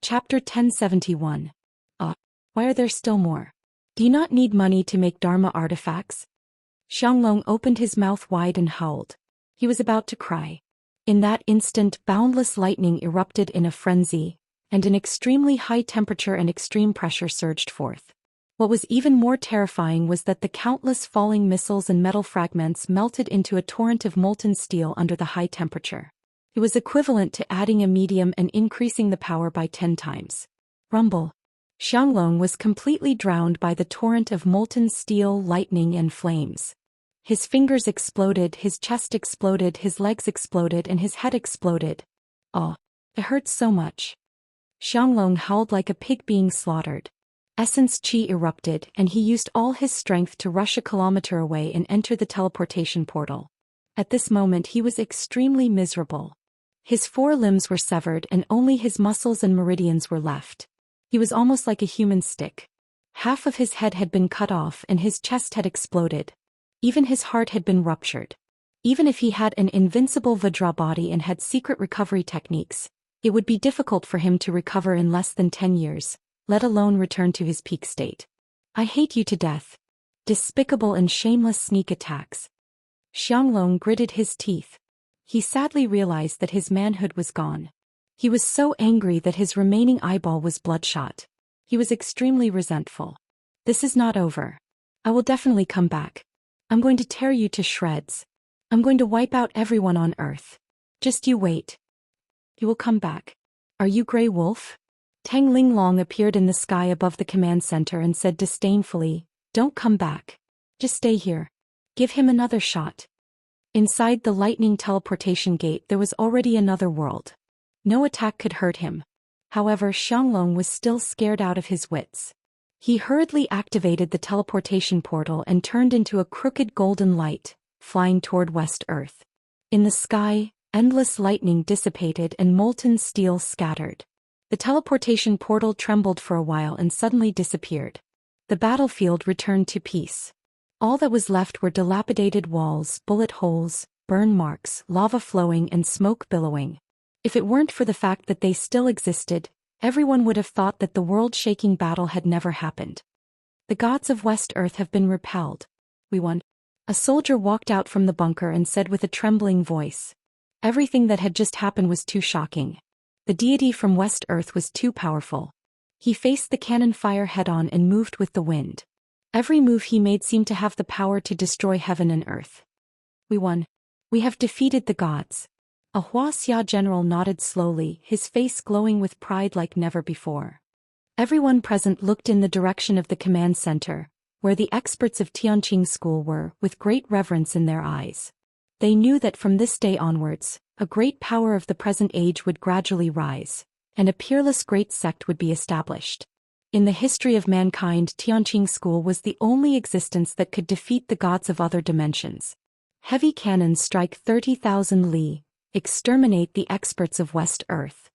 Chapter 1071. Why are there still more? Do you not need money to make Dharma artifacts? Xianglong opened his mouth wide and howled. He was about to cry. In that instant, boundless lightning erupted in a frenzy, and an extremely high temperature and extreme pressure surged forth. What was even more terrifying was that the countless falling missiles and metal fragments melted into a torrent of molten steel under the high temperature. It was equivalent to adding a medium and increasing the power by 10 times. Rumble. Xianglong was completely drowned by the torrent of molten steel, lightning, and flames. His fingers exploded, his chest exploded, his legs exploded, and his head exploded. It hurt so much. Xianglong howled like a pig being slaughtered. Essence Qi erupted, and he used all his strength to rush a kilometer away and enter the teleportation portal. At this moment he was extremely miserable. His 4 limbs were severed and only his muscles and meridians were left. He was almost like a human stick. Half of his head had been cut off and his chest had exploded. Even his heart had been ruptured. Even if he had an invincible Vajra body and had secret recovery techniques, it would be difficult for him to recover in less than 10 years, let alone return to his peak state. I hate you to death. Despicable and shameless sneak attacks. Xianglong gritted his teeth. He sadly realized that his manhood was gone. He was so angry that his remaining eyeball was bloodshot. He was extremely resentful. This is not over. I will definitely come back. I'm going to tear you to shreds. I'm going to wipe out everyone on Earth. Just you wait. You will come back. Are you Grey Wolf? Tang Linglong appeared in the sky above the command center and said disdainfully, "Don't come back. Just stay here. Give him another shot." Inside the lightning teleportation gate there was already another world. No attack could hurt him. However, Xianglong was still scared out of his wits. He hurriedly activated the teleportation portal and turned into a crooked golden light, flying toward West Earth. In the sky, endless lightning dissipated and molten steel scattered. The teleportation portal trembled for a while and suddenly disappeared. The battlefield returned to peace. All that was left were dilapidated walls, bullet holes, burn marks, lava flowing, and smoke billowing. If it weren't for the fact that they still existed, everyone would have thought that the world-shaking battle had never happened. The gods of West Earth have been repelled. We won. A soldier walked out from the bunker and said with a trembling voice. Everything that had just happened was too shocking. The deity from West Earth was too powerful. He faced the cannon fire head-on and moved with the wind. Every move he made seemed to have the power to destroy heaven and earth. We won. We have defeated the gods. A Wuxia general nodded slowly, his face glowing with pride like never before. Everyone present looked in the direction of the command center, where the experts of Tianqing school were, with great reverence in their eyes. They knew that from this day onwards, a great power of the present age would gradually rise, and a peerless great sect would be established. In the history of mankind, Tianqing school was the only existence that could defeat the gods of other dimensions. Heavy cannons strike 30,000 li, exterminate the experts of West Earth.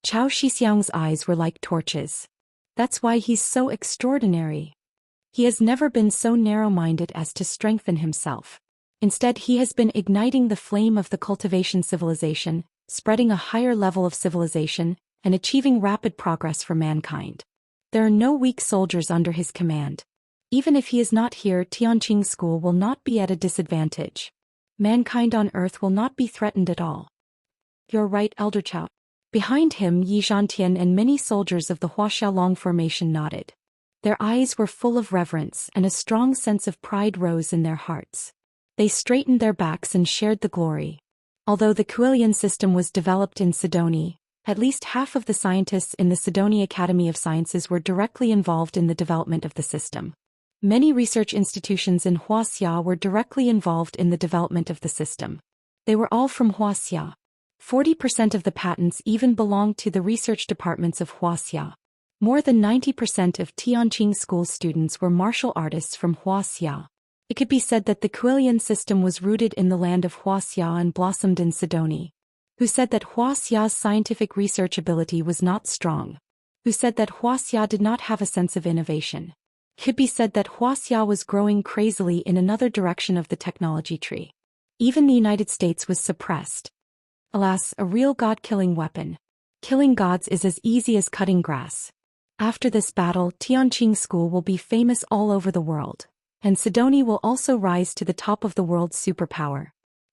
Zhou Xian's eyes were like torches. That's why he's so extraordinary. He has never been so narrow-minded as to strengthen himself. Instead, he has been igniting the flame of the cultivation civilization, spreading a higher level of civilization, and achieving rapid progress for mankind. There are no weak soldiers under his command. Even if he is not here, Tianqing school will not be at a disadvantage. Mankind on Earth will not be threatened at all. You're right, Elder Chao. Behind him, Yi Zhantian and many soldiers of the Huaxiaolong formation nodded. Their eyes were full of reverence and a strong sense of pride rose in their hearts. They straightened their backs and shared the glory. Although the Kuelian system was developed in Sidonia, at least half of the scientists in the Sidonia Academy of Sciences were directly involved in the development of the system. Many research institutions in Wuxia were directly involved in the development of the system. They were all from Wuxia. 40% of the patents even belonged to the research departments of Wuxia. More than 90% of Tianqing school students were martial artists from Wuxia. It could be said that the Kuelian system was rooted in the land of Wuxia and blossomed in Sidonia. Who said that Huaxia's scientific research ability was not strong? Who said that Wuxia did not have a sense of innovation? Could be said that Wuxia was growing crazily in another direction of the technology tree. Even the United States was suppressed. Alas, a real god-killing weapon. Killing gods is as easy as cutting grass. After this battle, Tianqing School will be famous all over the world, and Sidoni will also rise to the top of the world's superpower.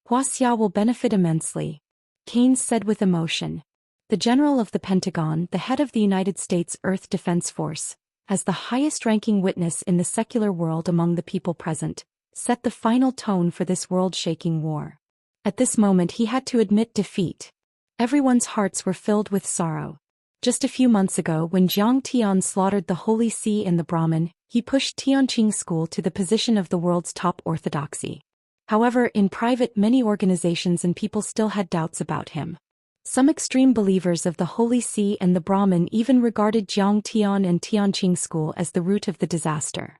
Wuxia will benefit immensely. Keynes said with emotion. The General of the Pentagon, the head of the United States Earth Defense Force, as the highest-ranking witness in the secular world among the people present, set the final tone for this world-shaking war. At this moment he had to admit defeat. Everyone's hearts were filled with sorrow. Just a few months ago, when Zhang Tian slaughtered the Holy See and the Brahmin, he pushed Tianqing School to the position of the world's top orthodoxy. However, in private, many organizations and people still had doubts about him. Some extreme believers of the Holy See and the Brahmin even regarded Zhang Tian and Tianqing School as the root of the disaster.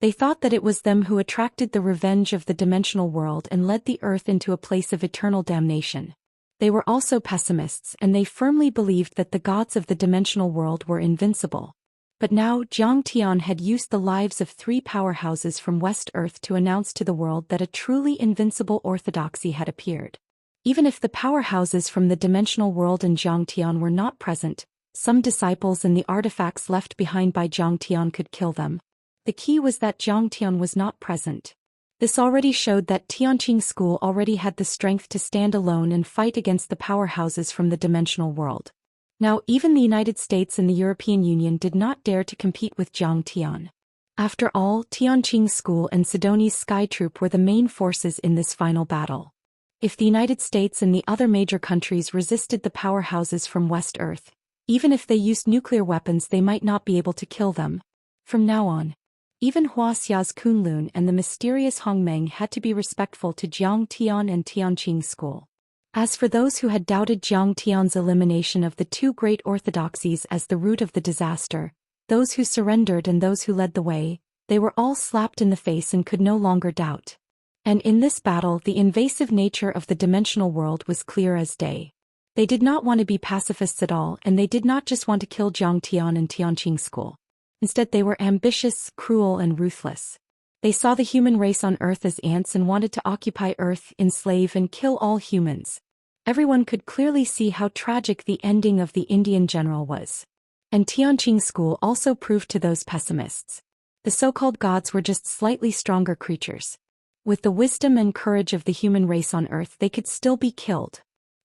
They thought that it was them who attracted the revenge of the dimensional world and led the earth into a place of eternal damnation. They were also pessimists, and they firmly believed that the gods of the dimensional world were invincible. But now Zhang Tian had used the lives of 3 powerhouses from West Earth to announce to the world that a truly invincible orthodoxy had appeared. Even if the powerhouses from the dimensional world and Zhang Tian were not present, some disciples and the artifacts left behind by Zhang Tian could kill them. The key was that Zhang Tian was not present. This already showed that Tianqing School already had the strength to stand alone and fight against the powerhouses from the dimensional world. Now even the United States and the European Union did not dare to compete with Zhang Tian. After all, Tianqing School and Sidoni's Sky Troop were the main forces in this final battle. If the United States and the other major countries resisted the powerhouses from West Earth, even if they used nuclear weapons, they might not be able to kill them. From now on, even Huaxia's Kunlun and the mysterious Hongmeng had to be respectful to Zhang Tian and Tianqing School. As for those who had doubted Zhang Tian's elimination of the 2 great orthodoxies as the root of the disaster, those who surrendered and those who led the way, they were all slapped in the face and could no longer doubt. And in this battle, the invasive nature of the dimensional world was clear as day. They did not want to be pacifists at all, and they did not just want to kill Zhang Tian and Tianqing School. Instead, they were ambitious, cruel, and ruthless. They saw the human race on Earth as ants and wanted to occupy Earth, enslave and kill all humans. Everyone could clearly see how tragic the ending of the Indian general was. And Tianqing School also proved to those pessimists. The so-called gods were just slightly stronger creatures. With the wisdom and courage of the human race on Earth, they could still be killed.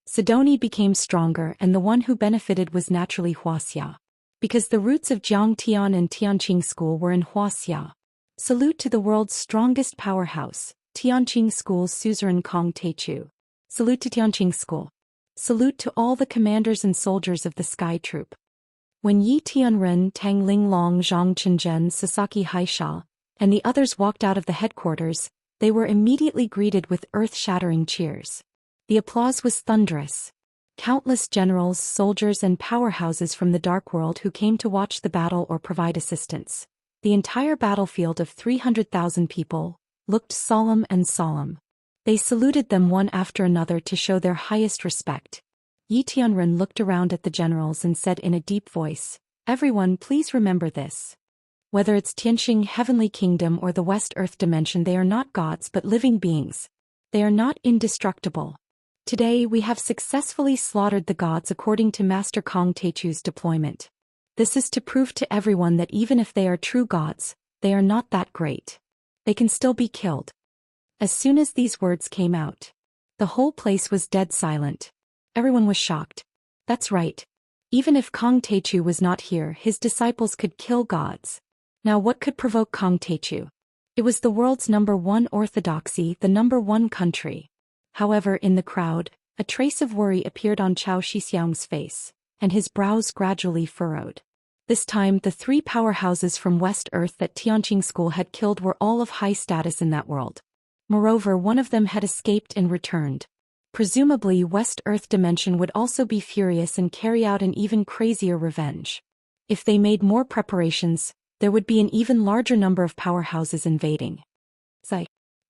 Sidoni became stronger, and the one who benefited was naturally Huaxia. Because the roots of Zhang Tian and Tianqing School were in Huaxia. Salute to the world's strongest powerhouse, Tianqing School's suzerain Kong Teichu. Salute to Tianqing School. Salute to all the commanders and soldiers of the Sky Troop. When Yi Tianren, Tang Linglong, Zhang Chenzhen, Sasaki Haisha, and the others walked out of the headquarters, they were immediately greeted with earth-shattering cheers. The applause was thunderous. Countless generals, soldiers and powerhouses from the Dark World who came to watch the battle or provide assistance. The entire battlefield of 300,000 people looked solemn and solemn. They saluted them one after another to show their highest respect. Yi Tianren looked around at the generals and said in a deep voice, "Everyone, please remember this. Whether it's Tianqing Heavenly Kingdom or the West Earth Dimension, they are not gods but living beings. They are not indestructible. Today we have successfully slaughtered the gods according to Master Kong Teichu's deployment. This is to prove to everyone that even if they are true gods, they are not that great. They can still be killed." As soon as these words came out, the whole place was dead silent. Everyone was shocked. That's right. Even if Kong Teichu was not here, his disciples could kill gods. Now what could provoke Kong Teichu? It was the world's #1 orthodoxy, the #1 country. However, in the crowd, a trace of worry appeared on Zhou Xian's face, and his brows gradually furrowed. This time, the 3 powerhouses from West Earth that Tianqing School had killed were all of high status in that world. Moreover, one of them had escaped and returned. Presumably, West Earth Dimension would also be furious and carry out an even crazier revenge. If they made more preparations, there would be an even larger number of powerhouses invading.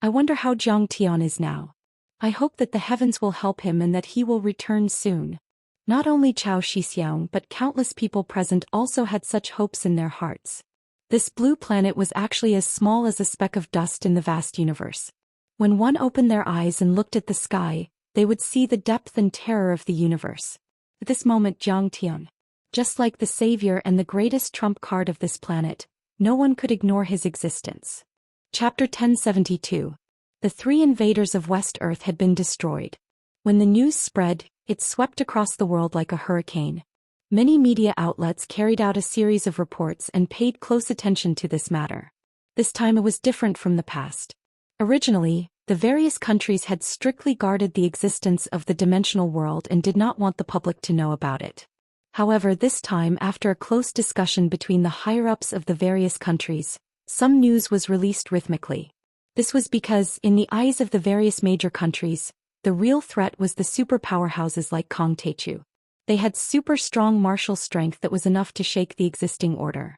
I wonder how Zhang Tian is now. I hope that the heavens will help him and that he will return soon. Not only Zhou Xian but countless people present also had such hopes in their hearts. This blue planet was actually as small as a speck of dust in the vast universe. When one opened their eyes and looked at the sky, they would see the depth and terror of the universe. At this moment Zhang Tian, just like the savior and the greatest trump card of this planet, no one could ignore his existence. Chapter 1072. The 3 invaders of West Earth had been destroyed. When the news spread, it swept across the world like a hurricane. Many media outlets carried out a series of reports and paid close attention to this matter. This time it was different from the past. Originally, the various countries had strictly guarded the existence of the dimensional world and did not want the public to know about it. However, this time, after a close discussion between the higher-ups of the various countries, some news was released rhythmically. This was because, in the eyes of the various major countries, the real threat was the superpowerhouses like Cultivation. They had super strong martial strength that was enough to shake the existing order.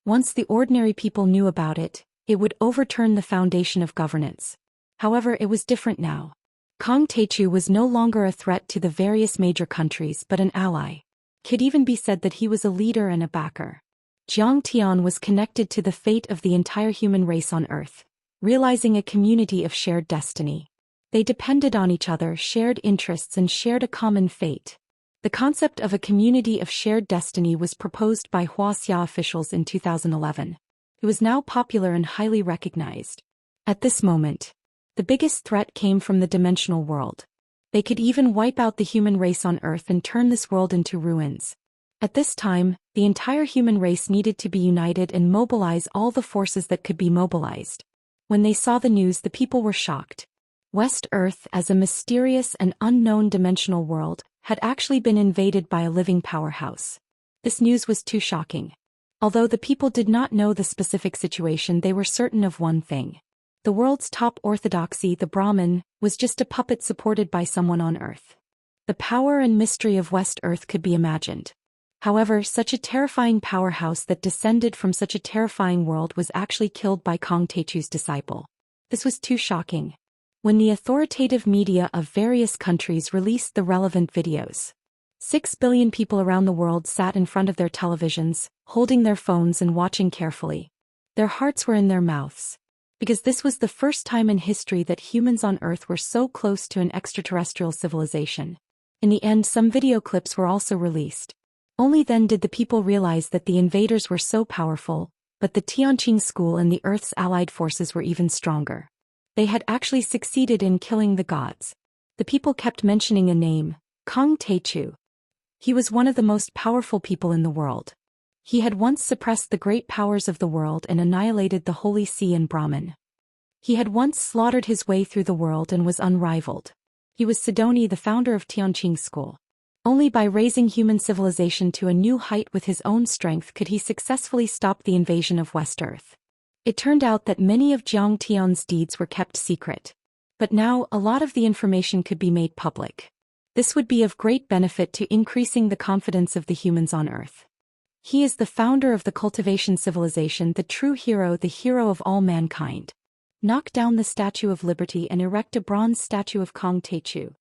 Once the ordinary people knew about it, it would overturn the foundation of governance. However, it was different now. Cultivation was no longer a threat to the various major countries but an ally. Could even be said that he was a leader and a backer. Zhang Tian was connected to the fate of the entire human race on Earth, realizing a community of shared destiny. They depended on each other, shared interests and shared a common fate. The concept of a community of shared destiny was proposed by Wuxia officials in 2011. It was now popular and highly recognized. At this moment, the biggest threat came from the dimensional world. They could even wipe out the human race on Earth and turn this world into ruins. At this time, the entire human race needed to be united and mobilize all the forces that could be mobilized. When they saw the news, the people were shocked. West Earth, as a mysterious and unknown dimensional world, had actually been invaded by a living powerhouse. This news was too shocking. Although the people did not know the specific situation, they were certain of one thing. The world's top orthodoxy, the Brahmin, was just a puppet supported by someone on Earth. The power and mystery of West Earth could be imagined. However, such a terrifying powerhouse that descended from such a terrifying world was actually killed by Cultivator's disciple. This was too shocking. When the authoritative media of various countries released the relevant videos, 6 billion people around the world sat in front of their televisions, holding their phones and watching carefully. Their hearts were in their mouths. Because this was the first time in history that humans on Earth were so close to an extraterrestrial civilization. In the end, some video clips were also released. Only then did the people realize that the invaders were so powerful, but the Tianqing school and the Earth's allied forces were even stronger. They had actually succeeded in killing the gods. The people kept mentioning a name, Cultivation. He was one of the most powerful people in the world. He had once suppressed the great powers of the world and annihilated the Holy See and Brahman. He had once slaughtered his way through the world and was unrivaled. He was Sidoni, the founder of Tianqing school. Only by raising human civilization to a new height with his own strength could he successfully stop the invasion of West Earth. It turned out that many of Zhang Tian's deeds were kept secret. But now, a lot of the information could be made public. This would be of great benefit to increasing the confidence of the humans on Earth. He is the founder of the Cultivation civilization, the true hero, the hero of all mankind. Knock down the Statue of Liberty and erect a bronze statue of Cultivation.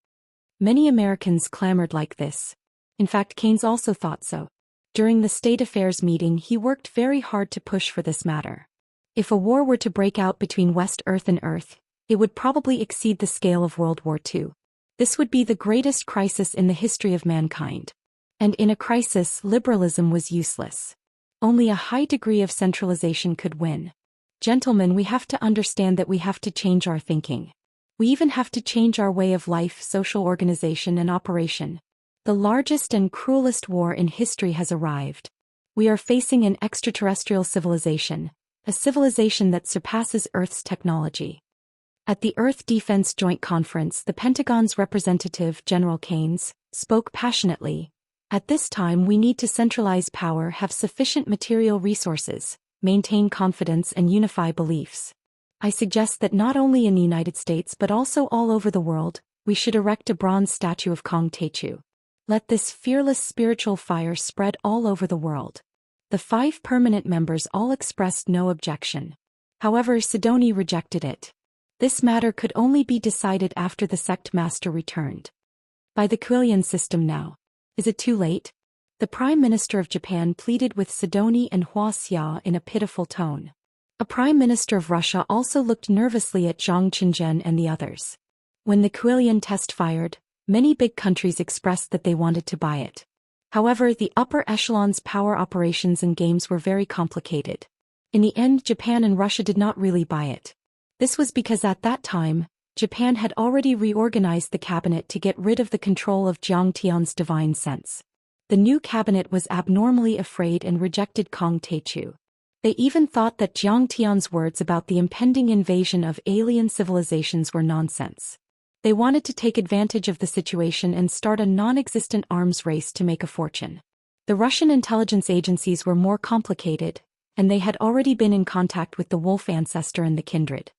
Many Americans clamored like this. In fact, Keynes also thought so. During the State Affairs meeting, he worked very hard to push for this matter. If a war were to break out between West Earth and Earth, it would probably exceed the scale of World War II. This would be the greatest crisis in the history of mankind. And in a crisis, liberalism was useless. Only a high degree of centralization could win. Gentlemen, we have to understand that we have to change our thinking. We even have to change our way of life, social organization and operation. The largest and cruelest war in history has arrived. We are facing an extraterrestrial civilization, a civilization that surpasses Earth's technology. At the Earth Defense Joint Conference, the Pentagon's representative, General Keynes, spoke passionately. At this time, we need to centralize power, have sufficient material resources, maintain confidence and unify beliefs. I suggest that not only in the United States but also all over the world, we should erect a bronze statue of Cultivation. Let this fearless spiritual fire spread all over the world. The 5 permanent members all expressed no objection. However, Sidoni rejected it. This matter could only be decided after the sect master returned. By the Quillian system now. Is it too late? The Prime Minister of Japan pleaded with Sidoni and Wuxia in a pitiful tone. A Prime Minister of Russia also looked nervously at Zhang Qinzhen and the others. When the Quillian test fired, many big countries expressed that they wanted to buy it. However, the upper echelon's power operations and games were very complicated. In the end, Japan and Russia did not really buy it. This was because at that time, Japan had already reorganized the cabinet to get rid of the control of Zhang Tian's divine sense. The new cabinet was abnormally afraid and rejected Kong Teichu. They even thought that Zhang Tian's words about the impending invasion of alien civilizations were nonsense. They wanted to take advantage of the situation and start a non-existent arms race to make a fortune. The Russian intelligence agencies were more complicated, and they had already been in contact with the wolf ancestor and the kindred.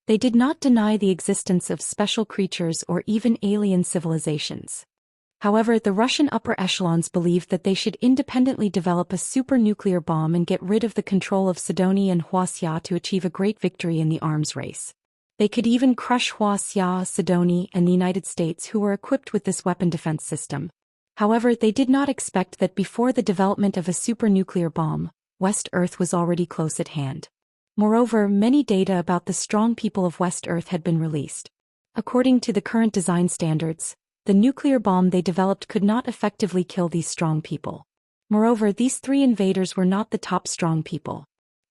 They did not deny the existence of special creatures or even alien civilizations. However, the Russian upper echelons believed that they should independently develop a super-nuclear bomb and get rid of the control of Sidonie and Wuxia to achieve a great victory in the arms race. They could even crush Wuxia, Sidonie, and the United States, who were equipped with this weapon defense system. However, they did not expect that before the development of a super-nuclear bomb, West Earth was already close at hand. Moreover, many data about the strong people of West Earth had been released. According to the current design standards, the nuclear bomb they developed could not effectively kill these strong people. Moreover, these three invaders were not the top strong people.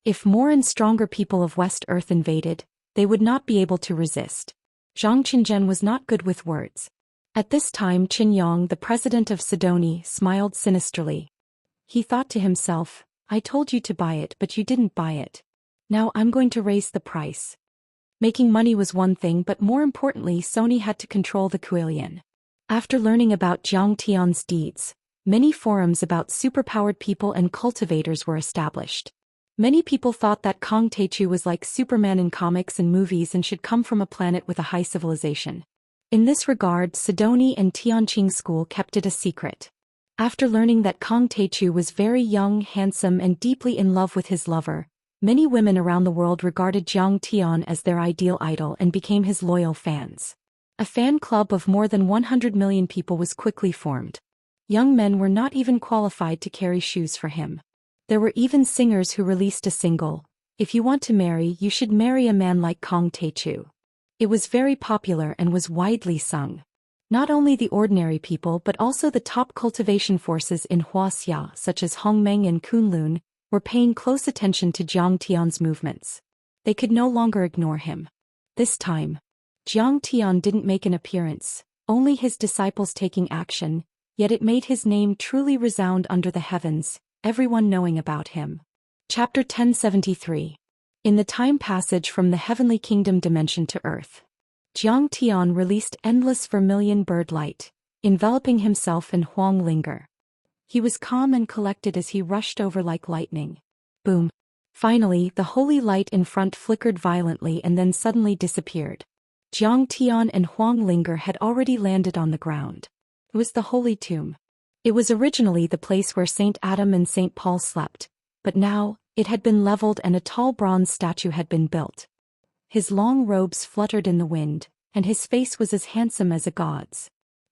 If more and stronger people of West Earth invaded, they would not be able to resist. Zhang Qinzhen was not good with words. At this time, Qin Yang, the president of Sidonie, smiled sinisterly. He thought to himself, "I told you to buy it, but you didn't buy it. Now I'm going to raise the price." Making money was one thing, but more importantly, Sony had to control the Kuelian. After learning about Zhang Tian's deeds, many forums about superpowered people and cultivators were established. Many people thought that Kong Teichu was like Superman in comics and movies and should come from a planet with a high civilization. In this regard, Sidonie and Tianqing School kept it a secret. After learning that Kong Teichu was very young, handsome, and deeply in love with his lover, many women around the world regarded Zhang Tian as their ideal idol and became his loyal fans. A fan club of more than 100 million people was quickly formed. Young men were not even qualified to carry shoes for him. There were even singers who released a single, "If you want to marry, you should marry a man like Kong Teichu." It was very popular and was widely sung. Not only the ordinary people but also the top cultivation forces in Wuxia, such as Hongmeng and Kunlun, were paying close attention to Zhang Tian's movements. They could no longer ignore him. This time, Zhang Tian didn't make an appearance, only his disciples taking action, yet it made his name truly resound under the heavens, everyone knowing about him. Chapter 1073. In the time passage from the heavenly kingdom dimension to earth, Zhang Tian released endless vermilion bird light, enveloping himself in Huang Linger. He was calm and collected as he rushed over like lightning. Boom. Finally, the holy light in front flickered violently and then suddenly disappeared. Zhang Tian and Huang Linger had already landed on the ground. It was the holy tomb. It was originally the place where Saint Adam and Saint Paul slept, but now, it had been leveled and a tall bronze statue had been built. His long robes fluttered in the wind, and his face was as handsome as a god's.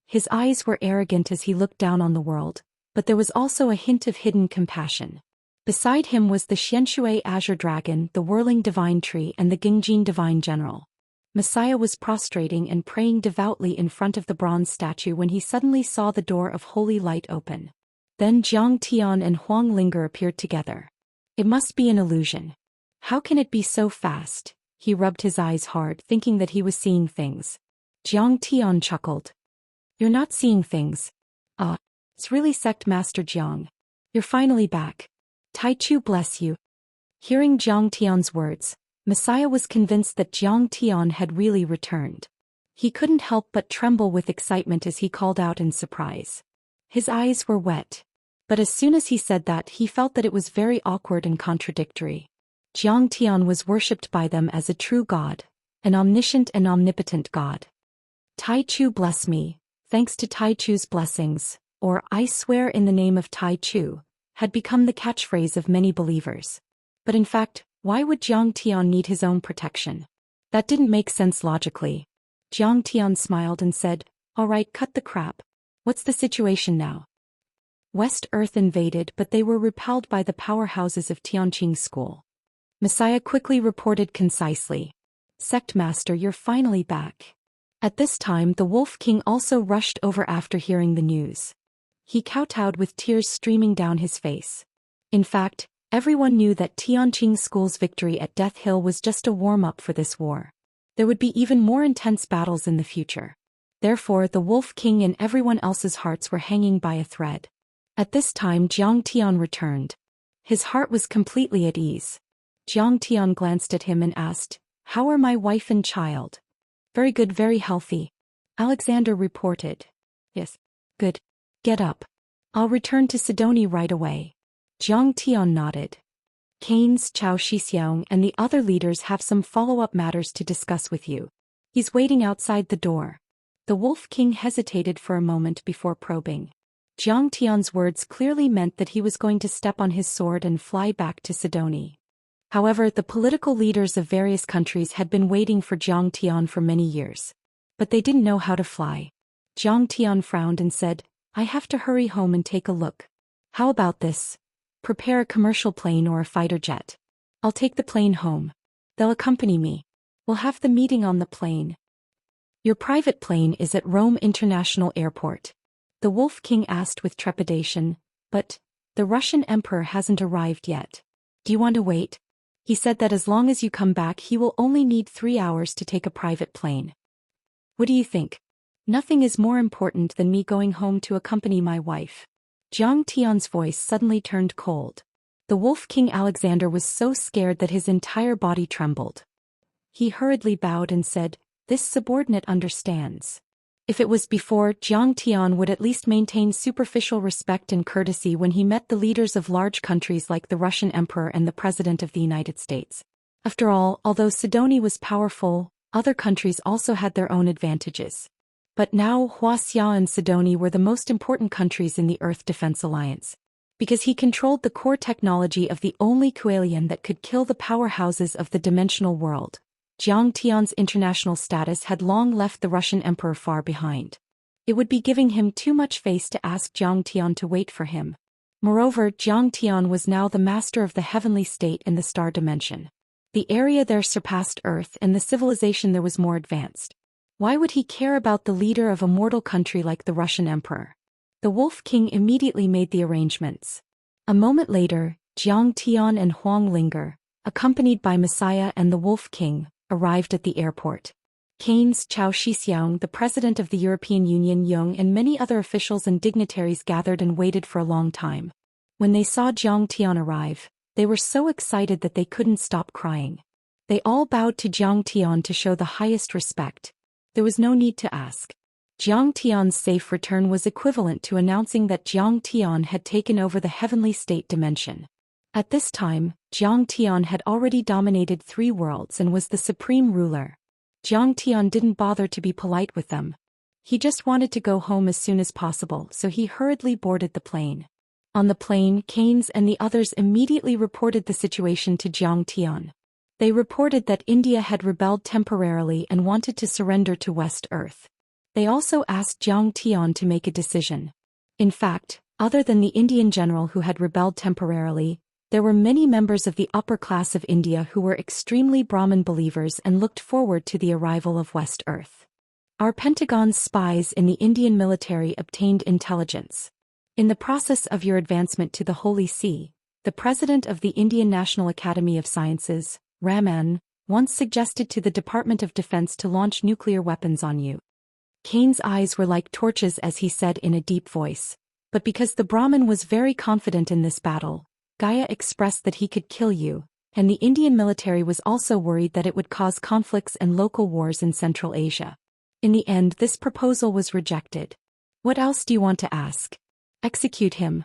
His eyes were arrogant as he looked down on the world, but there was also a hint of hidden compassion. Beside him was the Xianxia azure dragon, the whirling divine tree, and the Gingjin divine general. Messiah was prostrating and praying devoutly in front of the bronze statue when he suddenly saw the door of holy light open. Then Zhang Tian and Huang Linger appeared together. It must be an illusion. How can it be so fast? He rubbed his eyes hard, thinking that he was seeing things. Zhang Tian chuckled. "You're not seeing things. It's really Sect Master Jiang. You're finally back. Tai Chu bless you." Hearing Zhang Tian's words, Messiah was convinced that Zhang Tian had really returned. He couldn't help but tremble with excitement as he called out in surprise. His eyes were wet. But as soon as he said that, he felt that it was very awkward and contradictory. Zhang Tian was worshipped by them as a true god, an omniscient and omnipotent god. Tai Chu bless me, thanks to Tai Chu's blessings, or I swear in the name of Tai Chu, had become the catchphrase of many believers. But in fact, why would Zhang Tian need his own protection? That didn't make sense logically. Zhang Tian smiled and said, "All right, cut the crap. What's the situation now?" West Earth invaded, but they were repelled by the powerhouses of Tianqing School. Messiah quickly reported concisely, "Sect Master, you're finally back." At this time, the Wolf King also rushed over after hearing the news. He kowtowed with tears streaming down his face. In fact, everyone knew that Tianqing School's victory at Death Hill was just a warm-up for this war. There would be even more intense battles in the future. Therefore, the Wolf King and everyone else's hearts were hanging by a thread. At this time, Jiang Tian returned. His heart was completely at ease. Jiang Tian glanced at him and asked, "How are my wife and child?" "Very good, very healthy," Alexander reported. "Yes. Good. Get up. I'll return to Sidoni right away." Jiang Tian nodded. "Cain's Chao Shixiang and the other leaders have some follow-up matters to discuss with you. He's waiting outside the door." The Wolf King hesitated for a moment before probing. Jiang Tian's words clearly meant that he was going to step on his sword and fly back to Sidoni. However, the political leaders of various countries had been waiting for Jiang Tian for many years. But they didn't know how to fly. Jiang Tian frowned and said, "I have to hurry home and take a look. How about this? Prepare a commercial plane or a fighter jet. I'll take the plane home. They'll accompany me. We'll have the meeting on the plane." "Your private plane is at Rome International Airport?" the Wolf King asked with trepidation. "But the Russian Emperor hasn't arrived yet. Do you want to wait? He said that as long as you come back he will only need 3 hours to take a private plane. What do you think? Nothing is more important than me going home to accompany my wife." Jiang Tian's voice suddenly turned cold. The Wolf King Alexander was so scared that his entire body trembled. He hurriedly bowed and said, "This subordinate understands." If it was before, Jiang Tian would at least maintain superficial respect and courtesy when he met the leaders of large countries like the Russian Emperor and the President of the United States. After all, although Sidoni was powerful, other countries also had their own advantages. But now Wuxia and Sidoni were the most important countries in the Earth Defense Alliance. Because he controlled the core technology of the only Kuelian that could kill the powerhouses of the dimensional world. Jiang Tian's international status had long left the Russian Emperor far behind. It would be giving him too much face to ask Jiang Tian to wait for him. Moreover, Jiang Tian was now the master of the heavenly state and the star dimension. The area there surpassed Earth and the civilization there was more advanced. Why would he care about the leader of a mortal country like the Russian Emperor? The Wolf King immediately made the arrangements. A moment later, Jiang Tian and Huang Linger, accompanied by Messiah and the Wolf King, arrived at the airport. Cain's Chao Shixiang, the president of the European Union, Jung, and many other officials and dignitaries gathered and waited for a long time. When they saw Jiang Tian arrive, they were so excited that they couldn't stop crying. They all bowed to Jiang Tian to show the highest respect. There was no need to ask. Jiang Tian's safe return was equivalent to announcing that Jiang Tian had taken over the heavenly state dimension. At this time, Jiang Tian had already dominated 3 worlds and was the supreme ruler. Jiang Tian didn't bother to be polite with them. He just wanted to go home as soon as possible, so he hurriedly boarded the plane. On the plane, Cain's and the others immediately reported the situation to Jiang Tian. They reported that India had rebelled temporarily and wanted to surrender to West Earth. They also asked Jiang Tian to make a decision. In fact, other than the Indian general who had rebelled temporarily, there were many members of the upper class of India who were extremely Brahmin believers and looked forward to the arrival of West Earth. Our Pentagon's spies in the Indian military obtained intelligence. In the process of your advancement to the Holy See, the president of the Indian National Academy of Sciences, Raman, once suggested to the Department of Defense to launch nuclear weapons on you. Cain's eyes were like torches as he said in a deep voice, but because the Brahmin was very confident in this battle, Gaia expressed that he could kill you, and the Indian military was also worried that it would cause conflicts and local wars in Central Asia. In the end, this proposal was rejected. What else do you want to ask? Execute him.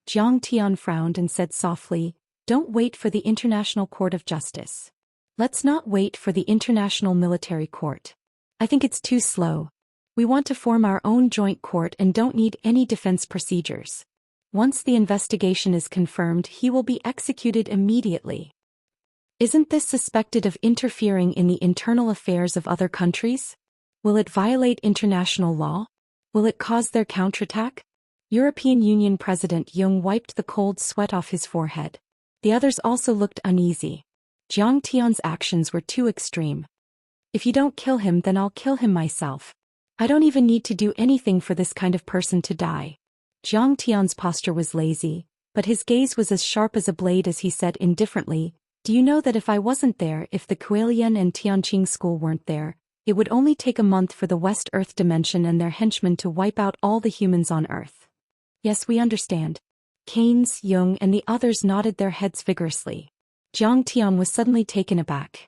Jiang Tian frowned and said softly, "Don't wait for the International Court of Justice. Let's not wait for the International Military Court. I think it's too slow. We want to form our own joint court and don't need any defense procedures. Once the investigation is confirmed, he will be executed immediately." Isn't this suspected of interfering in the internal affairs of other countries? Will it violate international law? Will it cause their counterattack? European Union President Jung wiped the cold sweat off his forehead. The others also looked uneasy. Jiang Tian's actions were too extreme. If you don't kill him, then I'll kill him myself. I don't even need to do anything for this kind of person to die. Zhang Tian's posture was lazy, but his gaze was as sharp as a blade as he said indifferently, "Do you know that if I wasn't there, if the Kuelian and Tianqing school weren't there, it would only take a month for the West Earth dimension and their henchmen to wipe out all the humans on Earth?" "Yes, we understand." Keynes, Jung and the others nodded their heads vigorously. Zhang Tian was suddenly taken aback.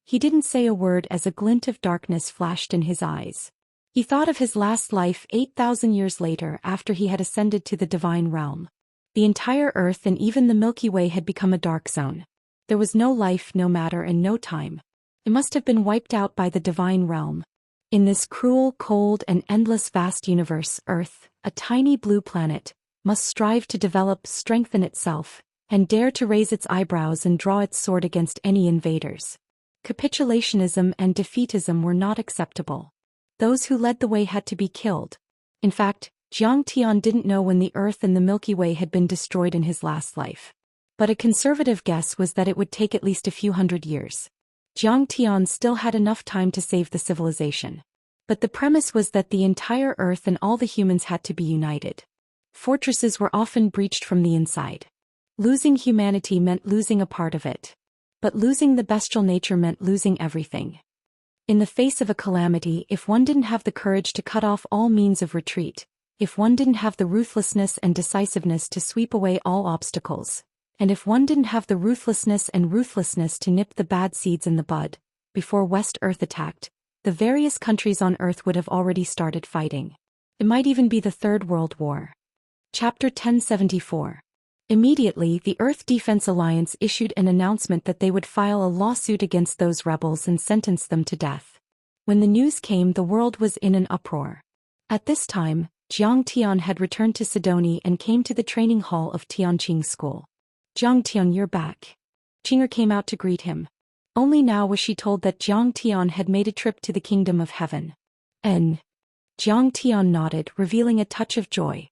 He didn't say a word as a glint of darkness flashed in his eyes. He thought of his last life 8,000 years later after he had ascended to the divine realm. The entire Earth and even the Milky Way had become a dark zone. There was no life, no matter and no time. It must have been wiped out by the divine realm. In this cruel, cold and endless vast universe, Earth, a tiny blue planet, must strive to develop, strengthen itself, and dare to raise its eyebrows and draw its sword against any invaders. Capitulationism and defeatism were not acceptable. Those who led the way had to be killed. In fact, Zhang Tian didn't know when the Earth and the Milky Way had been destroyed in his last life. But a conservative guess was that it would take at least a few hundred years. Zhang Tian still had enough time to save the civilization. But the premise was that the entire Earth and all the humans had to be united. Fortresses were often breached from the inside. Losing humanity meant losing a part of it. But losing the bestial nature meant losing everything. In the face of a calamity, if one didn't have the courage to cut off all means of retreat, if one didn't have the ruthlessness and decisiveness to sweep away all obstacles, and if one didn't have the ruthlessness to nip the bad seeds in the bud, before West Earth attacked, the various countries on Earth would have already started fighting. It might even be the Third World War. Chapter 1074. Immediately, the Earth Defense Alliance issued an announcement that they would file a lawsuit against those rebels and sentence them to death. When the news came, the world was in an uproar. At this time, Zhang Tian had returned to Sidoni and came to the training hall of Tianqing School. "Zhang Tian, you're back." Qinger came out to greet him. Only now was she told that Zhang Tian had made a trip to the Kingdom of Heaven. "And?" Zhang Tian nodded, revealing a touch of joy.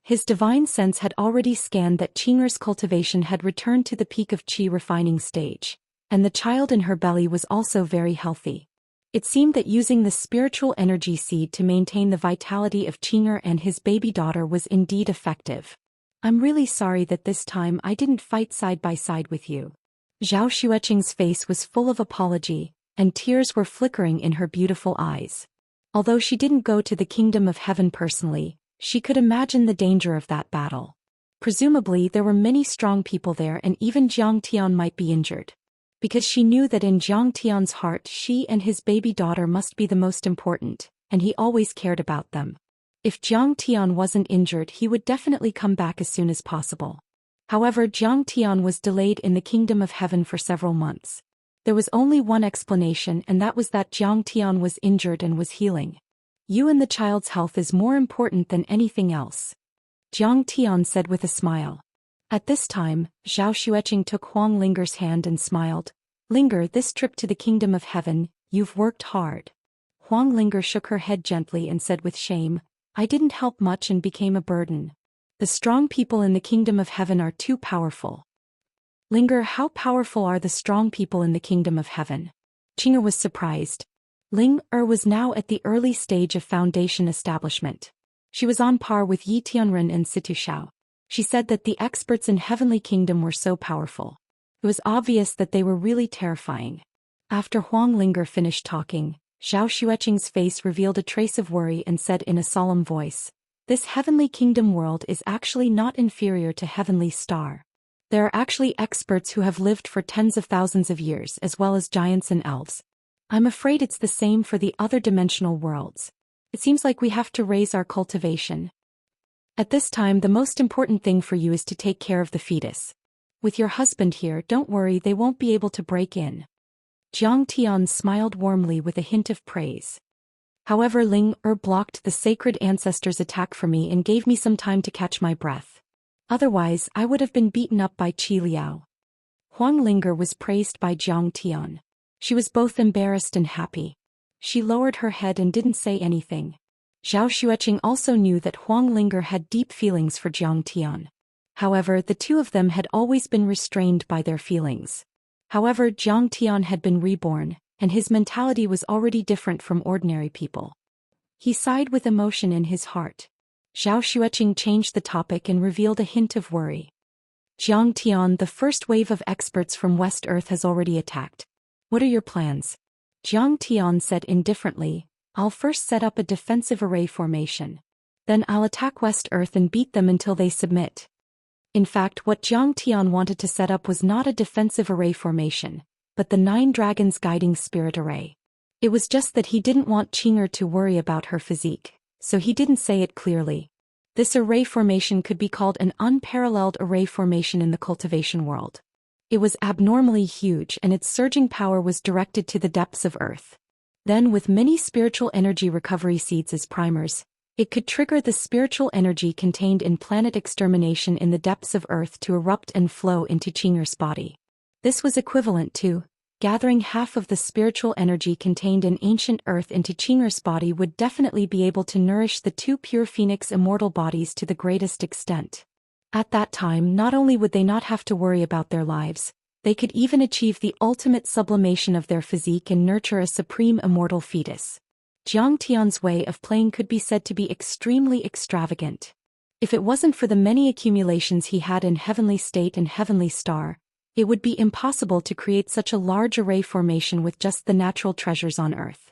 His divine sense had already scanned that Qinger's cultivation had returned to the peak of qi refining stage, and the child in her belly was also very healthy. It seemed that using the spiritual energy seed to maintain the vitality of Qinger and his baby daughter was indeed effective. "I'm really sorry that this time I didn't fight side by side with you." Zhao Xueqing's face was full of apology, and tears were flickering in her beautiful eyes. Although she didn't go to the Kingdom of Heaven personally, she could imagine the danger of that battle. Presumably there were many strong people there and even Zhang Tian might be injured. Because she knew that in Zhang Tian's heart she and his baby daughter must be the most important, and he always cared about them. If Zhang Tian wasn't injured, he would definitely come back as soon as possible. However, Zhang Tian was delayed in the Kingdom of Heaven for several months. There was only one explanation, and that was that Zhang Tian was injured and was healing. "You and the child's health is more important than anything else," Zhang Tian said with a smile. At this time, Zhao Xueqing took Huang Linger's hand and smiled. "Linger, this trip to the Kingdom of Heaven, you've worked hard." Huang Linger shook her head gently and said with shame, "I didn't help much and became a burden. The strong people in the Kingdom of Heaven are too powerful." "Linger, how powerful are the strong people in the Kingdom of Heaven?" Qinger was surprised. Ling was now at the early stage of foundation establishment. She was on par with Yi Tianren and Situ Shao. She said that the experts in Heavenly Kingdom were so powerful. It was obvious that they were really terrifying. After Huang Linger finished talking, Zhao Xueqing's face revealed a trace of worry and said in a solemn voice, "This Heavenly Kingdom world is actually not inferior to Heavenly Star. There are actually experts who have lived for tens of thousands of years as well as giants and elves. I'm afraid it's the same for the other dimensional worlds. It seems like we have to raise our cultivation. At this time, the most important thing for you is to take care of the fetus. With your husband here, don't worry, they won't be able to break in." Zhang Tian smiled warmly with a hint of praise. However, Ling blocked the sacred ancestors' attack for me and gave me some time to catch my breath. Otherwise, I would have been beaten up by Qi Liao. Huang Linger was praised by Zhang Tian. She was both embarrassed and happy. She lowered her head and didn't say anything. Zhao Xueqing also knew that Huang Linger had deep feelings for Zhang Tian. However, the two of them had always been restrained by their feelings. However, Zhang Tian had been reborn, and his mentality was already different from ordinary people. He sighed with emotion in his heart. Zhao Xueqing changed the topic and revealed a hint of worry. Jiang Tian, the first wave of experts from West Earth has already attacked. What are your plans? Jiang Tian said indifferently, I'll first set up a defensive array formation. Then I'll attack West Earth and beat them until they submit. In fact, what Jiang Tian wanted to set up was not a defensive array formation, but the 9 Dragons Guiding Spirit Array. It was just that he didn't want Qing'er to worry about her physique, so he didn't say it clearly. This array formation could be called an unparalleled array formation in the cultivation world. It was abnormally huge and its surging power was directed to the depths of Earth. Then, with many spiritual energy recovery seeds as primers, it could trigger the spiritual energy contained in planet extermination in the depths of Earth to erupt and flow into Qing'er's body. This was equivalent to gathering half of the spiritual energy contained in ancient Earth into Qing'er's body would definitely be able to nourish the 2 pure Phoenix immortal bodies to the greatest extent. At that time, not only would they not have to worry about their lives, they could even achieve the ultimate sublimation of their physique and nurture a supreme immortal fetus. Jiang Tian's way of playing could be said to be extremely extravagant. If it wasn't for the many accumulations he had in Heavenly State and Heavenly Star, it would be impossible to create such a large array formation with just the natural treasures on Earth.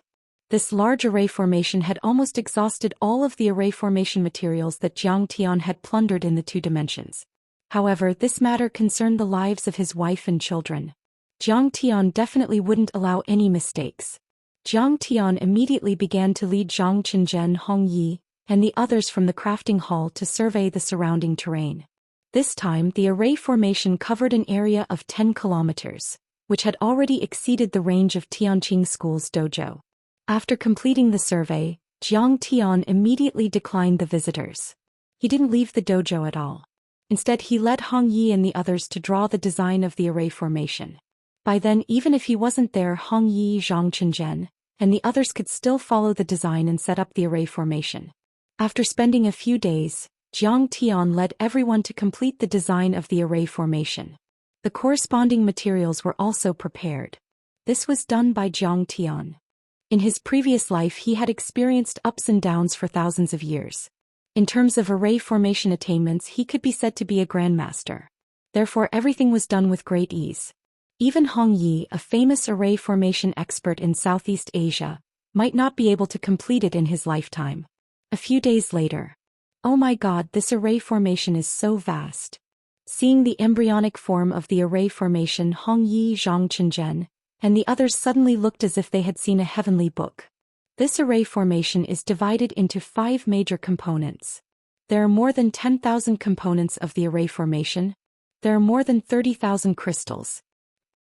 This large array formation had almost exhausted all of the array formation materials that Jiang Tian had plundered in the 2 dimensions. However, this matter concerned the lives of his wife and children. Jiang Tian definitely wouldn't allow any mistakes. Jiang Tian immediately began to lead Zhang Qinzhen, Hong Yi, and the others from the crafting hall to survey the surrounding terrain. This time, the array formation covered an area of 10 kilometers, which had already exceeded the range of Tianqing School's dojo. After completing the survey, Jiang Tian immediately declined the visitors. He didn't leave the dojo at all. Instead, he led Hong Yi and the others to draw the design of the array formation. By then, even if he wasn't there, Hong Yi, Zhang Qinzhen, and the others could still follow the design and set up the array formation. After spending a few days, Jiang Tian led everyone to complete the design of the array formation. The corresponding materials were also prepared. This was done by Jiang Tian. In his previous life, he had experienced ups and downs for thousands of years. In terms of array formation attainments, he could be said to be a grandmaster. Therefore, everything was done with great ease. Even Hong Yi, a famous array formation expert in Southeast Asia, might not be able to complete it in his lifetime. A few days later. Oh my God, this array formation is so vast. Seeing the embryonic form of the array formation, Hong Yi, Zhang Qinzhen, and the others suddenly looked as if they had seen a heavenly book. This array formation is divided into 5 major components. There are more than 10,000 components of the array formation. There are more than 30,000 crystals.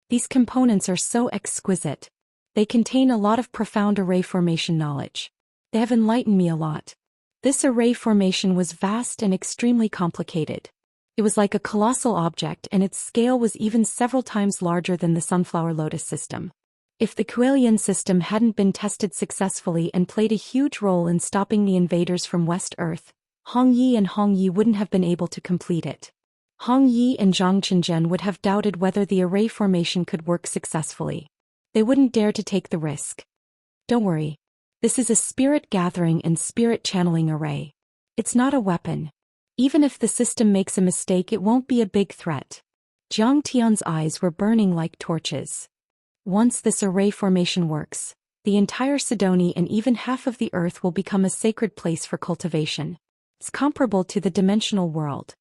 These components are so exquisite. They contain a lot of profound array formation knowledge. They have enlightened me a lot. This array formation was vast and extremely complicated. It was like a colossal object and its scale was even several times larger than the sunflower lotus system. If the Kuelian system hadn't been tested successfully and played a huge role in stopping the invaders from West Earth, Hong Yi and Hong Yi wouldn't have been able to complete it. Hong Yi and Zhang Qinzhen would have doubted whether the array formation could work successfully. They wouldn't dare to take the risk. Don't worry. This is a spirit gathering and spirit channeling array. It's not a weapon. Even if the system makes a mistake, it won't be a big threat. Jiang Tian's eyes were burning like torches. Once this array formation works, the entire Sidoni and even half of the Earth will become a sacred place for cultivation. It's comparable to the dimensional world.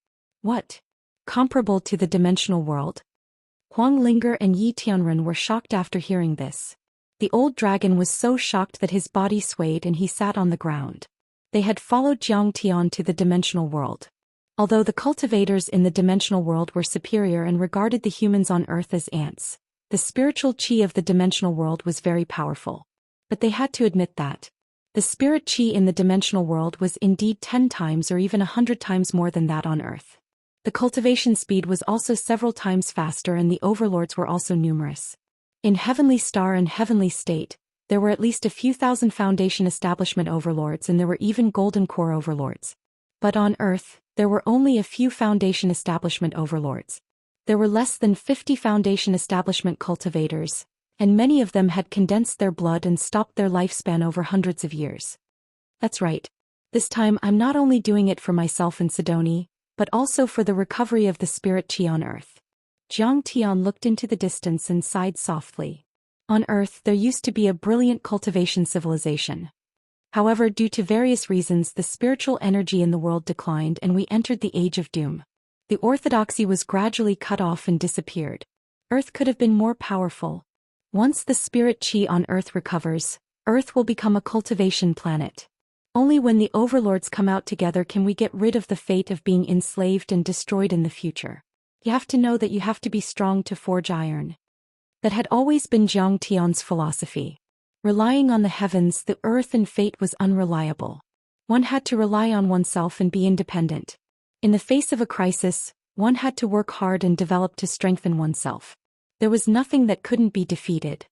What? Comparable to the dimensional world? Huang Linger and Yi Tianren were shocked after hearing this. The old dragon was so shocked that his body swayed and he sat on the ground. They had followed Jiang Tian to the dimensional world. Although the cultivators in the dimensional world were superior and regarded the humans on Earth as ants, the spiritual qi of the dimensional world was very powerful. But they had to admit that the spirit qi in the dimensional world was indeed 10 times or even 100 times more than that on Earth. The cultivation speed was also several times faster and the overlords were also numerous. In Heavenly Star and Heavenly State, there were at least a few thousand Foundation Establishment overlords and there were even Golden Core overlords. But on Earth, there were only a few Foundation Establishment overlords. There were less than 50 Foundation Establishment cultivators, and many of them had condensed their blood and stopped their lifespan over hundreds of years. That's right. This time I'm not only doing it for myself and Sidoni, but also for the recovery of the spirit chi on Earth. Zhang Tian looked into the distance and sighed softly. On Earth there used to be a brilliant cultivation civilization. However, due to various reasons the spiritual energy in the world declined and we entered the Age of Doom. The orthodoxy was gradually cut off and disappeared. Earth could have been more powerful. Once the spirit chi on Earth recovers, Earth will become a cultivation planet. Only when the overlords come out together can we get rid of the fate of being enslaved and destroyed in the future. You have to know that you have to be strong to forge iron. That had always been Zhang Tian's philosophy. Relying on the heavens, the earth and fate was unreliable. One had to rely on oneself and be independent. In the face of a crisis, one had to work hard and develop to strengthen oneself. There was nothing that couldn't be defeated.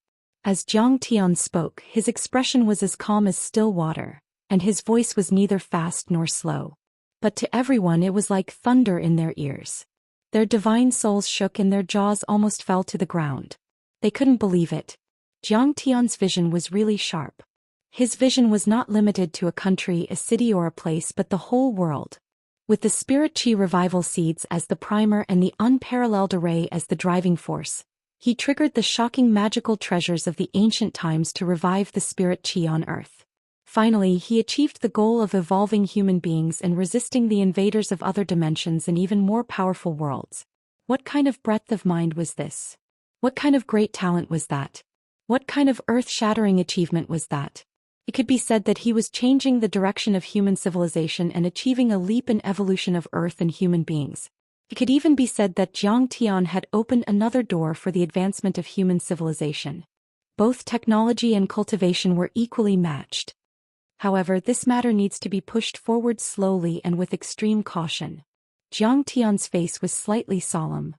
As Zhang Tian spoke, his expression was as calm as still water, and his voice was neither fast nor slow. But to everyone it was like thunder in their ears. Their divine souls shook and their jaws almost fell to the ground. They couldn't believe it. Zhang Tian's vision was really sharp. His vision was not limited to a country, a city or a place but the whole world. With the spirit chi revival seeds as the primer and the unparalleled array as the driving force, he triggered the shocking magical treasures of the ancient times to revive the spirit chi on Earth. Finally, he achieved the goal of evolving human beings and resisting the invaders of other dimensions and even more powerful worlds. What kind of breadth of mind was this? What kind of great talent was that? What kind of earth-shattering achievement was that? It could be said that he was changing the direction of human civilization and achieving a leap in evolution of Earth and human beings. It could even be said that Zhang Tian had opened another door for the advancement of human civilization. Both technology and cultivation were equally matched. However, this matter needs to be pushed forward slowly and with extreme caution. Zhang Tian's face was slightly solemn.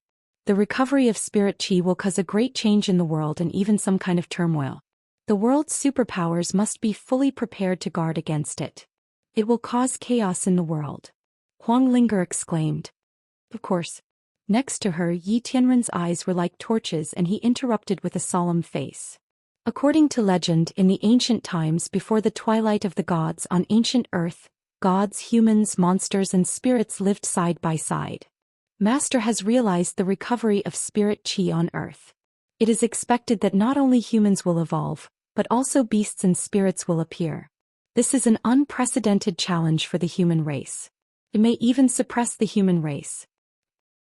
The recovery of spirit chi will cause a great change in the world and even some kind of turmoil. The world's superpowers must be fully prepared to guard against it. It will cause chaos in the world. Huang Linger exclaimed. Of course. Next to her, Yi Tianren's eyes were like torches and he interrupted with a solemn face. According to legend, in the ancient times before the twilight of the gods on ancient Earth, gods, humans, monsters and spirits lived side by side. Master has realized the recovery of spirit chi on Earth. It is expected that not only humans will evolve, but also beasts and spirits will appear. This is an unprecedented challenge for the human race. It may even suppress the human race.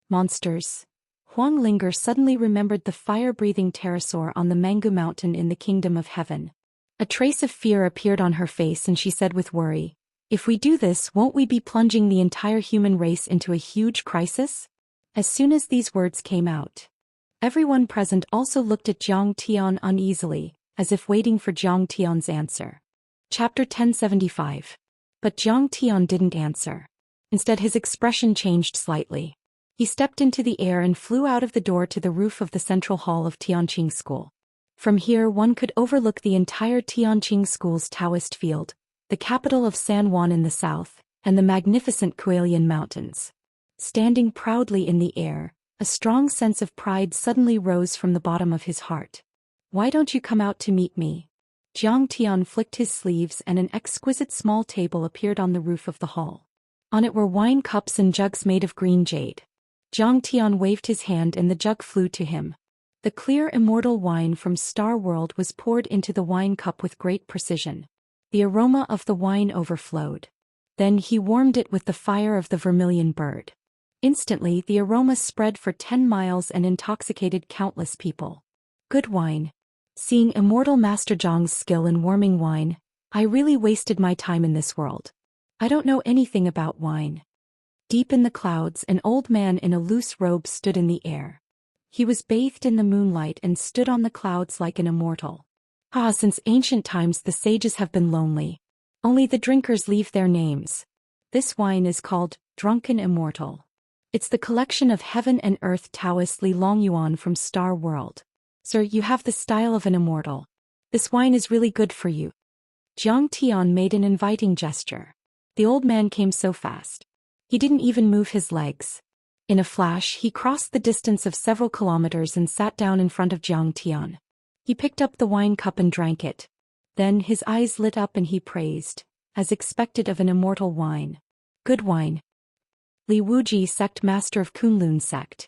Monsters. Huang Linger suddenly remembered the fire-breathing pterosaur on the Mangu Mountain in the Kingdom of Heaven. A trace of fear appeared on her face and she said with worry, "If we do this, won't we be plunging the entire human race into a huge crisis?" As soon as these words came out, everyone present also looked at Zhang Tian uneasily, as if waiting for Zhang Tian's answer. Chapter 1075. But Zhang Tian didn't answer. Instead, his expression changed slightly. He stepped into the air and flew out of the door to the roof of the central hall of Tianqing School. From here one could overlook the entire Tianqing School's Daoist field, the capital of San Juan in the south, and the magnificent Kuelian Mountains. Standing proudly in the air, a strong sense of pride suddenly rose from the bottom of his heart. "Why don't you come out to meet me?" Zhang Tian flicked his sleeves and an exquisite small table appeared on the roof of the hall. On it were wine cups and jugs made of green jade. Zhang Tian waved his hand and the jug flew to him. The clear immortal wine from Star World was poured into the wine cup with great precision. The aroma of the wine overflowed. Then he warmed it with the fire of the vermilion bird. Instantly the aroma spread for 10 miles and intoxicated countless people. Good wine. Seeing Immortal Master Zhang's skill in warming wine, I really wasted my time in this world. I don't know anything about wine. Deep in the clouds, an old man in a loose robe stood in the air. He was bathed in the moonlight and stood on the clouds like an immortal. Since ancient times the sages have been lonely. Only the drinkers leave their names. This wine is called Drunken Immortal. It's the collection of heaven and earth Taoist Li Longyuan from Star World. Sir, you have the style of an immortal. This wine is really good for you. Zhang Tian made an inviting gesture. The old man came so fast. He didn't even move his legs. In a flash, he crossed the distance of several kilometers and sat down in front of Zhang Tian. He picked up the wine cup and drank it. Then his eyes lit up and he praised, as expected of an immortal wine. Good wine. Li Wuji, sect master of Kunlun sect.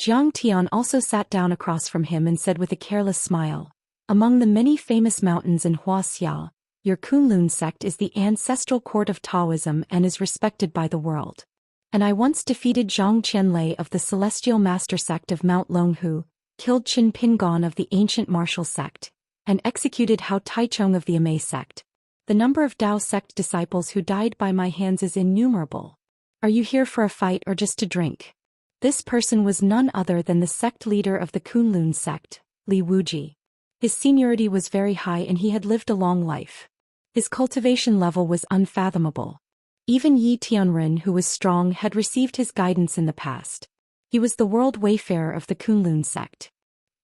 Jiang Tian also sat down across from him and said with a careless smile, among the many famous mountains in Wuxia, your Kunlun sect is the ancestral court of Taoism and is respected by the world. And I once defeated Zhang Qianlei of the Celestial Master sect of Mount Longhu, killed Qin Pingon of the ancient martial sect, and executed Hao Taichong of the Amei sect. The number of Dao sect disciples who died by my hands is innumerable. Are you here for a fight or just to drink? This person was none other than the sect leader of the Kunlun sect, Li Wuji. His seniority was very high and he had lived a long life. His cultivation level was unfathomable. Even Yi Tianren, who was strong, had received his guidance in the past. He was the world wayfarer of the Kunlun sect.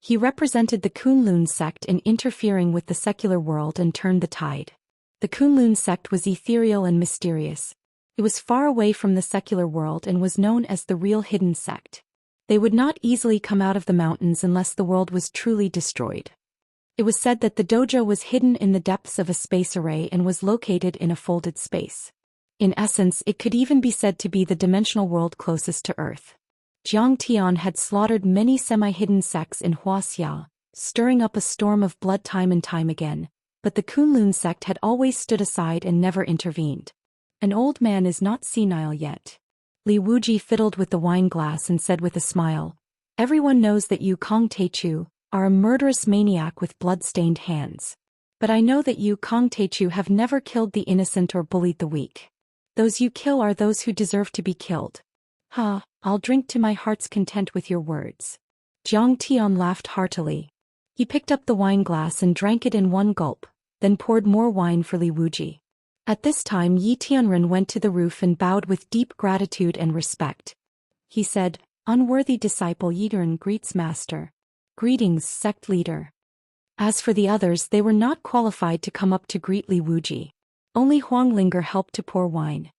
He represented the Kunlun sect in interfering with the secular world and turned the tide. The Kunlun sect was ethereal and mysterious. It was far away from the secular world and was known as the real hidden sect. They would not easily come out of the mountains unless the world was truly destroyed. It was said that the dojo was hidden in the depths of a space array and was located in a folded space. In essence, it could even be said to be the dimensional world closest to Earth. Jiang Tian had slaughtered many semi-hidden sects in Wuxia, stirring up a storm of blood time and time again, but the Kunlun sect had always stood aside and never intervened. An old man is not senile yet. Li Wuji fiddled with the wine glass and said with a smile, everyone knows that you Kong Teichu are a murderous maniac with blood-stained hands. But I know that you Kong Teichu have never killed the innocent or bullied the weak. Those you kill are those who deserve to be killed. Ha, I'll drink to my heart's content with your words. Jiang Tian laughed heartily. He picked up the wine glass and drank it in one gulp, then poured more wine for Li Wuji. At this time Yi Tianren went to the roof and bowed with deep gratitude and respect. He said, unworthy disciple Yi Tianren greets master. Greetings, sect leader. As for the others, they were not qualified to come up to greet Li Wuji. Only Huanglinger helped to pour wine.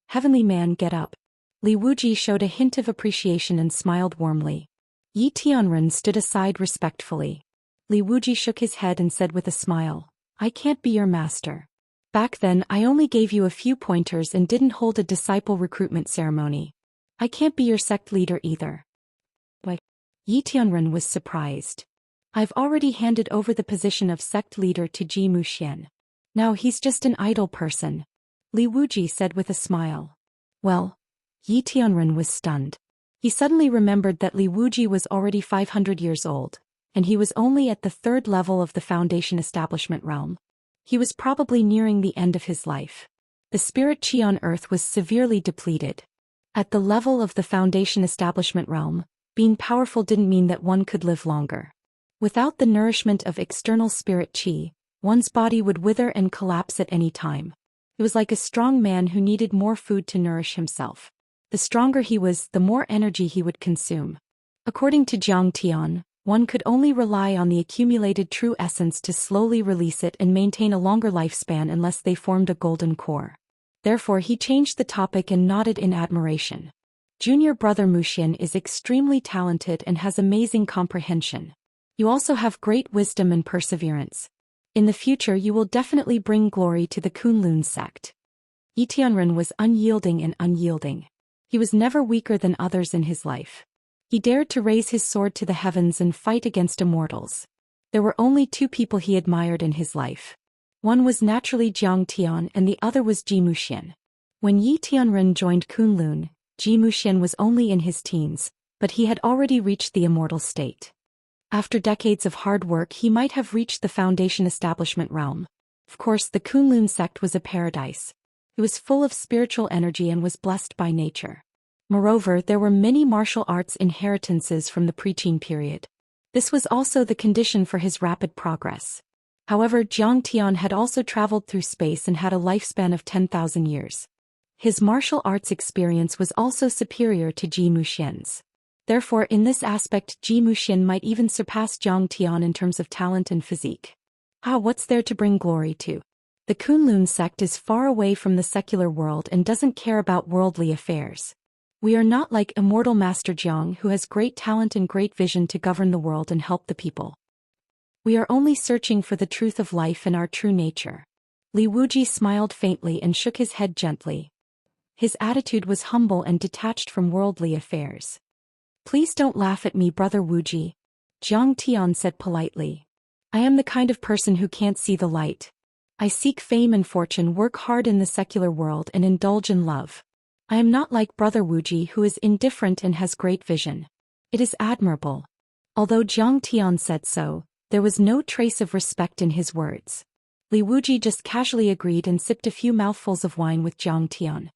Heavenly man, get up. Li Wuji showed a hint of appreciation and smiled warmly. Yi Tianren stood aside respectfully. Li Wuji shook his head and said with a smile, I can't be your master. Back then I only gave you a few pointers and didn't hold a disciple recruitment ceremony. I can't be your sect leader either. Why? Yi Tianren was surprised. I've already handed over the position of sect leader to Zhou Xian. Now he's just an idle person. Li Wuji said with a smile. Well, Yi Tianren was stunned. He suddenly remembered that Li Wuji was already 500 years old, and he was only at the third level of the Foundation establishment realm. He was probably nearing the end of his life. The spirit chi on Earth was severely depleted. At the level of the Foundation establishment realm, being powerful didn't mean that one could live longer. Without the nourishment of external spirit chi, one's body would wither and collapse at any time. It was like a strong man who needed more food to nourish himself. The stronger he was, the more energy he would consume. According to Jiang Tian, one could only rely on the accumulated true essence to slowly release it and maintain a longer lifespan unless they formed a golden core. Therefore he changed the topic and nodded in admiration. Junior brother Muxian is extremely talented and has amazing comprehension. You also have great wisdom and perseverance. In the future you will definitely bring glory to the Kunlun sect. Yi Tianren was unyielding and unyielding. He was never weaker than others in his life. He dared to raise his sword to the heavens and fight against immortals. There were only two people he admired in his life. One was naturally Jiang Tian and the other was Zhou Xian. When Yi Tianren joined Kunlun, Zhou Xian was only in his teens, but he had already reached the immortal state. After decades of hard work he might have reached the Foundation establishment realm. Of course the Kunlun sect was a paradise. It was full of spiritual energy and was blessed by nature. Moreover, there were many martial arts inheritances from the pre-Qin period. This was also the condition for his rapid progress. However, Jiang Tian had also traveled through space and had a lifespan of 10,000 years. His martial arts experience was also superior to Zhou Xian's. Therefore, in this aspect Zhou Xian might even surpass Jiang Tian in terms of talent and physique. What's there to bring glory to? The Kunlun sect is far away from the secular world and doesn't care about worldly affairs. We are not like Immortal Master Jiang, who has great talent and great vision to govern the world and help the people. We are only searching for the truth of life and our true nature. Li Wuji smiled faintly and shook his head gently. His attitude was humble and detached from worldly affairs. Please don't laugh at me, Brother Wuji, Zhang Tian said politely. I am the kind of person who can't see the light. I seek fame and fortune, work hard in the secular world, and indulge in love. I am not like Brother Wuji, who is indifferent and has great vision. It is admirable. Although Zhang Tian said so, there was no trace of respect in his words. Li Wuji just casually agreed and sipped a few mouthfuls of wine with Zhang Tian.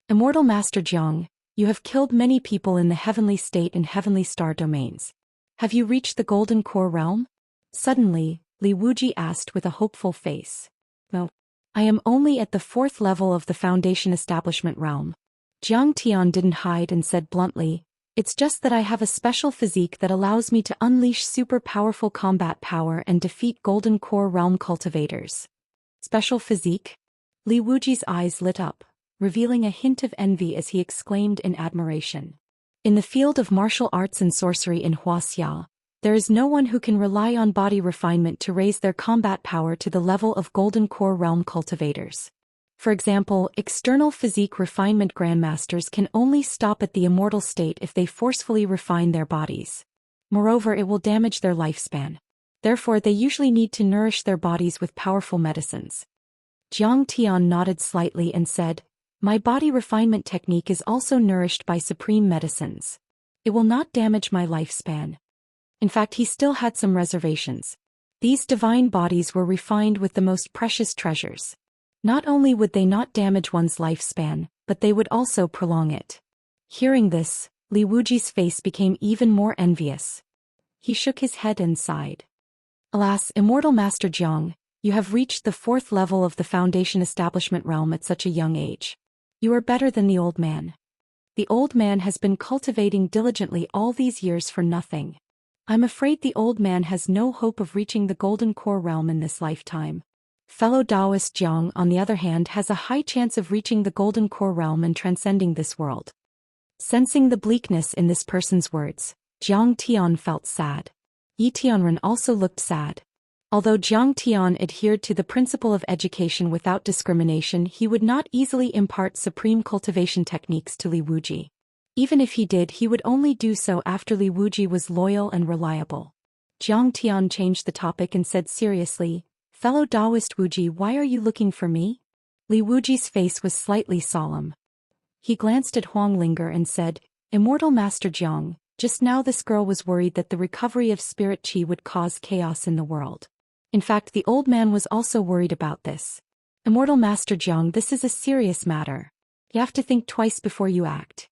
Immortal Master Zhang, you have killed many people in the heavenly state and heavenly star domains. Have you reached the Golden Core realm? Suddenly, Li Wuji asked with a hopeful face. No. I am only at the 4th level of the Foundation Establishment realm. Zhang Tian didn't hide and said bluntly, it's just that I have a special physique that allows me to unleash super powerful combat power and defeat Golden Core realm cultivators. Special physique? Li Wuji's eyes lit up, revealing a hint of envy as he exclaimed in admiration. In the field of martial arts and sorcery in Wuxia, there is no one who can rely on body refinement to raise their combat power to the level of Golden Core realm cultivators. For example, external physique refinement grandmasters can only stop at the immortal state if they forcefully refine their bodies. Moreover, it will damage their lifespan. Therefore, they usually need to nourish their bodies with powerful medicines. Zhang Tian nodded slightly and said, my body refinement technique is also nourished by supreme medicines. It will not damage my lifespan. In fact, he still had some reservations. These divine bodies were refined with the most precious treasures. Not only would they not damage one's lifespan, but they would also prolong it. Hearing this, Li Wuji's face became even more envious. He shook his head and sighed. Alas, Immortal Master Zhang, you have reached the 4th level of the Foundation Establishment realm at such a young age. You are better than the old man. The old man has been cultivating diligently all these years for nothing. I'm afraid the old man has no hope of reaching the Golden Core realm in this lifetime. Fellow Daoist Zhang, on the other hand, has a high chance of reaching the Golden Core realm and transcending this world. Sensing the bleakness in this person's words, Zhang Tian felt sad. Yi Tianren also looked sad. Although Zhang Tian adhered to the principle of education without discrimination, he would not easily impart supreme cultivation techniques to Li Wuji. Even if he did, he would only do so after Li Wuji was loyal and reliable. Zhang Tian changed the topic and said seriously, Fellow Daoist Wuji, why are you looking for me? Li Wuji's face was slightly solemn. He glanced at Huang Linger and said, Immortal Master Zhang, just now this girl was worried that the recovery of spirit qi would cause chaos in the world. In fact, the old man was also worried about this. Immortal Master Zhang, this is a serious matter. You have to think twice before you act.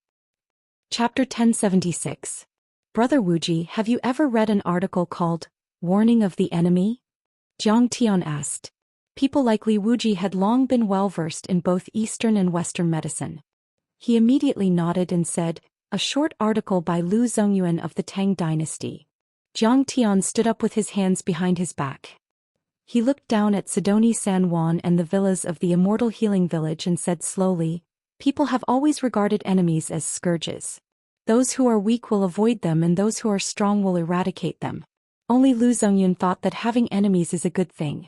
Chapter 1076. Brother Wuji, have you ever read an article called, Warning of the Enemy? Zhang Tian asked. People like Li Wuji had long been well-versed in both Eastern and Western medicine. He immediately nodded and said, a short article by Lu Zongyuan of the Tang dynasty. Zhang Tian stood up with his hands behind his back. He looked down at Sidoni San Juan and the villas of the Immortal Healing Village and said slowly, people have always regarded enemies as scourges. Those who are weak will avoid them and those who are strong will eradicate them. Only Lu Zongyuan thought that having enemies is a good thing.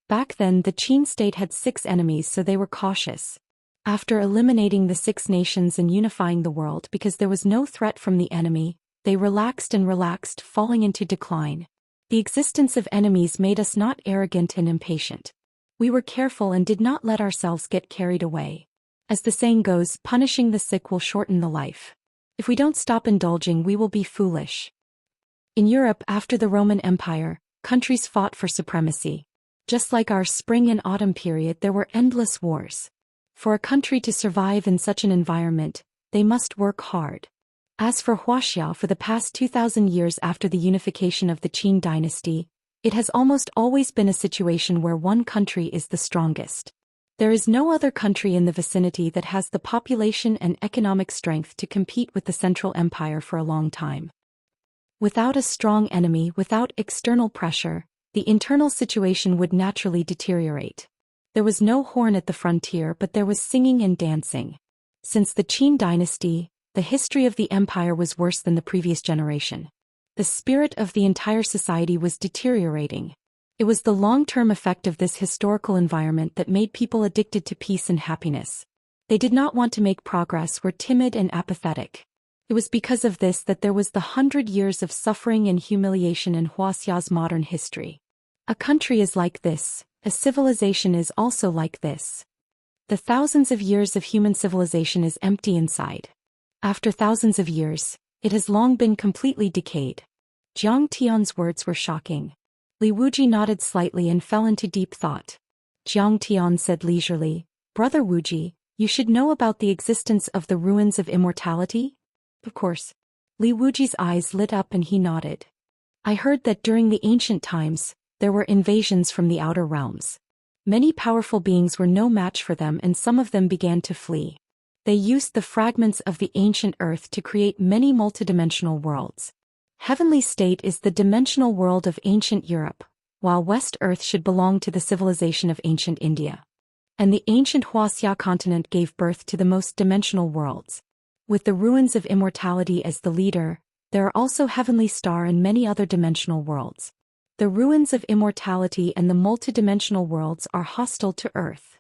Back then the Qin state had 6 enemies, so they were cautious. After eliminating the 6 nations and unifying the world because there was no threat from the enemy, they relaxed and relaxed, falling into decline. The existence of enemies made us not arrogant and impatient. We were careful and did not let ourselves get carried away. As the saying goes, punishing the sick will shorten the life. If we don't stop indulging, we will be foolish. In Europe after the Roman Empire, countries fought for supremacy. Just like our spring and autumn period, there were endless wars. For a country to survive in such an environment, they must work hard. As for Wuxia, for the past 2,000 years after the unification of the Qin dynasty, it has almost always been a situation where one country is the strongest. There is no other country in the vicinity that has the population and economic strength to compete with the Central Empire for a long time. Without a strong enemy, without external pressure, the internal situation would naturally deteriorate. There was no horn at the frontier, but there was singing and dancing. Since the Qin dynasty, the history of the empire was worse than the previous generation. The spirit of the entire society was deteriorating. It was the long-term effect of this historical environment that made people addicted to peace and happiness. They did not want to make progress, were timid and apathetic. It was because of this that there was the 100 years of suffering and humiliation in Wuxia's modern history. A country is like this, a civilization is also like this. The thousands of years of human civilization is empty inside. After thousands of years, it has long been completely decayed. Jiang Tian's words were shocking. Li Wuji nodded slightly and fell into deep thought. Jiang Tian said leisurely, "Brother Wuji, you should know about the existence of the ruins of immortality?" "Of course." Li Wuji's eyes lit up and he nodded. "I heard that during the ancient times, there were invasions from the outer realms. Many powerful beings were no match for them and some of them began to flee. They used the fragments of the ancient earth to create many multidimensional worlds. Heavenly State is the dimensional world of ancient Europe, while West Earth should belong to the civilization of ancient India. And the ancient Wuxia continent gave birth to the most dimensional worlds. With the ruins of immortality as the leader, there are also Heavenly Star and many other dimensional worlds. The ruins of immortality and the multidimensional worlds are hostile to Earth."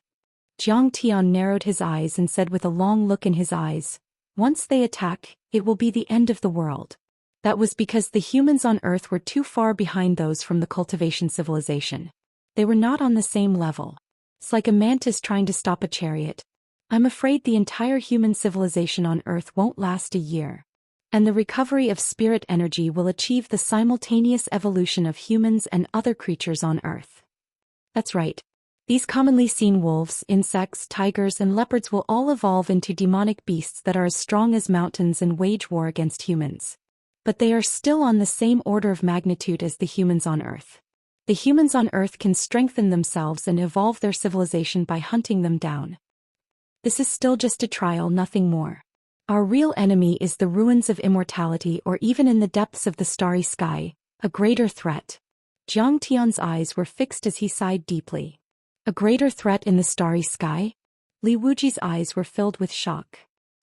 Jiang Tian narrowed his eyes and said with a long look in his eyes, "Once they attack, it will be the end of the world." That was because the humans on Earth were too far behind those from the cultivation civilization. They were not on the same level. It's like a mantis trying to stop a chariot. I'm afraid the entire human civilization on Earth won't last a year. And the recovery of spirit energy will achieve the simultaneous evolution of humans and other creatures on Earth. That's right. These commonly seen wolves, insects, tigers, and leopards will all evolve into demonic beasts that are as strong as mountains and wage war against humans. But they are still on the same order of magnitude as the humans on Earth. The humans on Earth can strengthen themselves and evolve their civilization by hunting them down. This is still just a trial, nothing more. Our real enemy is the ruins of immortality, or even in the depths of the starry sky, a greater threat. Jiang Tian's eyes were fixed as he sighed deeply. A greater threat in the starry sky? Li Wuji's eyes were filled with shock.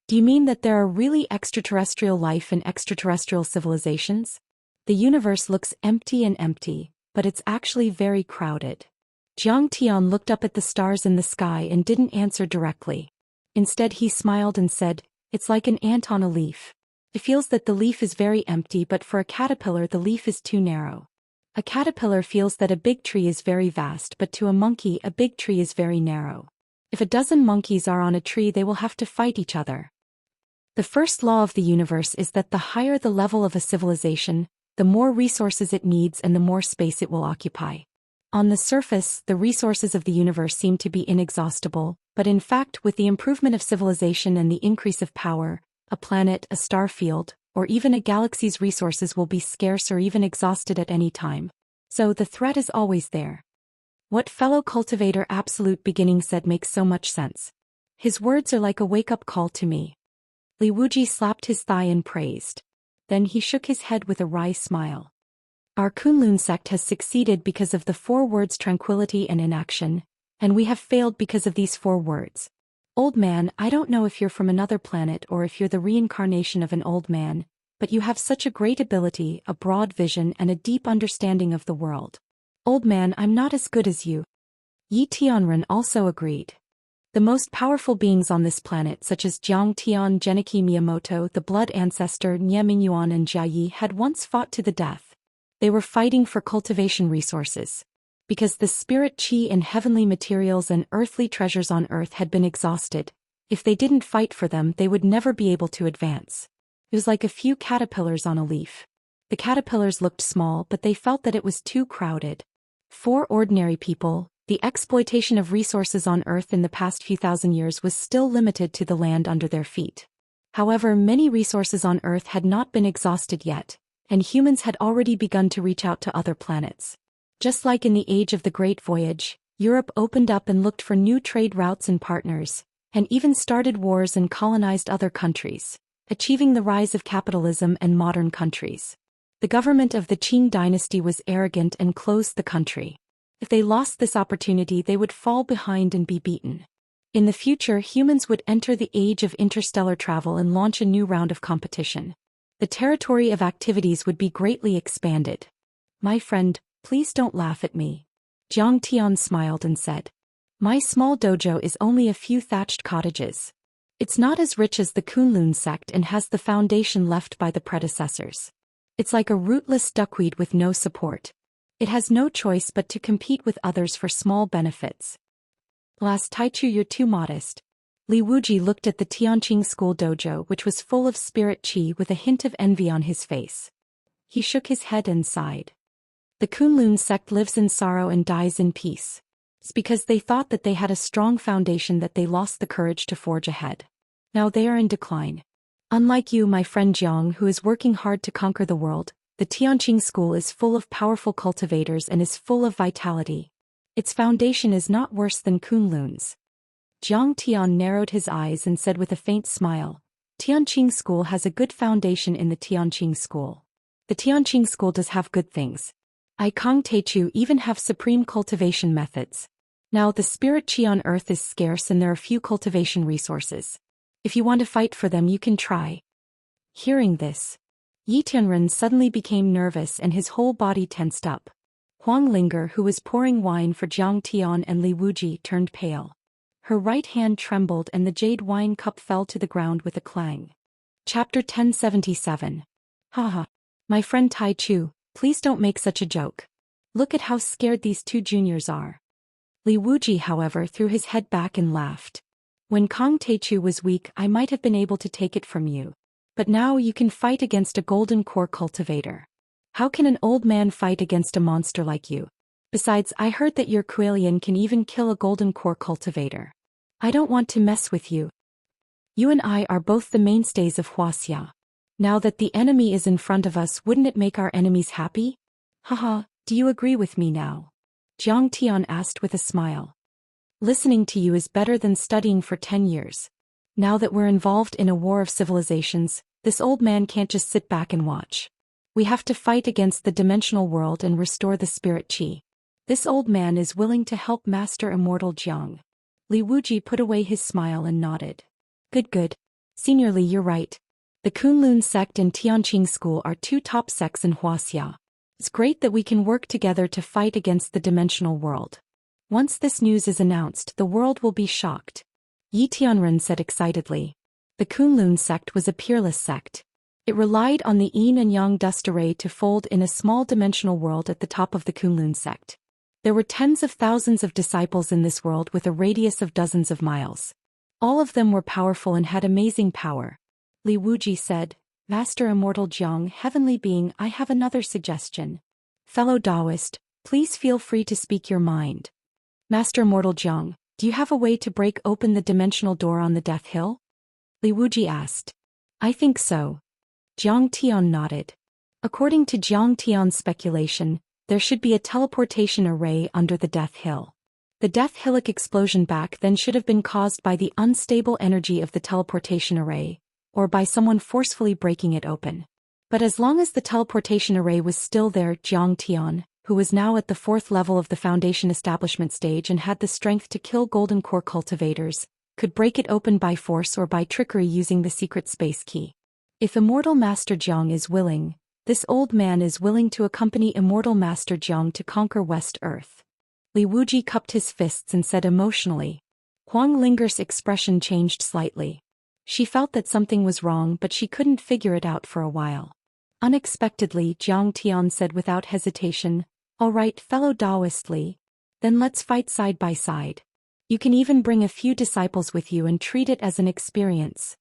Do you mean that there are really extraterrestrial life and extraterrestrial civilizations? The universe looks empty, but it's actually very crowded. Jiang Tian looked up at the stars in the sky and didn't answer directly. Instead he smiled and said, "It's like an ant on a leaf. It feels that the leaf is very empty, but for a caterpillar the leaf is too narrow. A caterpillar feels that a big tree is very vast, but to a monkey a big tree is very narrow. If a dozen monkeys are on a tree they will have to fight each other." The first law of the universe is that the higher the level of a civilization, the more resources it needs and the more space it will occupy. On the surface, the resources of the universe seem to be inexhaustible, but in fact, with the improvement of civilization and the increase of power, a planet, a star field, or even a galaxy's resources will be scarce or even exhausted at any time. So the threat is always there. What fellow cultivator Absolute Beginning said makes so much sense. His words are like a wake-up call to me. Li Wuji slapped his thigh and praised. Then he shook his head with a wry smile. Our Kunlun sect has succeeded because of the 4 words tranquility and inaction, and we have failed because of these 4 words. Old man, I don't know if you're from another planet or if you're the reincarnation of an old man, but you have such a great ability, a broad vision and a deep understanding of the world. Old man, I'm not as good as you. Yi Tianren also agreed. The most powerful beings on this planet, such as Jiang Tian, Genichi Miyamoto, the blood ancestor Nie Mingyuan and Jia Yi, had once fought to the death. They were fighting for cultivation resources. Because the spirit chi and heavenly materials and earthly treasures on Earth had been exhausted, if they didn't fight for them they would never be able to advance. It was like a few caterpillars on a leaf. The caterpillars looked small, but they felt that it was too crowded. For ordinary people, the exploitation of resources on Earth in the past few thousand years was still limited to the land under their feet. However, many resources on Earth had not been exhausted yet, and humans had already begun to reach out to other planets. Just like in the age of the Great Voyage, Europe opened up and looked for new trade routes and partners, and even started wars and colonized other countries, achieving the rise of capitalism and modern countries. The government of the Qing dynasty was arrogant and closed the country. If they lost this opportunity they would fall behind and be beaten. In the future humans would enter the age of interstellar travel and launch a new round of competition. The territory of activities would be greatly expanded. My friend, please don't laugh at me. Jiang Tian smiled and said, my small dojo is only a few thatched cottages. It's not as rich as the Kunlun sect and has the foundation left by the predecessors. It's like a rootless duckweed with no support. It has no choice but to compete with others for small benefits. Last Taichu, you're too modest. Li Wuji looked at the Tianqing school dojo, which was full of spirit qi, with a hint of envy on his face. He shook his head and sighed. The Kunlun sect lives in sorrow and dies in peace. It's because they thought that they had a strong foundation that they lost the courage to forge ahead. Now they are in decline. Unlike you, my friend Jiang, who is working hard to conquer the world, the Tianqing school is full of powerful cultivators and is full of vitality. Its foundation is not worse than Kunlun's. Jiang Tian narrowed his eyes and said with a faint smile, Tianqing school has a good foundation in the Tianqing school. The Tianqing school does have good things. I Kong Teichu even have supreme cultivation methods. Now the spirit qi on earth is scarce and there are few cultivation resources. If you want to fight for them, you can try. Hearing this, Yi Tianren suddenly became nervous and his whole body tensed up. Huang Linger, who was pouring wine for Jiang Tian and Li Wuji, turned pale. Her right hand trembled and the jade wine cup fell to the ground with a clang. Chapter 1077. Haha. My friend Tai Chu, please don't make such a joke. Look at how scared these two juniors are. Li Wuji, however, threw his head back and laughed. When Kong Teichu was weak, I might have been able to take it from you. But now you can fight against a golden core cultivator. How can an old man fight against a monster like you? Besides, I heard that your Kuelian can even kill a golden core cultivator. I don't want to mess with you. You and I are both the mainstays of Wuxia. Now that the enemy is in front of us, wouldn't it make our enemies happy? Haha, do you agree with me now? Jiang Tian asked with a smile. Listening to you is better than studying for 10 years. Now that we're involved in a war of civilizations, this old man can't just sit back and watch. We have to fight against the dimensional world and restore the spirit qi. This old man is willing to help Master Immortal Jiang. Li Wuji put away his smile and nodded. Good. Senior Li, you're right. The Kunlun sect and Tianqing school are two top sects in Wuxia. It's great that we can work together to fight against the dimensional world. Once this news is announced, the world will be shocked. Yi Tianren said excitedly. The Kunlun sect was a peerless sect. It relied on the yin and yang dust array to fold in a small dimensional world at the top of the Kunlun sect. There were tens of thousands of disciples in this world with a radius of dozens of miles. All of them were powerful and had amazing power. Li Wuji said, Master Immortal Jiang, heavenly being, I have another suggestion. Fellow Daoist, please feel free to speak your mind. Master Immortal Jiang, do you have a way to break open the dimensional door on the Death Hill? Li Wuji asked. I think so. Jiang Tian nodded. According to Jiang Tian's speculation, there should be a teleportation array under the Death Hill. The Death Hillock explosion back then should have been caused by the unstable energy of the teleportation array, or by someone forcefully breaking it open. But as long as the teleportation array was still there, Jiang Tian, who was now at the 4th level of the Foundation establishment stage and had the strength to kill Golden Core cultivators, could break it open by force or by trickery using the secret space key. If Immortal Master Jiang is willing, this old man is willing to accompany Immortal Master Jiang to conquer West Earth. Li Wuji cupped his fists and said emotionally. Huang Linger's expression changed slightly. She felt that something was wrong, but she couldn't figure it out for a while. Unexpectedly, Jiang Tian said without hesitation, All right, fellow Daoist Li. Then let's fight side by side. You can even bring a few disciples with you and treat it as an experience.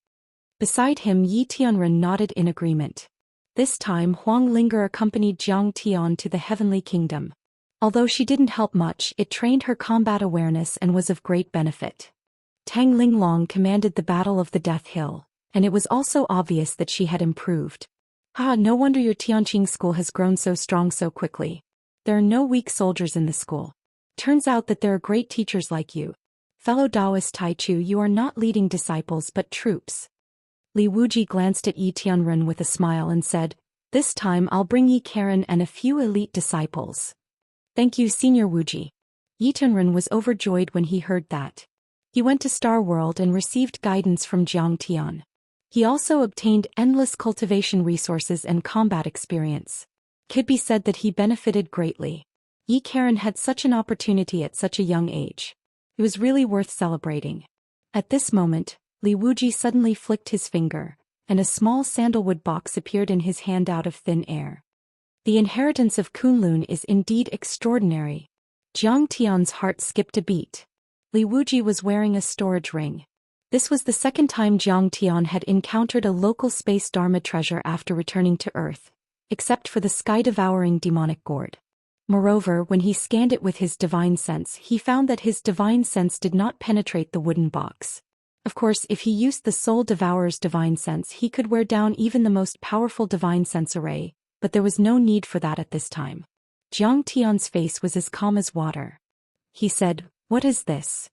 Beside him, Yi Tianren nodded in agreement. This time, Huang Linger accompanied Jiang Tian to the Heavenly Kingdom. Although she didn't help much, it trained her combat awareness and was of great benefit. Tang Linglong commanded the Battle of the Death Hill, and it was also obvious that she had improved. No wonder your Tianqing school has grown so strong so quickly. There are no weak soldiers in the school. Turns out that there are great teachers like you. Fellow Daoist Taichu, you are not leading disciples but troops. Li Wuji glanced at Yi Tianren with a smile and said, This time I'll bring Yi Karen and a few elite disciples. Thank you, Senior Wuji. Yi Tianren was overjoyed when he heard that. He went to Star World and received guidance from Jiang Tian. He also obtained endless cultivation resources and combat experience. Could be said that he benefited greatly. Yi Karen had such an opportunity at such a young age. It was really worth celebrating. At this moment, Li Wuji suddenly flicked his finger, and a small sandalwood box appeared in his hand out of thin air. The inheritance of Kunlun is indeed extraordinary. Jiang Tian's heart skipped a beat. Li Wuji was wearing a storage ring. This was the second time Jiang Tian had encountered a local space Dharma treasure after returning to Earth, except for the sky-devouring demonic gourd. Moreover, when he scanned it with his divine sense, he found that his divine sense did not penetrate the wooden box. Of course, if he used the Soul Devourer's divine sense, he could wear down even the most powerful divine sense array, but there was no need for that at this time. Jiang Tian's face was as calm as water. He said, "What is this?"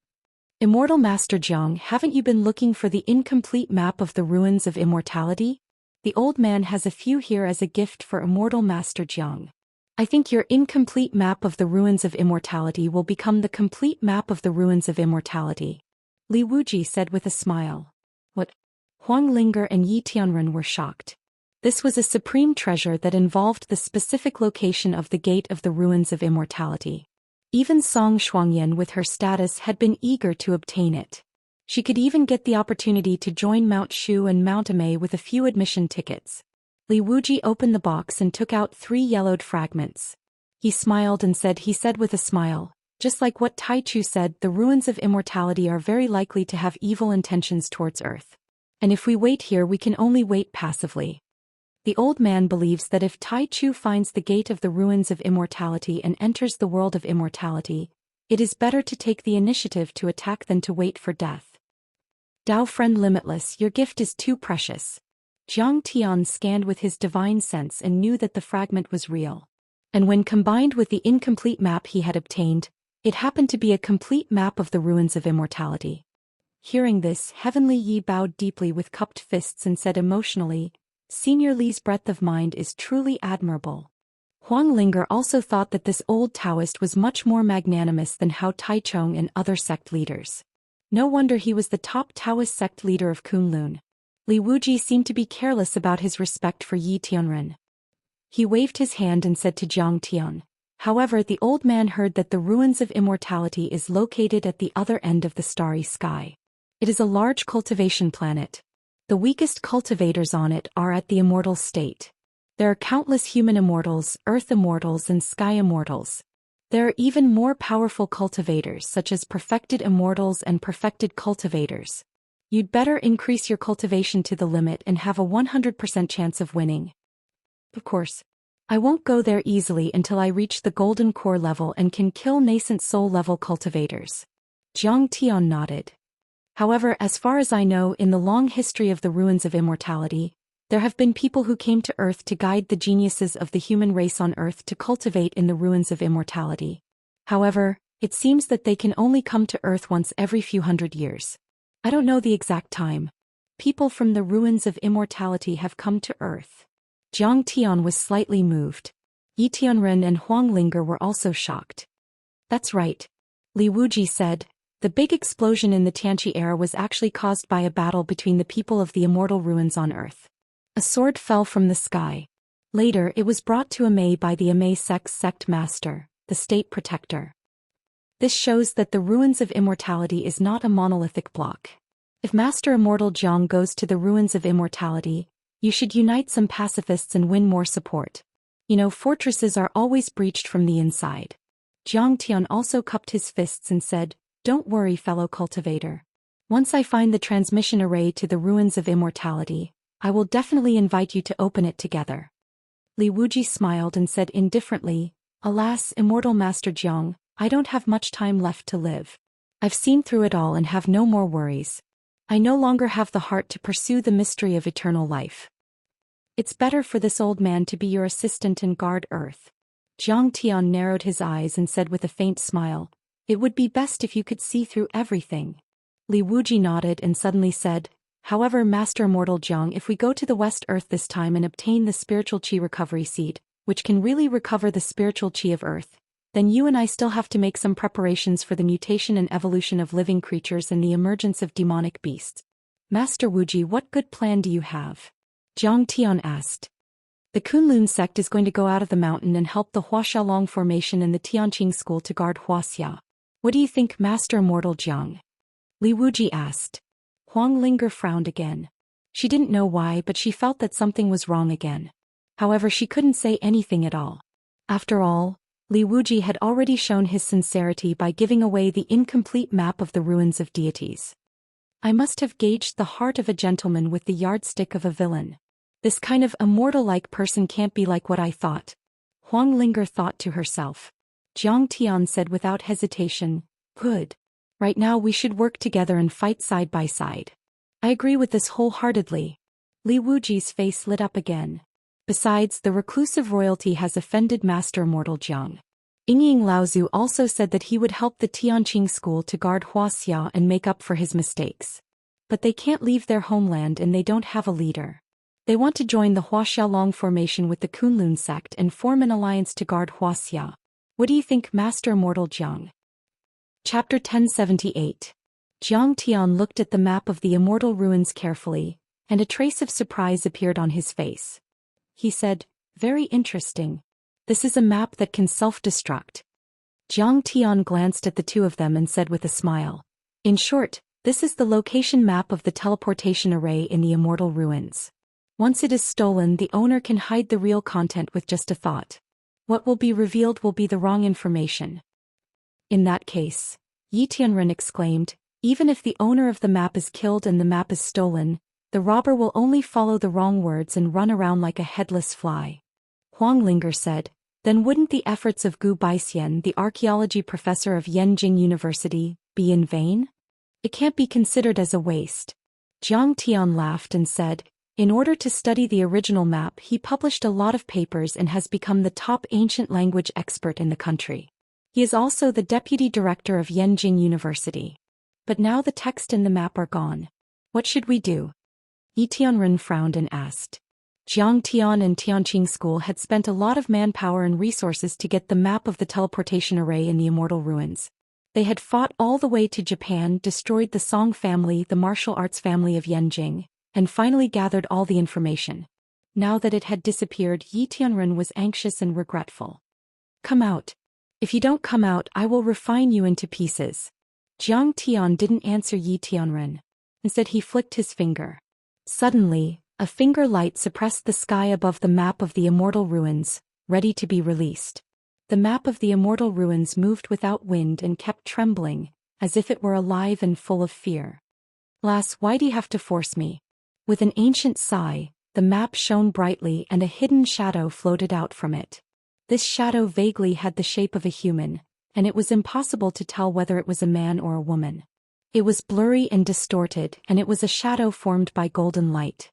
"Immortal Master Jiang, haven't you been looking for the incomplete map of the ruins of immortality? The old man has a few here as a gift for Immortal Master Jiang. I think your incomplete map of the ruins of immortality will become the complete map of the ruins of immortality," Li Wuji said with a smile. What? Huang Linger and Yi Tianren were shocked. This was a supreme treasure that involved the specific location of the gate of the ruins of immortality. Even Song Shuangyan with her status had been eager to obtain it. She could even get the opportunity to join Mount Shu and Mount Amei with a few admission tickets. Li Wuji opened the box and took out 3 yellowed fragments. He smiled and said with a smile, "Just like what Tai Chu said, the ruins of immortality are very likely to have evil intentions towards Earth. And if we wait here, we can only wait passively." The old man believes that if Tai Chu finds the gate of the ruins of immortality and enters the world of immortality, it is better to take the initiative to attack than to wait for death. "Dao Friend Limitless, your gift is too precious." Jiang Tian scanned with his divine sense and knew that the fragment was real. And when combined with the incomplete map he had obtained, it happened to be a complete map of the ruins of immortality. Hearing this, Heavenly Yi bowed deeply with cupped fists and said emotionally, "Senior Li's breadth of mind is truly admirable." Huang Linger also thought that this old Taoist was much more magnanimous than Hao Taichung and other sect leaders. No wonder he was the top Taoist sect leader of Kunlun. Li Wuji seemed to be careless about his respect for Yi Tianren. He waved his hand and said to Jiang Tian, "However, the old man heard that the ruins of immortality is located at the other end of the starry sky. It is a large cultivation planet. The weakest cultivators on it are at the immortal state. There are countless human immortals, earth immortals and sky immortals. There are even more powerful cultivators such as perfected immortals and perfected cultivators. You'd better increase your cultivation to the limit and have a 100% chance of winning." "Of course. I won't go there easily until I reach the golden core level and can kill nascent soul level cultivators." Jiang Tian nodded. "However, as far as I know, in the long history of the ruins of immortality, there have been people who came to Earth to guide the geniuses of the human race on Earth to cultivate in the ruins of immortality. However, it seems that they can only come to Earth once every few hundred years. I don't know the exact time. People from the ruins of immortality have come to Earth." Jiang Tian was slightly moved. Yi Tianren and Huang Linger were also shocked. "That's right," Li Wuji said. "The big explosion in the Tianqi era was actually caused by a battle between the people of the immortal ruins on Earth. A sword fell from the sky. Later, it was brought to Amei by the Amei sect's sect master, the state protector. This shows that the ruins of immortality is not a monolithic block. If Master Immortal Jiang goes to the ruins of immortality, you should unite some pacifists and win more support. You know, fortresses are always breached from the inside." Jiang Tian also cupped his fists and said, "Don't worry, fellow cultivator. Once I find the transmission array to the ruins of immortality, I will definitely invite you to open it together." Li Wuji smiled and said indifferently, "Alas, Immortal Master Jiang, I don't have much time left to live. I've seen through it all and have no more worries. I no longer have the heart to pursue the mystery of eternal life. It's better for this old man to be your assistant and guard Earth." Jiang Tian narrowed his eyes and said with a faint smile, "It would be best if you could see through everything." Li Wuji nodded and suddenly said, "However, Master Immortal Jiang, if we go to the West Earth this time and obtain the spiritual qi recovery seed, which can really recover the spiritual qi of Earth, then you and I still have to make some preparations for the mutation and evolution of living creatures and the emergence of demonic beasts. Master Wuji, what good plan do you have?" Jiang Tian asked. The Kunlun sect is going to go out of the mountain and help the Huaxiaolong formation and the Tianqing school to guard Huaxia. What do you think, Master Immortal Jiang? Li Wuji asked. Huang Linger frowned again. She didn't know why, but she felt that something was wrong again. However, she couldn't say anything at all. After all, Li Wuji had already shown his sincerity by giving away the incomplete map of the ruins of deities. I must have gauged the heart of a gentleman with the yardstick of a villain. This kind of immortal-like person can't be like what I thought. Huang Linger thought to herself. Jiang Tian said without hesitation, Good. Right now we should work together and fight side by side. I agree with this wholeheartedly. Li Wuji's face lit up again. Besides, the reclusive royalty has offended Master Immortal Jiang. Yingying Laozu also said that he would help the Tianqing school to guard Huaxia and make up for his mistakes. But they can't leave their homeland and they don't have a leader. They want to join the Huaxiaolong formation with the Kunlun sect and form an alliance to guard Huaxia. What do you think, Master Immortal Jiang? Chapter 1078. Jiang Tian looked at the map of the immortal ruins carefully, and a trace of surprise appeared on his face. He said, Very interesting. This is a map that can self-destruct. Jiang Tian glanced at the two of them and said with a smile. In short, this is the location map of the teleportation array in the immortal ruins. Once it is stolen, the owner can hide the real content with just a thought. What will be revealed will be the wrong information. In that case, Yi Tianren exclaimed, even if the owner of the map is killed and the map is stolen, the robber will only follow the wrong words and run around like a headless fly. Huang Linger said, then wouldn't the efforts of Gu Baixian, the archaeology professor of Yanjing University, be in vain? It can't be considered as a waste. Jiang Tian laughed and said, in order to study the original map, he published a lot of papers and has become the top ancient language expert in the country. He is also the deputy director of Yanjing University. But now the text and the map are gone. What should we do? Yi Tianren frowned and asked. Jiang Tian and Tianqing School had spent a lot of manpower and resources to get the map of the teleportation array in the immortal ruins. They had fought all the way to Japan, destroyed the Song family, the martial arts family of Yanjing, and finally gathered all the information. Now that it had disappeared, Yi Tianren was anxious and regretful. Come out. If you don't come out, I will refine you into pieces. Jiang Tian didn't answer Yi Tianren. Instead he flicked his finger. Suddenly, a finger light suppressed the sky above the map of the immortal ruins, ready to be released. The map of the immortal ruins moved without wind and kept trembling, as if it were alive and full of fear. Lass, why do you have to force me? With an ancient sigh, the map shone brightly and a hidden shadow floated out from it. This shadow vaguely had the shape of a human, and it was impossible to tell whether it was a man or a woman. It was blurry and distorted, and it was a shadow formed by golden light.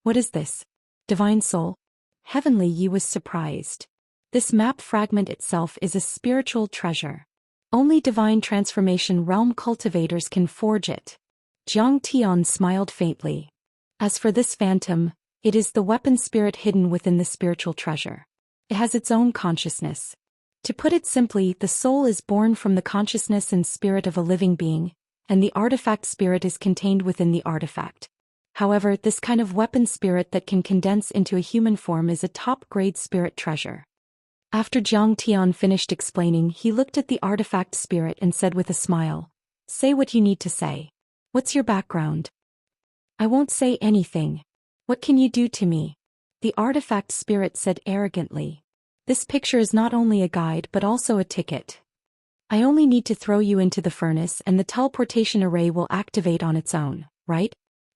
What is this? Divine Soul? Heavenly Yi was surprised. This map fragment itself is a spiritual treasure. Only divine transformation realm cultivators can forge it. Jiang Tian smiled faintly. As for this phantom, it is the weapon spirit hidden within the spiritual treasure. It has its own consciousness. To put it simply, the soul is born from the consciousness and spirit of a living being, and the artifact spirit is contained within the artifact. However, this kind of weapon spirit that can condense into a human form is a top-grade spirit treasure. After Jiang Tian finished explaining, he looked at the artifact spirit and said with a smile, Say what you need to say. What's your background? I won't say anything. What can you do to me? The artifact spirit said arrogantly. This picture is not only a guide but also a ticket. I only need to throw you into the furnace and the teleportation array will activate on its own, right?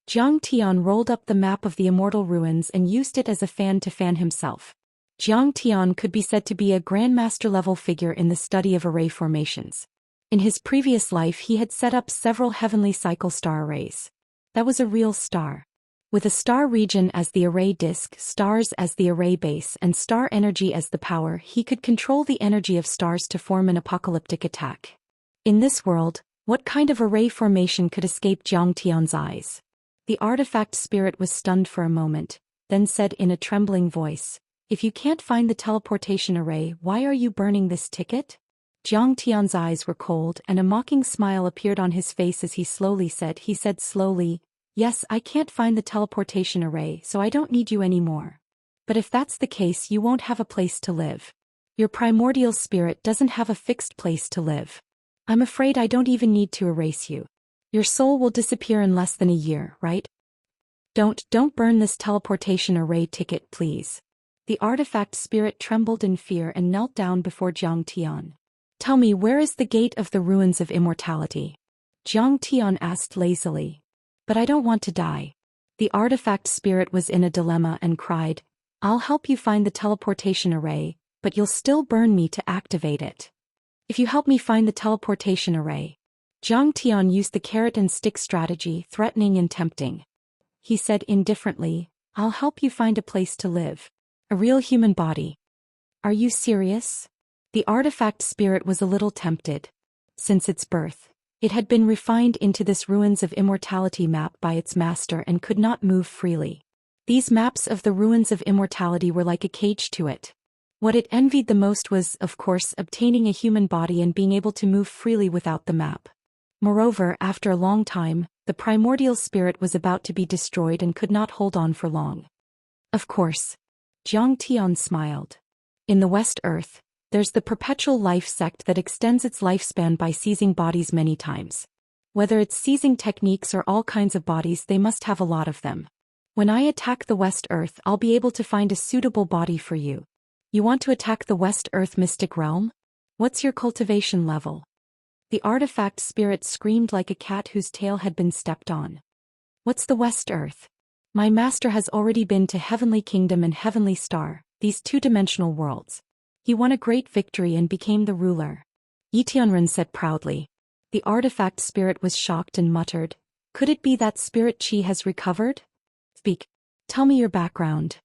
Jiang Tian rolled up the map of the immortal ruins and used it as a fan to fan himself. Jiang Tian could be said to be a grandmaster-level figure in the study of array formations. In his previous life he had set up several heavenly cycle star arrays. That was a real star. With a star region as the array disk, stars as the array base, and star energy as the power, he could control the energy of stars to form an apocalyptic attack. In this world, what kind of array formation could escape Jiang Tian's eyes? The artifact spirit was stunned for a moment, then said in a trembling voice, If you can't find the teleportation array, why are you burning this ticket? Jiang Tian's eyes were cold and a mocking smile appeared on his face as he said slowly, Yes, I can't find the teleportation array, so I don't need you anymore. But if that's the case, you won't have a place to live. Your primordial spirit doesn't have a fixed place to live. I'm afraid I don't even need to erase you. Your soul will disappear in less than a year, right? Don't burn this teleportation array ticket, please. The artifact spirit trembled in fear and knelt down before Zhang Tian. Tell me, where is the gate of the ruins of immortality? Zhang Tian asked lazily. But I don't want to die. The artifact spirit was in a dilemma and cried, I'll help you find the teleportation array, but you'll still burn me to activate it. If you help me find the teleportation array. Zhang Tian used the carrot and stick strategy, threatening and tempting. He said indifferently, I'll help you find a place to live. A real human body. Are you serious? The artifact spirit was a little tempted. Since its birth, it had been refined into this ruins of immortality map by its master and could not move freely. These maps of the ruins of immortality were like a cage to it. What it envied the most was, of course, obtaining a human body and being able to move freely without the map. Moreover, after a long time, the primordial spirit was about to be destroyed and could not hold on for long. Of course. Zhang Tian smiled. In the West Earth, there's the perpetual life sect that extends its lifespan by seizing bodies many times. Whether it's seizing techniques or all kinds of bodies, they must have a lot of them. When I attack the West Earth, I'll be able to find a suitable body for you. You want to attack the West Earth mystic realm? What's your cultivation level? The artifact spirit screamed like a cat whose tail had been stepped on. What's the West Earth? My master has already been to Heavenly Kingdom and Heavenly Star, these two-dimensional worlds. He won a great victory and became the ruler. Yi Tianren said proudly. The artifact spirit was shocked and muttered, Could it be that spirit chi has recovered? Speak. Tell me your background.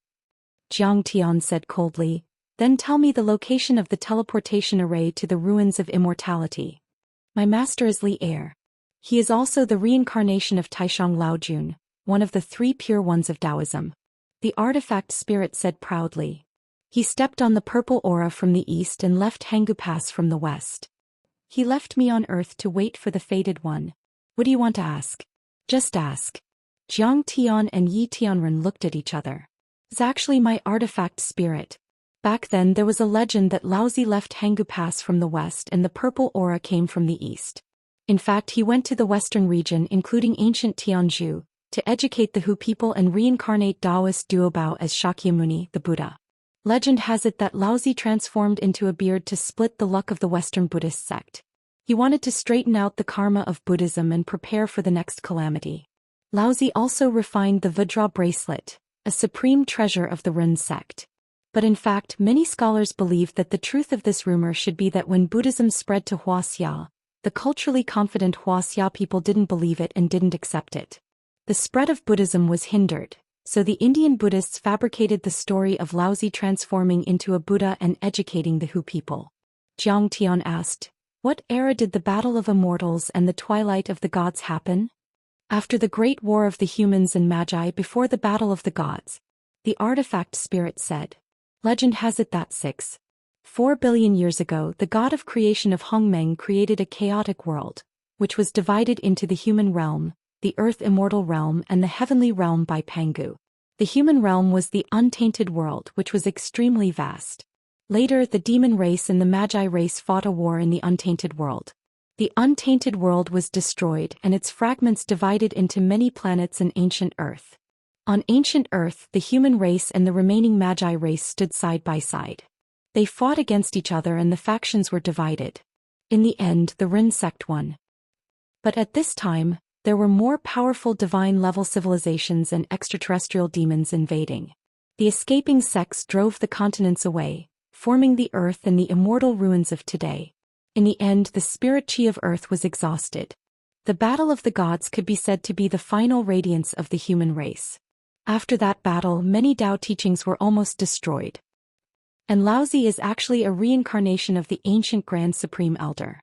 Zhang Tian said coldly, Then tell me the location of the teleportation array to the ruins of immortality. My master is Li Er. He is also the reincarnation of Taishang Laojun, one of the three pure ones of Taoism. The artifact spirit said proudly. He stepped on the purple aura from the east and left Hanggu Pass from the west. He left me on earth to wait for the fated one. What do you want to ask? Just ask. Zhang Tian and Yi Tianren looked at each other. It's actually my artifact spirit. Back then there was a legend that Laozi left Hanggu Pass from the west and the purple aura came from the east. In fact, he went to the western region, including ancient Tianzhu, to educate the Hu people and reincarnate Daoist Duobao as Shakyamuni, the Buddha. Legend has it that Laozi transformed into a beard to split the luck of the Western Buddhist sect. He wanted to straighten out the karma of Buddhism and prepare for the next calamity. Laozi also refined the Vajra bracelet, a supreme treasure of the Ren sect. But in fact, many scholars believe that the truth of this rumor should be that when Buddhism spread to Wuxia, the culturally confident Wuxia people didn't believe it and didn't accept it. The spread of Buddhism was hindered, so the Indian Buddhists fabricated the story of Laozi transforming into a Buddha and educating the Hu people. Zhang Tian asked, What era did the Battle of Immortals and the Twilight of the Gods happen? After the Great War of the Humans and Magi, before the Battle of the Gods. The artifact spirit said. Legend has it that 4 billion years ago, the god of creation of Hongmeng created a chaotic world, which was divided into the human realm, the earth immortal realm and the heavenly realm by Pangu. The human realm was the untainted world, which was extremely vast. Later, the demon race and the Magi race fought a war in the untainted world. The untainted world was destroyed and its fragments divided into many planets in ancient Earth. On ancient Earth, the human race and the remaining Magi race stood side by side. They fought against each other and the factions were divided. In the end, the Ren sect won. But at this time, there were more powerful divine-level civilizations and extraterrestrial demons invading. The escaping sects drove the continents away, forming the Earth and the immortal ruins of today. In the end, the spirit chi of Earth was exhausted. The battle of the gods could be said to be the final radiance of the human race. After that battle, many Tao teachings were almost destroyed. And Laozi is actually a reincarnation of the ancient Grand Supreme Elder.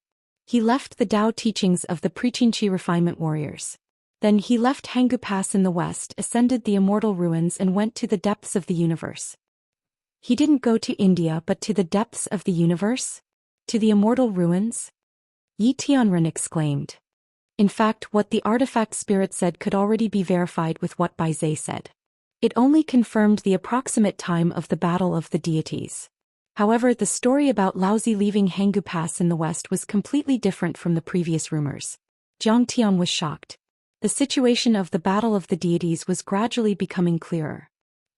He left the Tao teachings of the Preaching-Chi refinement warriors. Then he left Hanggu Pass in the west, ascended the immortal ruins and went to the depths of the universe. He didn't go to India but to the depths of the universe? To the immortal ruins? Yi Tianren exclaimed. In fact, what the artifact spirit said could already be verified with what Bai Zhe said. It only confirmed the approximate time of the Battle of the Deities. However, the story about Laozi leaving Hanggu Pass in the west was completely different from the previous rumors. Jiang Tian was shocked. The situation of the Battle of the Deities was gradually becoming clearer.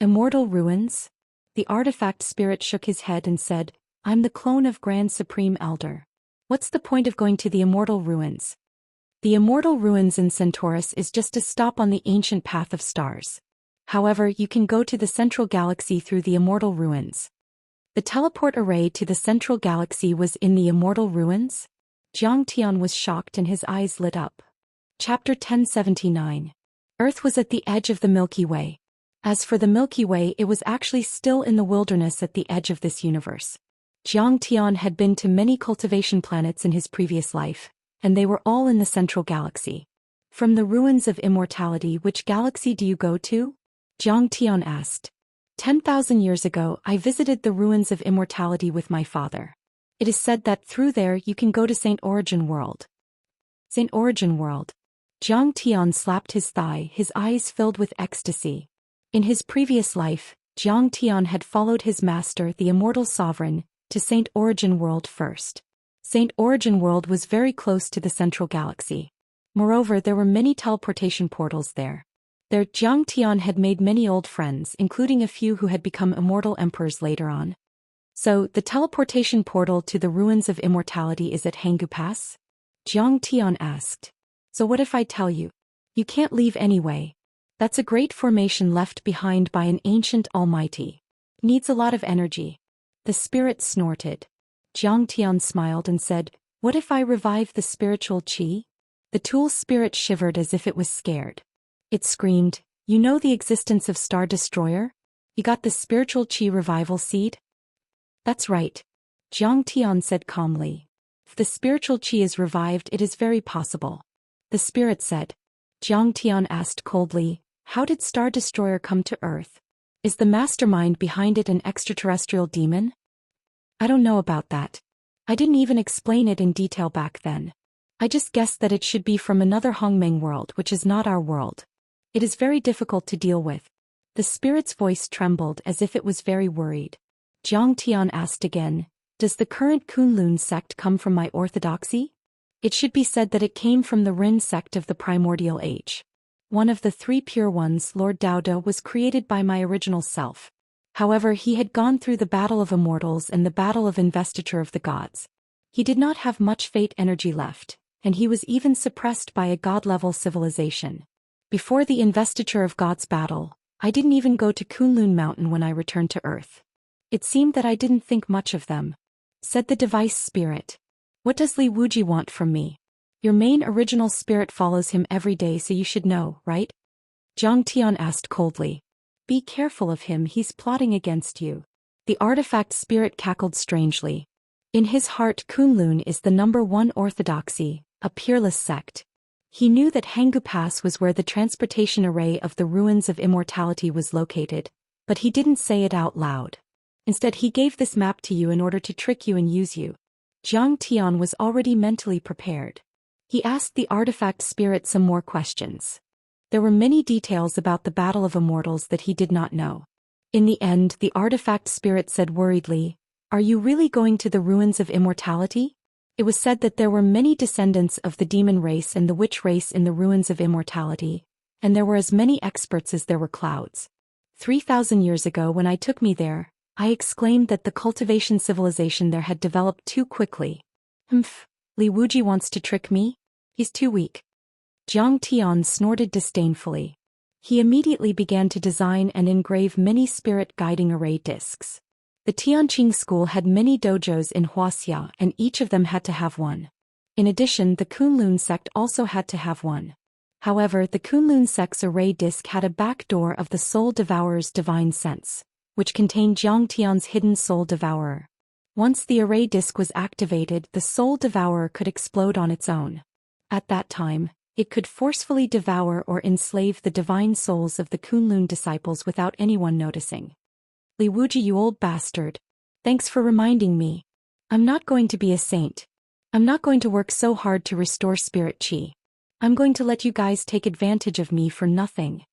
Immortal ruins? The artifact spirit shook his head and said, I'm the clone of Grand Supreme Elder. What's the point of going to the Immortal ruins? The Immortal ruins in Centaurus is just a stop on the ancient path of stars. However, you can go to the central galaxy through the Immortal ruins. The teleport array to the central galaxy was in the Immortal ruins? Jiang Tian was shocked and his eyes lit up. Chapter 1079. Earth was at the edge of the Milky Way. As for the Milky Way, it was actually still in the wilderness at the edge of this universe. Jiang Tian had been to many cultivation planets in his previous life, and they were all in the central galaxy. From the ruins of immortality, which galaxy do you go to? Jiang Tian asked. 10,000 years ago, I visited the ruins of immortality with my father. It is said that through there you can go to Saint Origin World. Saint Origin World. Jiang Tian slapped his thigh, his eyes filled with ecstasy. In his previous life, Jiang Tian had followed his master, the Immortal Sovereign, to Saint Origin World first. Saint Origin World was very close to the central galaxy. Moreover, there were many teleportation portals there. There, Jiang Tian had made many old friends, including a few who had become immortal emperors later on. So, the teleportation portal to the ruins of immortality is at Hanggu Pass? Jiang Tian asked. So what if I tell you? You can't leave anyway. That's a great formation left behind by an ancient almighty. Needs a lot of energy. The spirit snorted. Jiang Tian smiled and said, what if I revive the spiritual qi? The tool spirit shivered as if it was scared. It screamed, you know the existence of Star Destroyer? You got the spiritual qi revival seed? That's right. Jiang Tian said calmly. If the spiritual qi is revived, it is very possible. The spirit said. Jiang Tian asked coldly, how did Star Destroyer come to Earth? Is the mastermind behind it an extraterrestrial demon? I don't know about that. I didn't even explain it in detail back then. I just guessed that it should be from another Hongmeng world, which is not our world. It is very difficult to deal with. The spirit's voice trembled as if it was very worried. Jiang Tian asked again, does the current Kunlun sect come from my orthodoxy? It should be said that it came from the Rin sect of the primordial age. One of the three pure ones, Lord Daoda, was created by my original self. However, he had gone through the battle of immortals and the battle of investiture of the gods. He did not have much fate energy left, and he was even suppressed by a god-level civilization. Before the investiture of gods battle, I didn't even go to Kunlun Mountain when I returned to Earth. It seemed that I didn't think much of them. Said the device spirit. What does Li Wuji want from me? Your main original spirit follows him every day, so you should know, right? Jiang Tian asked coldly. Be careful of him, he's plotting against you. The artifact spirit cackled strangely. In his heart, Kunlun is the #1 orthodoxy, a peerless sect. He knew that Hanggu Pass was where the transportation array of the ruins of immortality was located, but he didn't say it out loud. Instead, he gave this map to you in order to trick you and use you. Jiang Tian was already mentally prepared. He asked the artifact spirit some more questions. There were many details about the Battle of Immortals that he did not know. In the end, the artifact spirit said worriedly, are you really going to the ruins of immortality? It was said that there were many descendants of the demon race and the witch race in the ruins of immortality, and there were as many experts as there were clouds. 3,000 years ago when I took me there, I exclaimed that the cultivation civilization there had developed too quickly. Li Wuji wants to trick me? He's too weak. Jiang Tian snorted disdainfully. He immediately began to design and engrave many spirit guiding array discs. The Tianqing school had many dojos in Wuxia, and each of them had to have one. In addition, the Kunlun sect also had to have one. However, the Kunlun sect's array disc had a back door of the Soul Devourer's divine sense, which contained Jiang Tian's hidden Soul Devourer. Once the array disc was activated, the Soul Devourer could explode on its own. At that time, it could forcefully devour or enslave the divine souls of the Kunlun disciples without anyone noticing. Li Wuji, you old bastard. Thanks for reminding me. I'm not going to be a saint. I'm not going to work so hard to restore spirit qi. I'm going to let you guys take advantage of me for nothing.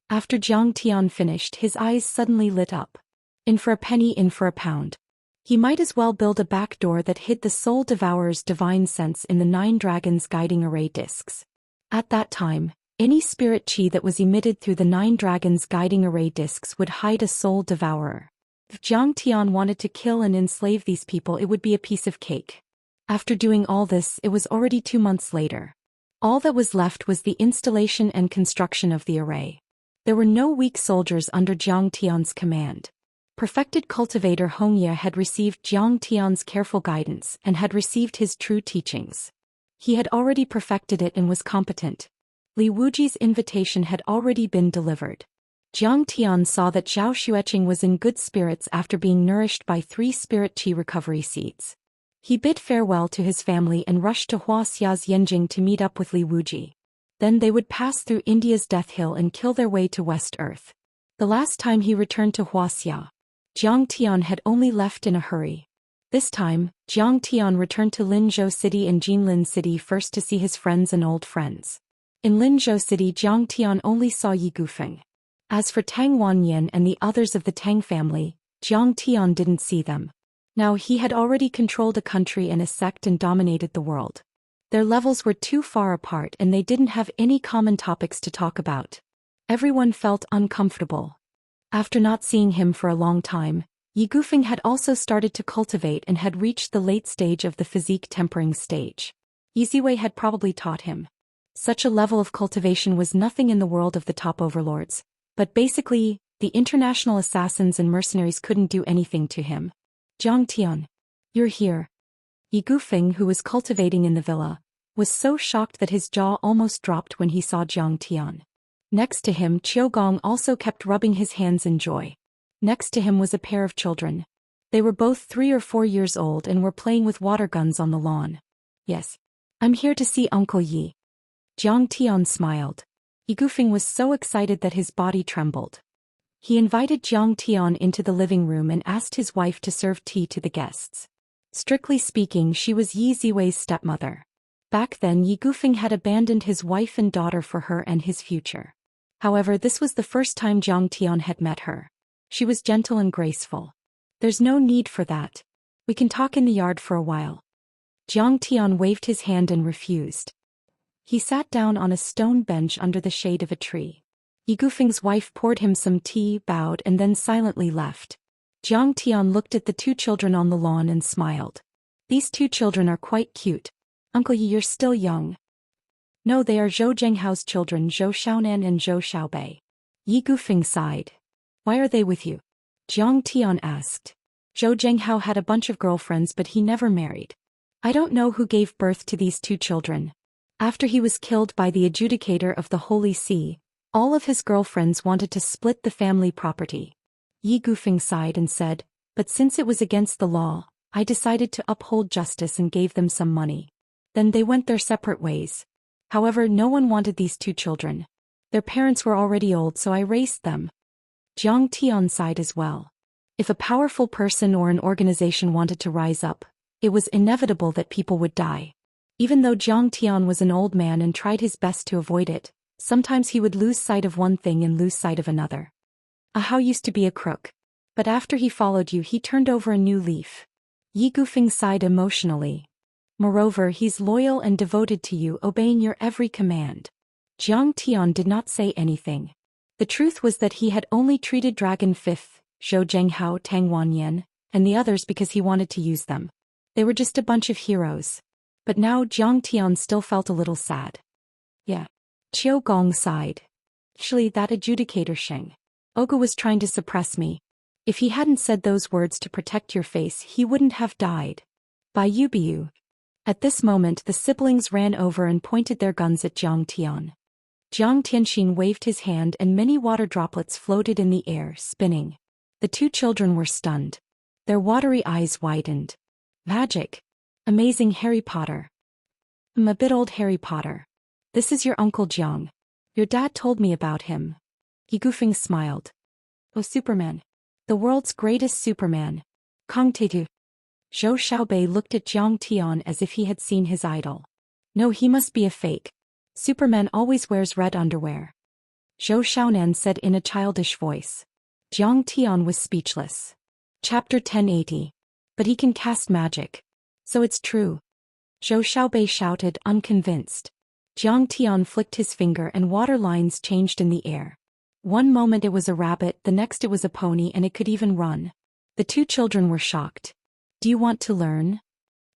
After Jiang Tian finished, his eyes suddenly lit up. In for a penny, in for a pound. He might as well build a back door that hid the Soul Devourer's divine sense in the 9 dragons guiding array discs. At that time, any spirit chi that was emitted through the 9 dragons guiding array discs would hide a Soul Devourer. If Jiang Tian wanted to kill and enslave these people, it would be a piece of cake. After doing all this, it was already 2 months later. All that was left was the installation and construction of the array. There were no weak soldiers under Jiang Tian's command. Perfected cultivator Hongye had received Jiang Tian's careful guidance and had received his true teachings. He had already perfected it and was competent. Li Wuji's invitation had already been delivered. Jiang Tian saw that Zhao Xueqing was in good spirits after being nourished by 3 spirit qi recovery seeds. He bid farewell to his family and rushed to Huaxia's Yanjing to meet up with Li Wuji. Then they would pass through India's Death Hill and kill their way to West Earth. The last time he returned to Huaxia, Jiang Tian had only left in a hurry. This time, Jiang Tian returned to Linzhou City and Jinlin City first to see his friends and old friends. In Linzhou City, Jiang Tian only saw Yi Gufeng. As for Tang Wanyan and the others of the Tang family, Jiang Tian didn't see them. Now he had already controlled a country and a sect and dominated the world. Their levels were too far apart and they didn't have any common topics to talk about. Everyone felt uncomfortable. After not seeing him for a long time, Yi Gufeng had also started to cultivate and had reached the late stage of the physique tempering stage. Yiziwei had probably taught him. Such a level of cultivation was nothing in the world of the top overlords, but basically, the international assassins and mercenaries couldn't do anything to him. Jiang Tian, you're here. Yi Gufeng, who was cultivating in the villa, was so shocked that his jaw almost dropped when he saw Jiang Tian. Next to him, Qiu Gong also kept rubbing his hands in joy. Next to him was a pair of children. They were both 3 or 4 years old and were playing with water guns on the lawn. Yes. I'm here to see Uncle Yi. Jiang Tian smiled. Yi Gufeng was so excited that his body trembled. He invited Jiang Tian into the living room and asked his wife to serve tea to the guests. Strictly speaking, she was Yi Ziwei's stepmother. Back then, Yi Gufeng had abandoned his wife and daughter for her and his future. However, this was the first time Jiang Tian had met her. She was gentle and graceful. There's no need for that. We can talk in the yard for a while. Jiang Tian waved his hand and refused. He sat down on a stone bench under the shade of a tree. Yi Gufeng's wife poured him some tea, bowed and then silently left. Jiang Tian looked at the 2 children on the lawn and smiled. These 2 children are quite cute. Uncle Yi, you're still young. No, they are Zhou Zhenghao's children, Zhou Xiaonan and Zhou Xiaobei. Yi Gufeng sighed. Why are they with you? Jiang Tian asked. Zhou Zhenghao had a bunch of girlfriends but he never married. I don't know who gave birth to these 2 children. After he was killed by the adjudicator of the Holy See, all of his girlfriends wanted to split the family property. Yi Gufeng sighed and said, but since it was against the law, I decided to uphold justice and gave them some money. Then they went their separate ways. However, no one wanted these 2 children. Their parents were already old, so I raised them. Jiang Tian sighed as well. If a powerful person or an organization wanted to rise up, it was inevitable that people would die. Even though Jiang Tian was an old man and tried his best to avoid it, sometimes he would lose sight of one thing and lose sight of another. Ahao used to be a crook. But after he followed you, he turned over a new leaf. Yi Gufeng sighed emotionally. Moreover, he's loyal and devoted to you, obeying your every command. Jiang Tian did not say anything. The truth was that he had only treated Dragon Fifth, Zhou Zhenghao, Tang Wanyan, and the others because he wanted to use them. They were just a bunch of heroes. But now Jiang Tian still felt a little sad. Yeah. Qiu Gong sighed. Actually, that adjudicator Sheng Oga was trying to suppress me. If he hadn't said those words to protect your face, he wouldn't have died. By Yubiu. At this moment, the siblings ran over and pointed their guns at Jiang Tian. Jiang Tianxin waved his hand and many water droplets floated in the air, spinning. The 2 children were stunned. Their watery eyes widened. Magic. Amazing Harry Potter. I'm a bit old Harry Potter. This is your Uncle Jiang. Your dad told me about him. Yi Gufeng smiled. Oh, Superman. The world's greatest Superman. Kong Tedu. Zhou Xiaobei looked at Jiang Tian as if he had seen his idol. No, he must be a fake. Superman always wears red underwear. Zhou Xian said in a childish voice. Jiang Tian was speechless. Chapter 1080. But he can cast magic. So it's true. Zhou Xiaobei shouted, unconvinced. Jiang Tian flicked his finger and water lines changed in the air. One moment it was a rabbit, the next it was a pony, and it could even run. The two children were shocked. Do you want to learn?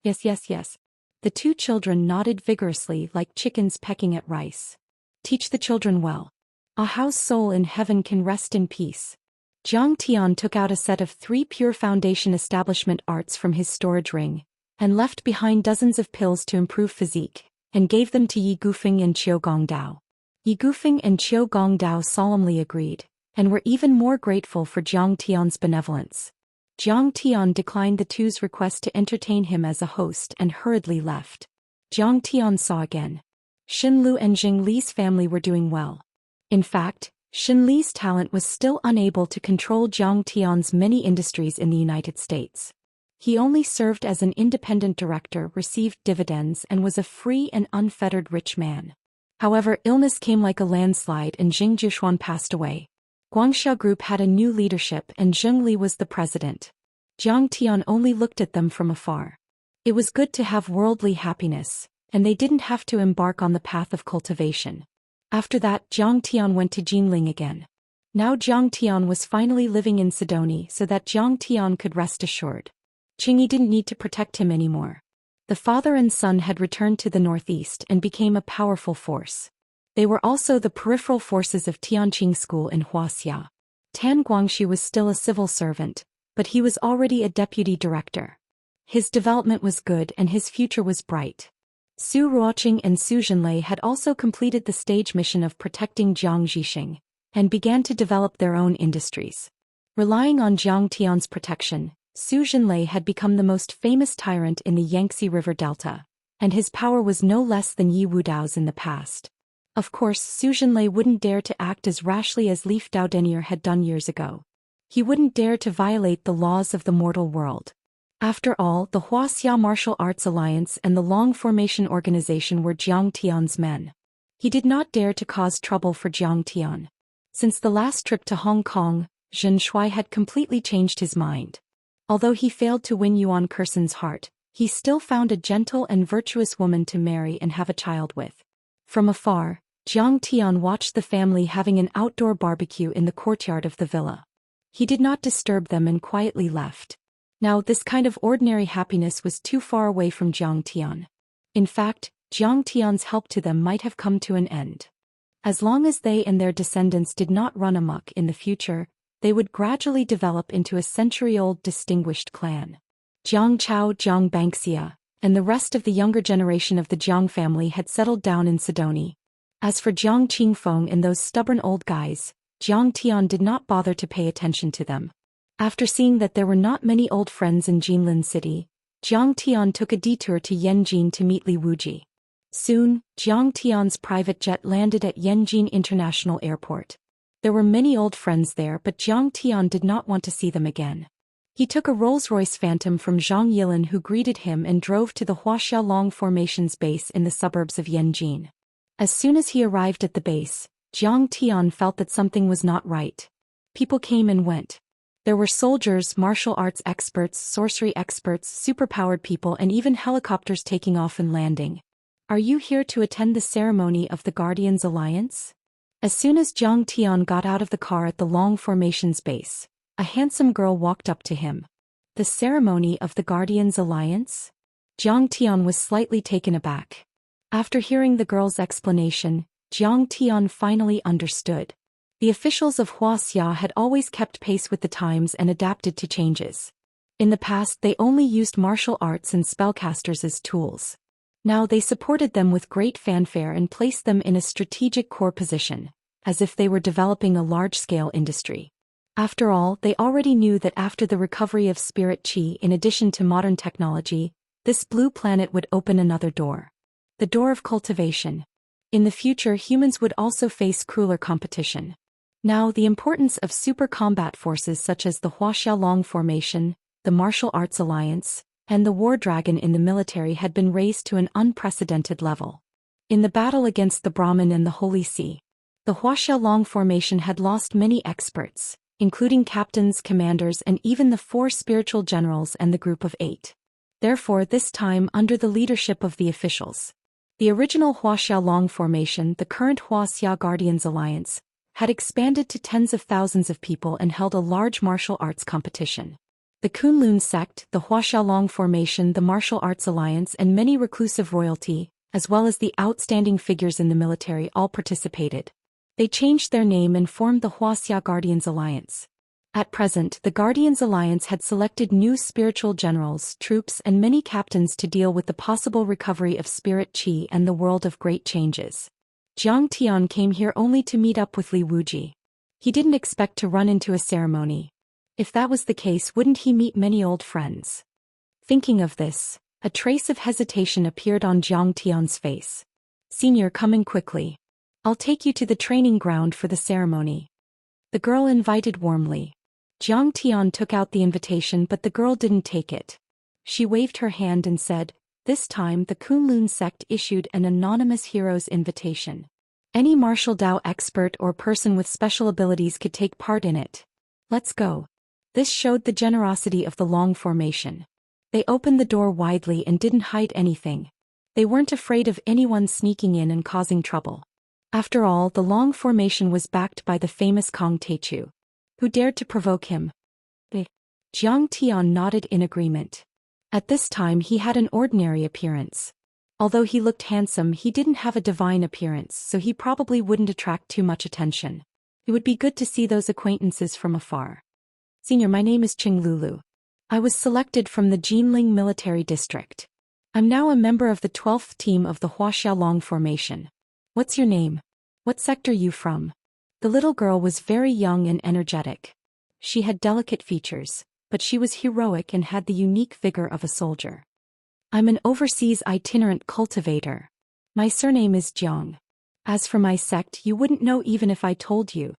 Yes, yes, yes. The two children nodded vigorously like chickens pecking at rice. Teach the children well. A house soul in heaven can rest in peace. Jiang Tian took out a set of 3 pure foundation establishment arts from his storage ring, and left behind dozens of pills to improve physique, and gave them to Yi Gufeng and Qiu Gongdao. Yi Gufeng and Qiu Gongdao solemnly agreed, and were even more grateful for Jiang Tian's benevolence. Jiang Tian declined the two's request to entertain him as a host and hurriedly left. Jiang Tian saw again. Xin Lu and Jing Li's family were doing well. In fact, Xin Li's talent was still unable to control Jiang Tian's many industries in the United States. He only served as an independent director, received dividends, and was a free and unfettered rich man. However, illness came like a landslide and Jing Jishuan passed away. Guangxia Group had a new leadership and Zheng Li was the president. Jiang Tian only looked at them from afar. It was good to have worldly happiness, and they didn't have to embark on the path of cultivation. After that, Jiang Tian went to Jinling again. Now Jiang Tian was finally living in Sidoni so that Jiang Tian could rest assured. Qingyi didn't need to protect him anymore. The father and son had returned to the northeast and became a powerful force. They were also the peripheral forces of Tianqing School in Wuxia. Tan Guangxi was still a civil servant, but he was already a deputy director. His development was good and his future was bright. Su Ruoqing and Su Zhenlei had also completed the stage mission of protecting Jiang Zhixing, and began to develop their own industries. Relying on Jiang Tian's protection, Su Zhenlei had become the most famous tyrant in the Yangtze River Delta, and his power was no less than Yi Wudao's in the past. Of course, Su Zhenlei wouldn't dare to act as rashly as Leaf Dao Denier had done years ago. He wouldn't dare to violate the laws of the mortal world. After all, the Wuxia Martial Arts Alliance and the Long Formation Organization were Jiang Tian's men. He did not dare to cause trouble for Jiang Tian. Since the last trip to Hong Kong, Zhen Shuai had completely changed his mind. Although he failed to win Yuan Kerson's heart, he still found a gentle and virtuous woman to marry and have a child with. From afar, Jiang Tian watched the family having an outdoor barbecue in the courtyard of the villa. He did not disturb them and quietly left. Now, this kind of ordinary happiness was too far away from Jiang Tian. In fact, Jiang Tian's help to them might have come to an end. As long as they and their descendants did not run amok in the future, they would gradually develop into a century-old distinguished clan. Jiang Chao, Jiang Bangxia, and the rest of the younger generation of the Jiang family had settled down in Sidoni. As for Jiang Qingfeng and those stubborn old guys, Jiang Tian did not bother to pay attention to them. After seeing that there were not many old friends in Jinlin City, Jiang Tian took a detour to Yanjin to meet Li Wuji. Soon, Jiang Tian's private jet landed at Yanjin International Airport. There were many old friends there, but Jiang Tian did not want to see them again. He took a Rolls-Royce Phantom from Zhang Yilin, who greeted him, and drove to the Wuxia Long Formation's base in the suburbs of Yanjin. As soon as he arrived at the base, Jiang Tian felt that something was not right. People came and went. There were soldiers, martial arts experts, sorcery experts, superpowered people, and even helicopters taking off and landing. Are you here to attend the ceremony of the Guardians Alliance? As soon as Jiang Tian got out of the car at the Long Formation's base, a handsome girl walked up to him. The ceremony of the Guardians Alliance? Jiang Tian was slightly taken aback. After hearing the girl's explanation, Jiang Tian finally understood. The officials of Wuxia had always kept pace with the times and adapted to changes. In the past, they only used martial arts and spellcasters as tools. Now they supported them with great fanfare and placed them in a strategic core position, as if they were developing a large-scale industry. After all, they already knew that after the recovery of spirit qi, in addition to modern technology, this blue planet would open another door. The door of cultivation. In the future, humans would also face crueler competition. Now, the importance of super combat forces such as the Wuxia Long Formation, the Martial Arts Alliance, and the War Dragon in the military had been raised to an unprecedented level. In the battle against the Brahmin and the Holy See, The Huaxiaolong formation had lost many experts, including captains, commanders, and even the 4 spiritual generals and the group of 8. Therefore, this time under the leadership of the officials. The original Huaxiaolong formation, the current Huaxia Guardians Alliance, had expanded to tens of thousands of people and held a large martial arts competition. The Kunlun sect, the Huaxiaolong formation, the Martial Arts Alliance, and many reclusive royalty, as well as the outstanding figures in the military, all participated. They changed their name and formed the Huaxia Guardians Alliance. At present, the Guardians Alliance had selected new spiritual generals, troops, and many captains to deal with the possible recovery of spirit qi and the world of great changes. Jiang Tian came here only to meet up with Li Wuji. He didn't expect to run into a ceremony. If that was the case, wouldn't he meet many old friends? Thinking of this, a trace of hesitation appeared on Jiang Tian's face. Senior, come in quickly. I'll take you to the training ground for the ceremony. The girl invited warmly. Jiang Tian took out the invitation, but the girl didn't take it. She waved her hand and said, this time the Kunlun sect issued an anonymous hero's invitation. Any martial Dao expert or person with special abilities could take part in it. Let's go. This showed the generosity of the Long formation. They opened the door widely and didn't hide anything. They weren't afraid of anyone sneaking in and causing trouble. After all, the Long formation was backed by the famous Kong Teichu. Who dared to provoke him? Jiang Tian nodded in agreement. At this time he had an ordinary appearance. Although he looked handsome, he didn't have a divine appearance, so he probably wouldn't attract too much attention. It would be good to see those acquaintances from afar. Senior, my name is Qing Lulu. I was selected from the Jinling military district. I'm now a member of the 12th team of the Huaxiaolong formation. What's your name? What sector you from? The little girl was very young and energetic. She had delicate features, but she was heroic and had the unique vigor of a soldier. I'm an overseas itinerant cultivator. My surname is Jiang. As for my sect, you wouldn't know even if I told you.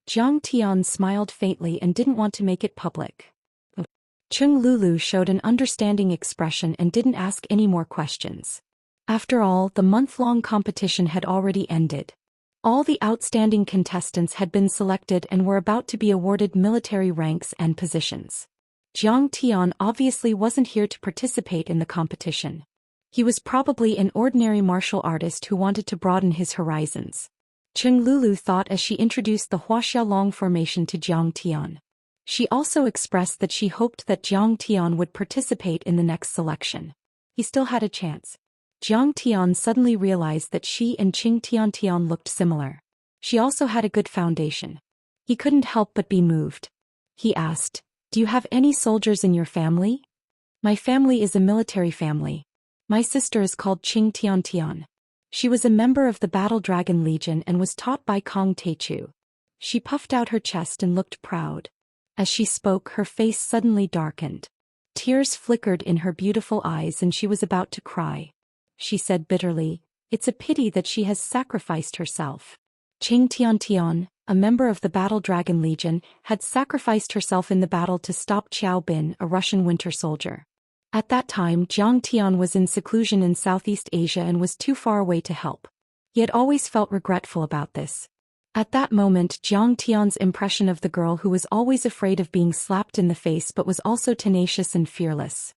Jiang Tian smiled faintly and didn't want to make it public. Qing Lulu showed an understanding expression and didn't ask any more questions. After all, the month-long competition had already ended. All the outstanding contestants had been selected and were about to be awarded military ranks and positions. Jiang Tian obviously wasn't here to participate in the competition. He was probably an ordinary martial artist who wanted to broaden his horizons. Qing Lulu thought as she introduced the Huaxiaolong formation to Jiang Tian. She also expressed that she hoped that Jiang Tian would participate in the next selection. He still had a chance. Jiang Tian suddenly realized that she and Qing Tian looked similar. She also had a good foundation. He couldn't help but be moved. He asked, do you have any soldiers in your family? My family is a military family. My sister is called Qing Tian. She was a member of the Battle Dragon Legion and was taught by Kong Teichu. She puffed out her chest and looked proud. As she spoke, her face suddenly darkened. Tears flickered in her beautiful eyes and she was about to cry. She said bitterly, it's a pity that she has sacrificed herself. Qing Tian, a member of the Battle Dragon Legion, had sacrificed herself in the battle to stop Qiao Bin, a Russian winter soldier. At that time, Jiang Tian was in seclusion in Southeast Asia and was too far away to help. He had always felt regretful about this. At that moment, Jiang Tian's impression of the girl who was always afraid of being slapped in the face but was also tenacious and fearless.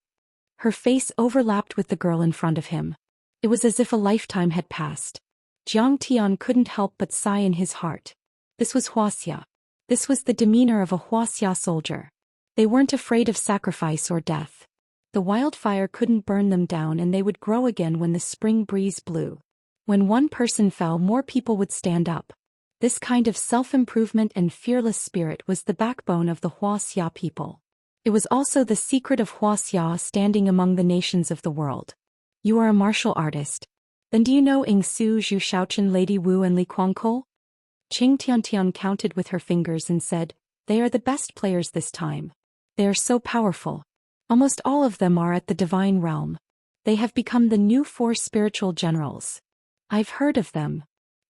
Her face overlapped with the girl in front of him. It was as if a lifetime had passed. Jiang Tian couldn't help but sigh in his heart. This was Huaxia. This was the demeanor of a Huaxia soldier. They weren't afraid of sacrifice or death. The wildfire couldn't burn them down and they would grow again when the spring breeze blew. When one person fell, more people would stand up. This kind of self-improvement and fearless spirit was the backbone of the Huaxia people. It was also the secret of Huaxia standing among the nations of the world. You are a martial artist. Then do you know Ing Su, Zhu Xian, Lady Wu and Li Guangkou? Qing Tian counted with her fingers and said, they are the best players this time. They are so powerful. Almost all of them are at the divine realm. They have become the new 4 spiritual generals. I've heard of them.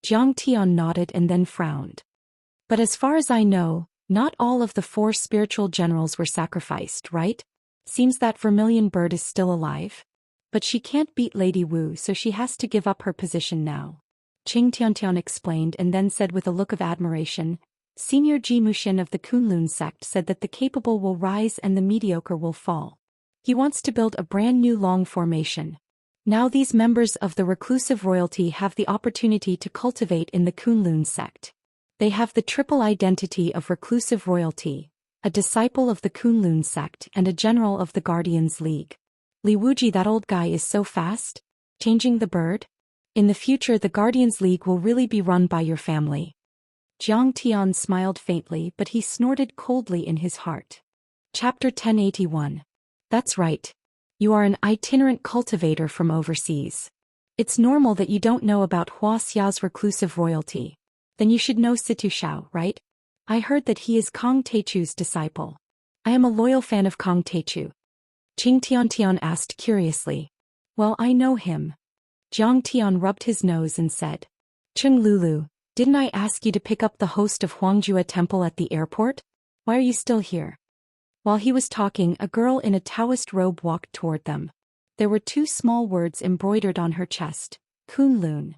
Jiang Tian nodded and then frowned. But as far as I know, not all of the 4 spiritual generals were sacrificed, right? Seems that Vermilion Bird is still alive. But she can't beat Lady Wu, so she has to give up her position now. Qing Tiantian explained and then said with a look of admiration, Senior Ji Mushin of the Kunlun sect said that the capable will rise and the mediocre will fall. He wants to build a brand new long formation. Now these members of the reclusive royalty have the opportunity to cultivate in the Kunlun sect. They have the triple identity of reclusive royalty, a disciple of the Kunlun sect and a general of the Guardians League. Li Wuji, that old guy, is so fast. Changing the bird? In the future the Guardians League will really be run by your family. Jiang Tian smiled faintly, but he snorted coldly in his heart. Chapter 1081. That's right. You are an itinerant cultivator from overseas. It's normal that you don't know about Wuxia's reclusive royalty. Then you should know Situ Shao, right? I heard that he is Kong Teichu's disciple. I am a loyal fan of Kong Teichu. Qing Tiantian asked curiously. Well, I know him. Jiang Tian rubbed his nose and said. Chung Lulu, didn't I ask you to pick up the host of Huangjue Temple at the airport? Why are you still here? While he was talking, a girl in a Taoist robe walked toward them. There were two small words embroidered on her chest, Kunlun.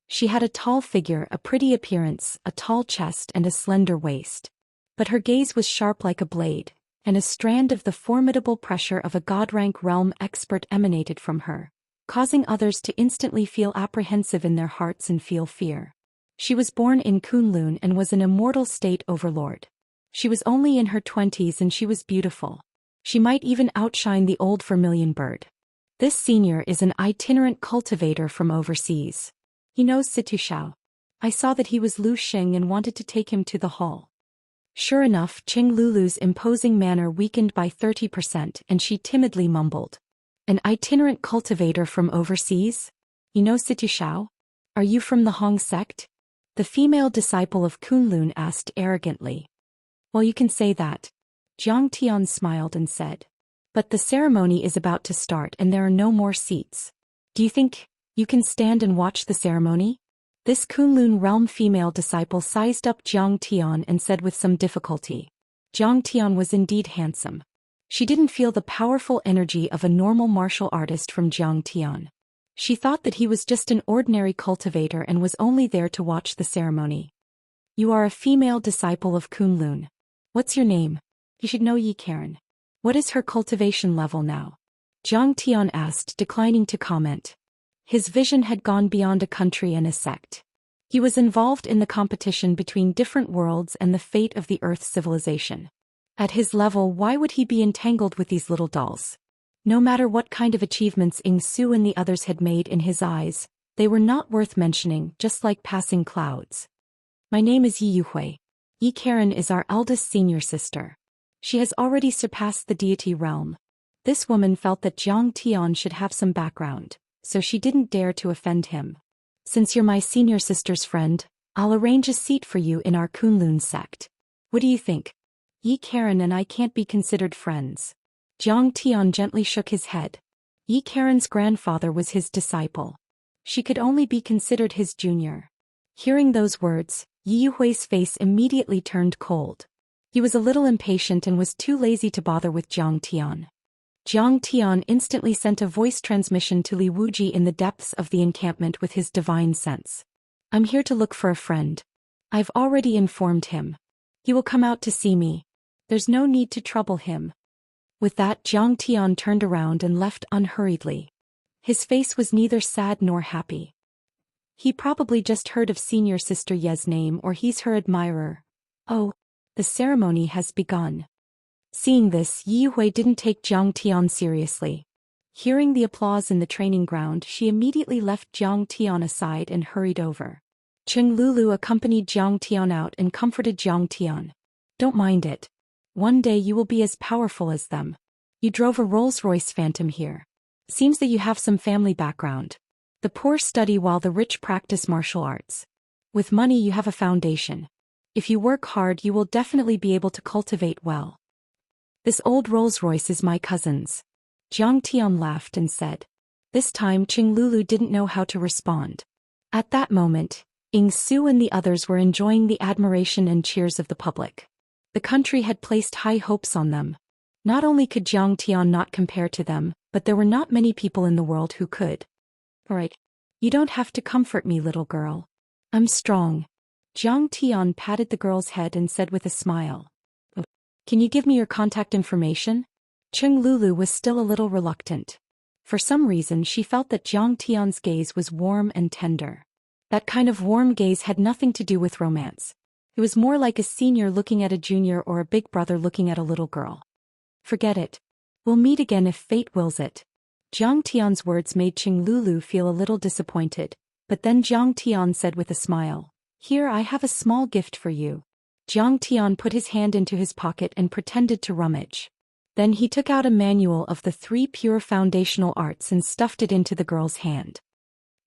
She had a tall figure, a pretty appearance, a tall chest and a slender waist. But her gaze was sharp like a blade, and a strand of the formidable pressure of a god-rank realm expert emanated from her, causing others to instantly feel apprehensive in their hearts and feel fear. She was born in Kunlun and was an immortal state overlord. She was only in her 20s and she was beautiful. She might even outshine the old vermilion bird. This senior is an itinerant cultivator from overseas. He knows Situ Shao. I saw that he was Lu Xing and wanted to take him to the hall. Sure enough, Qing Lulu's imposing manner weakened by 30% and she timidly mumbled. An itinerant cultivator from overseas? You know Situ Shao? Are you from the Hong sect? The female disciple of Kunlun asked arrogantly. Well, you can say that. Jiang Tian smiled and said. But the ceremony is about to start and there are no more seats. Do you think you can stand and watch the ceremony? This Kunlun realm female disciple sized up Jiang Tian and said with some difficulty. Jiang Tian was indeed handsome. She didn't feel the powerful energy of a normal martial artist from Jiang Tian. She thought that he was just an ordinary cultivator and was only there to watch the ceremony. You are a female disciple of Kunlun. What's your name? You should know Yi Karen. What is her cultivation level now? Jiang Tian asked, declining to comment. His vision had gone beyond a country and a sect. He was involved in the competition between different worlds and the fate of the Earth's civilization. At his level, why would he be entangled with these little dolls? No matter what kind of achievements Ying Su and the others had made in his eyes, they were not worth mentioning, just like passing clouds. My name is Yi Yuhui. Yi Karen is our eldest senior sister. She has already surpassed the deity realm. This woman felt that Jiang Tian should have some background, so she didn't dare to offend him. Since you're my senior sister's friend, I'll arrange a seat for you in our Kunlun sect. What do you think? Yi Karen and I can't be considered friends. Jiang Tian gently shook his head. Yi Karen's grandfather was his disciple. She could only be considered his junior. Hearing those words, Yi Yuhui's face immediately turned cold. He was a little impatient and was too lazy to bother with Jiang Tian. Jiang Tian instantly sent a voice transmission to Li Wuji in the depths of the encampment with his divine sense. I'm here to look for a friend. I've already informed him. He will come out to see me. There's no need to trouble him. With that, Jiang Tian turned around and left unhurriedly. His face was neither sad nor happy. He probably just heard of senior sister Ye's name or he's her admirer. Oh, the ceremony has begun. Seeing this, Yi Yuhui didn't take Jiang Tian seriously. Hearing the applause in the training ground, she immediately left Jiang Tian aside and hurried over. Qing Lulu accompanied Jiang Tian out and comforted Jiang Tian. Don't mind it. One day you will be as powerful as them. You drove a Rolls-Royce Phantom here. Seems that you have some family background. The poor study while the rich practice martial arts. With money you have a foundation. If you work hard you will definitely be able to cultivate well. This old Rolls-Royce is my cousin's. Jiang Tian laughed and said. This time Qing Lulu didn't know how to respond. At that moment, Ying Su and the others were enjoying the admiration and cheers of the public. The country had placed high hopes on them. Not only could Jiang Tian not compare to them, but there were not many people in the world who could. Alright. You don't have to comfort me, little girl. I'm strong. Zhang Tian patted the girl's head and said with a smile. "Oh, can you give me your contact information?" Cheng Lulu was still a little reluctant. For some reason she felt that Zhang Tian's gaze was warm and tender. That kind of warm gaze had nothing to do with romance. It was more like a senior looking at a junior or a big brother looking at a little girl. Forget it. We'll meet again if fate wills it. Zhang Tian's words made Cheng Lulu feel a little disappointed, but then Zhang Tian said with a smile, "Here I have a small gift for you." Zhang Tian put his hand into his pocket and pretended to rummage. Then he took out a manual of the 3 pure foundational arts and stuffed it into the girl's hand.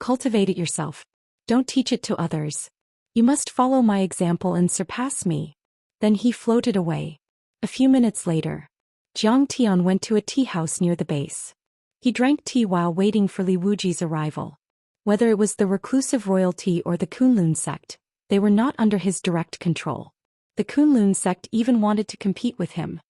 "Cultivate it yourself. Don't teach it to others. You must follow my example and surpass me." Then he floated away. A few minutes later, Zhang Tian went to a tea house near the base. He drank tea while waiting for Li Wuji's arrival. Whether it was the reclusive royalty or the Kunlun sect, they were not under his direct control. The Kunlun sect even wanted to compete with him.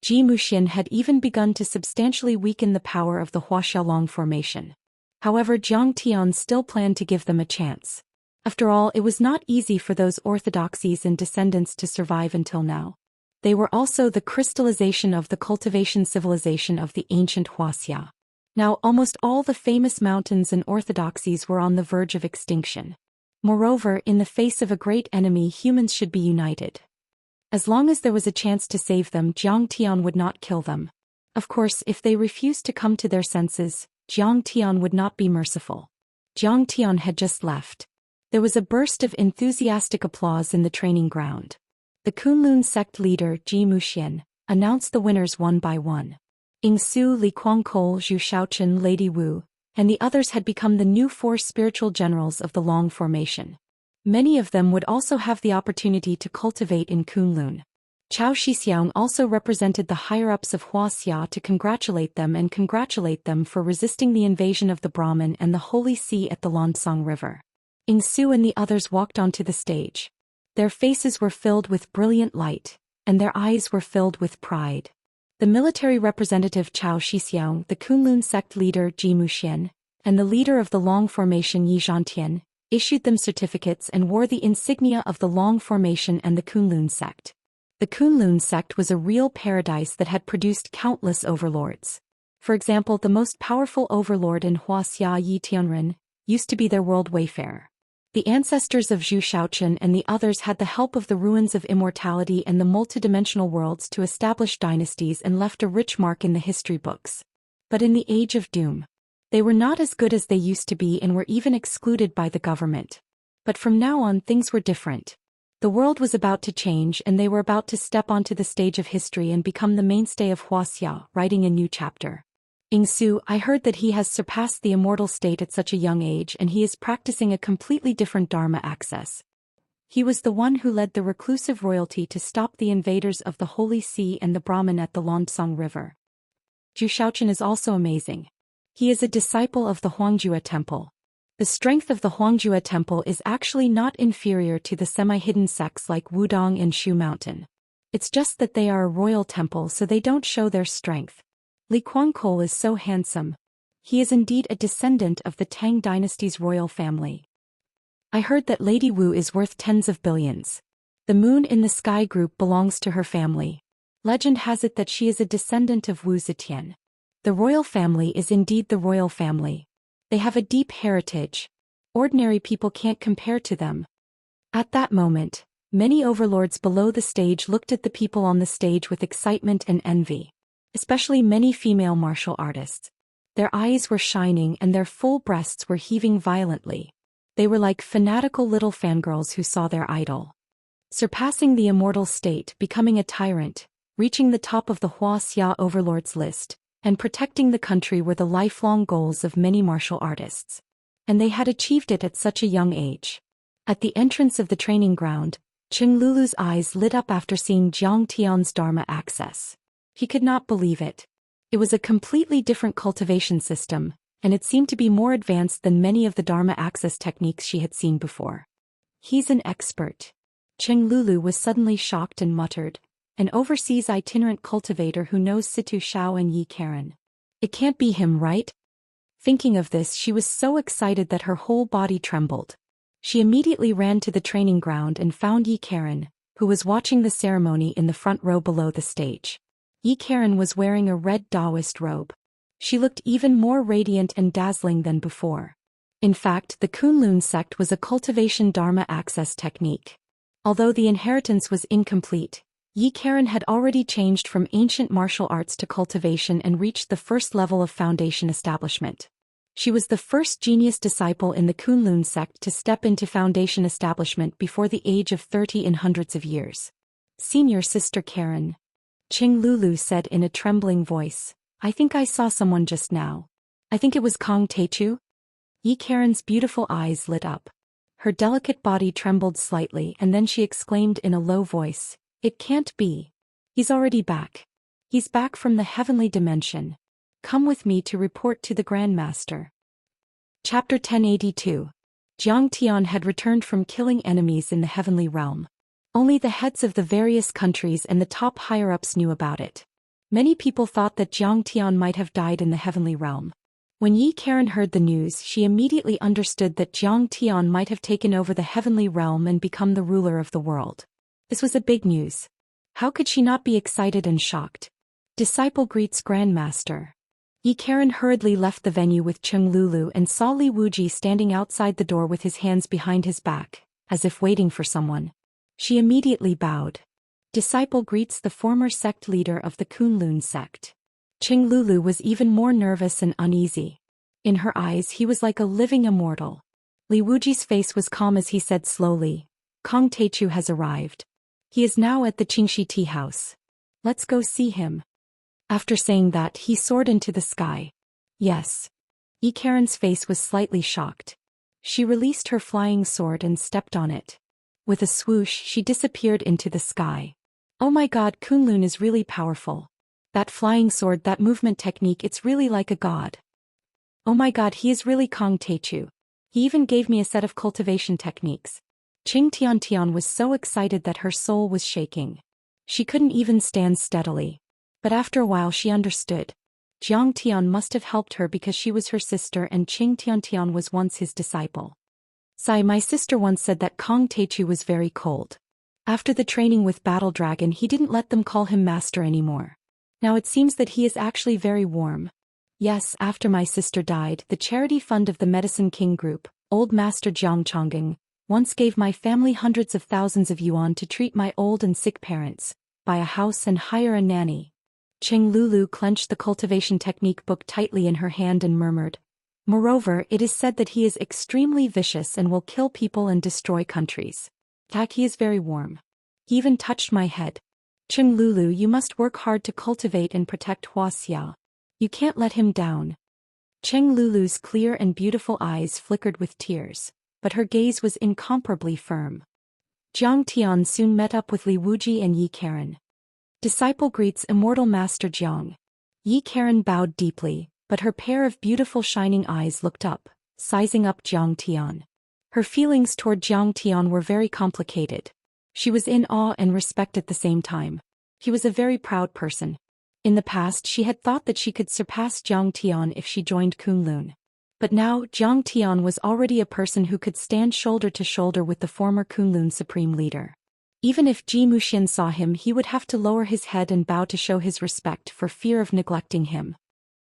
Zhou Xian had even begun to substantially weaken the power of the Huaxiaolong formation. However, Zhang Tian still planned to give them a chance. After all, it was not easy for those orthodoxies and descendants to survive until now. They were also the crystallization of the cultivation civilization of the ancient Wuxia. Now almost all the famous mountains and orthodoxies were on the verge of extinction. Moreover, in the face of a great enemy, humans should be united. As long as there was a chance to save them, Zhang Tian would not kill them. Of course, if they refused to come to their senses, Zhang Tian would not be merciful. Zhang Tian had just left. There was a burst of enthusiastic applause in the training ground. The Kunlun sect leader, Zhou Xian, announced the winners one by one. Yingsu, Li Kuangkol, Zhu Xiaochen, Lady Wu, and the others had become the new 4 spiritual generals of the Long Formation. Many of them would also have the opportunity to cultivate in Kunlun. Cao Shixiang also represented the higher-ups of Huaxia to congratulate them for resisting the invasion of the Brahmin and the Holy See at the Lansong River. Yingsu and the others walked onto the stage. Their faces were filled with brilliant light, and their eyes were filled with pride. The military representative Cao Shixiang, the Kunlun sect leader Zhou Xian, and the leader of the Long Formation Yi Zhantian, issued them certificates and wore the insignia of the Long Formation and the Kunlun sect. The Kunlun sect was a real paradise that had produced countless overlords. For example, the most powerful overlord in Huaxia, Yi Tianren, used to be their world wayfarer. The ancestors of Zhu Xiaochen and the others had the help of the ruins of immortality and the multidimensional worlds to establish dynasties and left a rich mark in the history books. But in the Age of Doom, they were not as good as they used to be and were even excluded by the government. But from now on things were different. The world was about to change and they were about to step onto the stage of history and become the mainstay of Huaxia, writing a new chapter. Yingsu, I heard that he has surpassed the immortal state at such a young age and he is practicing a completely different Dharma access. He was the one who led the reclusive royalty to stop the invaders of the Holy See and the Brahmin at the Lansong River. Zhu Xiaochen is also amazing. He is a disciple of the Huangjue Temple. The strength of the Huangjue Temple is actually not inferior to the semi-hidden sects like Wudong and Shu Mountain. It's just that they are a royal temple so they don't show their strength. Li Kuangkol is so handsome. He is indeed a descendant of the Tang dynasty's royal family. I heard that Lady Wu is worth tens of billions. The moon in the sky group belongs to her family. Legend has it that she is a descendant of Wu Zetian. The royal family is indeed the royal family. They have a deep heritage. Ordinary people can't compare to them. At that moment, many overlords below the stage looked at the people on the stage with excitement and envy. Especially many female martial artists. Their eyes were shining and their full breasts were heaving violently. They were like fanatical little fangirls who saw their idol surpassing the immortal state, becoming a tyrant, reaching the top of the Huaxia overlords list, and protecting the country were the lifelong goals of many martial artists. And they had achieved it at such a young age. At the entrance of the training ground, Cheng Lulu's eyes lit up after seeing Zhang Tian's Dharma access. He could not believe it. It was a completely different cultivation system, and it seemed to be more advanced than many of the Dharma access techniques she had seen before. He's an expert. Cheng Lulu was suddenly shocked and muttered, an overseas itinerant cultivator who knows Situ Shao and Yi Karen. It can't be him, right? Thinking of this, she was so excited that her whole body trembled. She immediately ran to the training ground and found Yi Karen, who was watching the ceremony in the front row below the stage. Yi Karen was wearing a red Daoist robe. She looked even more radiant and dazzling than before. In fact, the Kunlun sect was a cultivation dharma access technique. Although the inheritance was incomplete, Yi Karen had already changed from ancient martial arts to cultivation and reached the first level of foundation establishment. She was the first genius disciple in the Kunlun sect to step into foundation establishment before the age of 30 in hundreds of years. Senior Sister Karen, Qing Lulu said in a trembling voice, I think I saw someone just now. I think it was Kong Teichu. Yi Karen's beautiful eyes lit up. Her delicate body trembled slightly and then she exclaimed in a low voice, It can't be. He's already back. He's back from the heavenly dimension. Come with me to report to the Grandmaster. Chapter 1082. Jiang Tian had returned from killing enemies in the heavenly realm. Only the heads of the various countries and the top higher-ups knew about it. Many people thought that Jiang Tian might have died in the heavenly realm. When Yi Karen heard the news, she immediately understood that Jiang Tian might have taken over the heavenly realm and become the ruler of the world. This was a big news. How could she not be excited and shocked? Disciple greets Grandmaster. Yi Karen hurriedly left the venue with Chung Lulu and saw Li Wuji standing outside the door with his hands behind his back, as if waiting for someone. She immediately bowed. Disciple greets the former sect leader of the Kunlun sect. Qing Lulu was even more nervous and uneasy. In her eyes he was like a living immortal. Li Wuji's face was calm as he said slowly, Kong Teichu has arrived. He is now at the Qingxi tea house. Let's go see him. After saying that, he soared into the sky. Yes. Yi Karen's face was slightly shocked. She released her flying sword and stepped on it. With a swoosh, she disappeared into the sky. Oh my god, Kunlun is really powerful. That flying sword, that movement technique, it's really like a god. Oh my god, he is really Kong Teichu. He even gave me a set of cultivation techniques. Qing Tian was so excited that her soul was shaking. She couldn't even stand steadily. But after a while she understood. Jiang Tian must have helped her because she was her sister and Qing Tian was once his disciple. Sai, my sister once said that Kong Teichu was very cold. After the training with Battle Dragon he didn't let them call him master anymore. Now it seems that he is actually very warm. Yes, after my sister died, the charity fund of the Medicine King group, Old Master Jiang Chongqing, once gave my family hundreds of thousands of yuan to treat my old and sick parents, buy a house and hire a nanny. Qing Lulu clenched the cultivation technique book tightly in her hand and murmured, Moreover, it is said that he is extremely vicious and will kill people and destroy countries. He is very warm. He even touched my head. Qing Lulu, you must work hard to cultivate and protect Wuxia. You can't let him down. Qing Lulu's clear and beautiful eyes flickered with tears, but her gaze was incomparably firm. Jiang Tian soon met up with Li Wuji and Yi Karen. Disciple greets Immortal Master Jiang. Yi Karen bowed deeply, but her pair of beautiful shining eyes looked up, sizing up Jiang Tian. Her feelings toward Jiang Tian were very complicated. She was in awe and respect at the same time. He was a very proud person. In the past she had thought that she could surpass Jiang Tian if she joined Kunlun. But now Jiang Tian was already a person who could stand shoulder to shoulder with the former Kunlun supreme leader. Even if Zhou Xian saw him, he would have to lower his head and bow to show his respect for fear of neglecting him.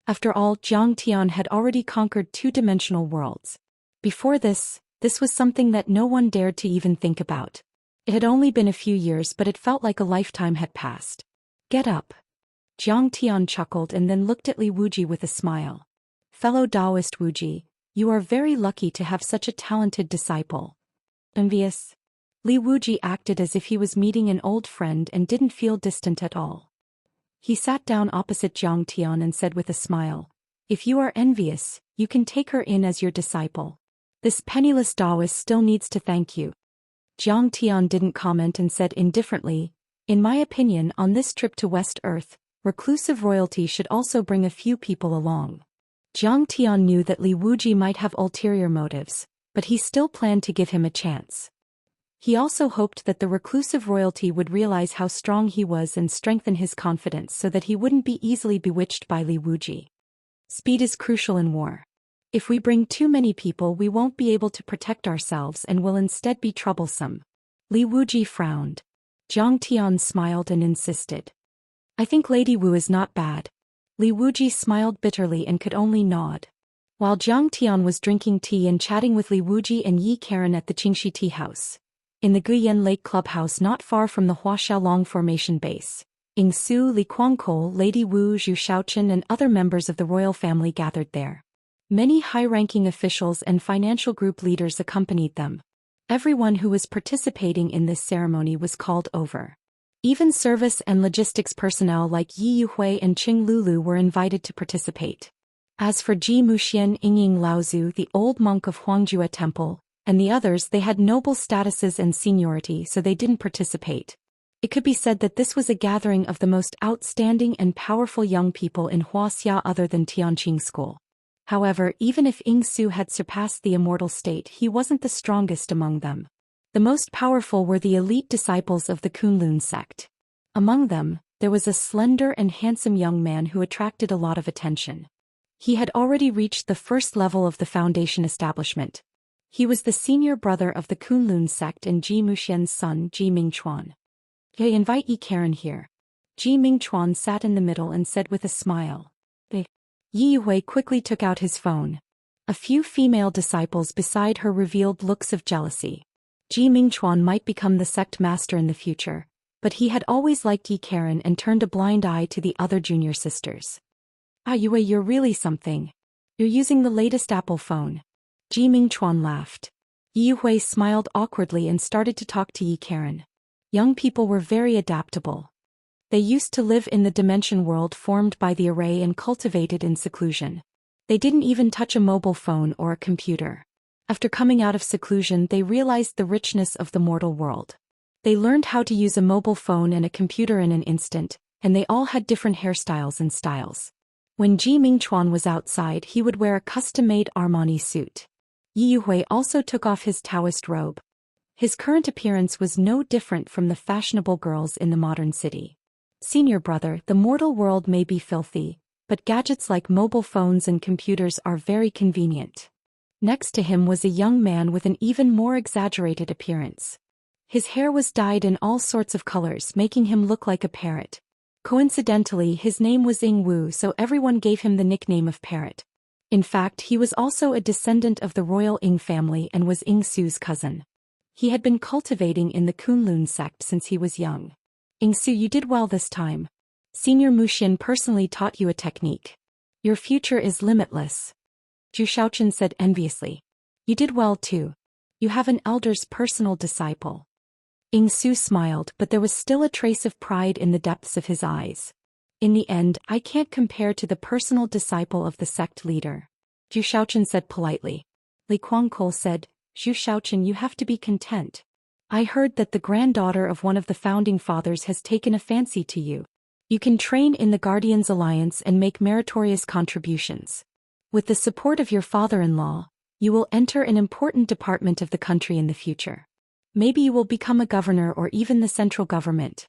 After all, Jiang Tian had already conquered two-dimensional worlds. Before this was something that no one dared to even think about. It had only been a few years, but it felt like a lifetime had passed. Get up. Jiang Tian chuckled and then looked at Li Wuji with a smile. Fellow Daoist Wuji, you are very lucky to have such a talented disciple. Envious? Li Wuji acted as if he was meeting an old friend and didn't feel distant at all. He sat down opposite Jiang Tian and said with a smile, If you are envious, you can take her in as your disciple. This penniless Daoist still needs to thank you. Jiang Tian didn't comment and said indifferently, In my opinion, on this trip to West Earth, reclusive royalty should also bring a few people along. Jiang Tian knew that Li Wuji might have ulterior motives, but he still planned to give him a chance. He also hoped that the reclusive royalty would realize how strong he was and strengthen his confidence so that he wouldn't be easily bewitched by Li Wuji. Speed is crucial in war. If we bring too many people, we won't be able to protect ourselves and will instead be troublesome. Li Wuji frowned. Zhang Tian smiled and insisted. I think Lady Wu is not bad. Li Wuji smiled bitterly and could only nod. While Zhang Tian was drinking tea and chatting with Li Wuji and Yi Karen at the Qingxi Tea House, in the Guyan Lake Clubhouse not far from the Huaxiaolong Formation Base, Ying Su, Li Guangkou, Lady Wu, Zhou Xian and other members of the royal family gathered there. Many high-ranking officials and financial group leaders accompanied them. Everyone who was participating in this ceremony was called over. Even service and logistics personnel like Yi Yuhui and Qing Lulu were invited to participate. As for Ji Muxian, Yingying Laozu, the old monk of Huangjue Temple, and the others, they had noble statuses and seniority, so they didn't participate. It could be said that this was a gathering of the most outstanding and powerful young people in Huaxia other than Tianqing School. However, even if Ying Su had surpassed the immortal state, he wasn't the strongest among them. The most powerful were the elite disciples of the Kunlun sect. Among them, there was a slender and handsome young man who attracted a lot of attention. He had already reached the first level of the foundation establishment. He was the senior brother of the Kunlun sect and Ji Muxian's son, Ji Mingchuan. I invite Yi Karen here. Ji Mingchuan sat in the middle and said with a smile. Yi Yuhui quickly took out his phone. A few female disciples beside her revealed looks of jealousy. Ji Mingchuan might become the sect master in the future, but he had always liked Yi Karen and turned a blind eye to the other junior sisters. Yuhui, you're really something. You're using the latest Apple phone. Ji Mingchuan laughed. Yi Yuhui smiled awkwardly and started to talk to Yi Karen. Young people were very adaptable. They used to live in the dimension world formed by the array and cultivated in seclusion. They didn't even touch a mobile phone or a computer. After coming out of seclusion, they realized the richness of the mortal world. They learned how to use a mobile phone and a computer in an instant, and they all had different hairstyles and styles. When Ji Mingchuan was outside, he would wear a custom-made Armani suit. Yi Yuhui also took off his Daoist robe. His current appearance was no different from the fashionable girls in the modern city. Senior brother, the mortal world may be filthy, but gadgets like mobile phones and computers are very convenient. Next to him was a young man with an even more exaggerated appearance. His hair was dyed in all sorts of colors, making him look like a parrot. Coincidentally, his name was Ying Wu, so everyone gave him the nickname of Parrot. In fact, he was also a descendant of the royal Ying family and was Ying Su's cousin. He had been cultivating in the Kunlun sect since he was young. Ying Su, you did well this time. Senior Muxian personally taught you a technique. Your future is limitless. Zhou Xian said enviously. You did well too. You have an elder's personal disciple. Ying Su smiled, but there was still a trace of pride in the depths of his eyes. In the end, I can't compare to the personal disciple of the sect leader. Zhou Xian said politely. Li Guangkou said, Zhou Xian, you have to be content. I heard that the granddaughter of one of the founding fathers has taken a fancy to you. You can train in the Guardians Alliance and make meritorious contributions. With the support of your father-in-law, you will enter an important department of the country in the future. Maybe you will become a governor or even the central government.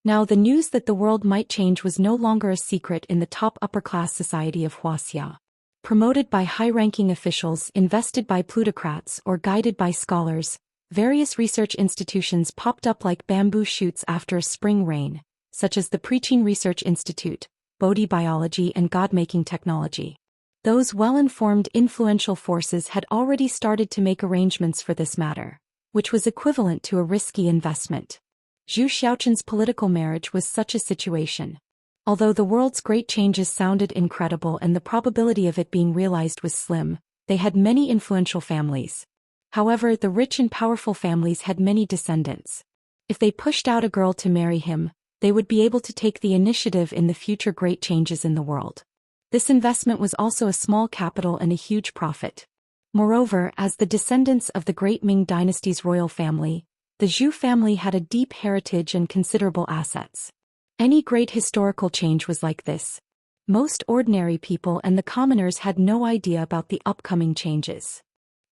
Now the news that the world might change was no longer a secret in the top upper-class society of Huaxia. Promoted by high-ranking officials, invested by plutocrats, or guided by scholars, various research institutions popped up like bamboo shoots after a spring rain, such as the Preaching Research Institute, Bodhi Biology and God-Making Technology. Those well-informed influential forces had already started to make arrangements for this matter, which was equivalent to a risky investment. Zhou Xiaoqian's political marriage was such a situation. Although the world's great changes sounded incredible and the probability of it being realized was slim, they had many influential families. However, the rich and powerful families had many descendants. If they pushed out a girl to marry him, they would be able to take the initiative in the future great changes in the world. This investment was also a small capital and a huge profit. Moreover, as the descendants of the great Ming dynasty's royal family, the Zhou family had a deep heritage and considerable assets. Any great historical change was like this. Most ordinary people and the commoners had no idea about the upcoming changes.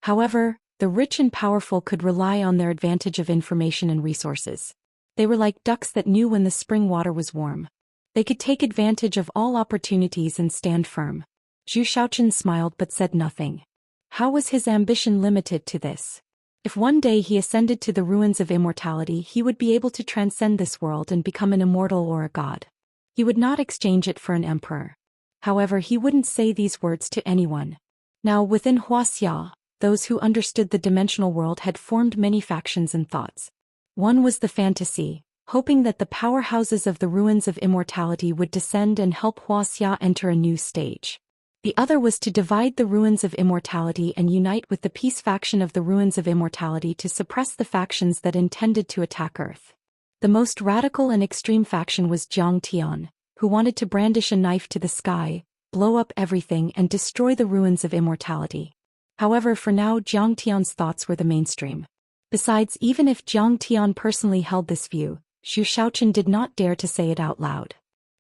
However, the rich and powerful could rely on their advantage of information and resources. They were like ducks that knew when the spring water was warm. They could take advantage of all opportunities and stand firm. Zhou Xian smiled but said nothing. How was his ambition limited to this? If one day he ascended to the ruins of immortality, he would be able to transcend this world and become an immortal or a god. He would not exchange it for an emperor. However, he wouldn't say these words to anyone. Now, within Wuxia, those who understood the dimensional world had formed many factions and thoughts. One was the fantasy, hoping that the powerhouses of the ruins of immortality would descend and help Wuxia enter a new stage. The other was to divide the ruins of immortality and unite with the peace faction of the ruins of immortality to suppress the factions that intended to attack Earth. The most radical and extreme faction was Xianxia, who wanted to brandish a knife to the sky, blow up everything and destroy the ruins of immortality. However, for now Xianxia's thoughts were the mainstream. Besides, even if Xianxia personally held this view, Zhou Xian did not dare to say it out loud.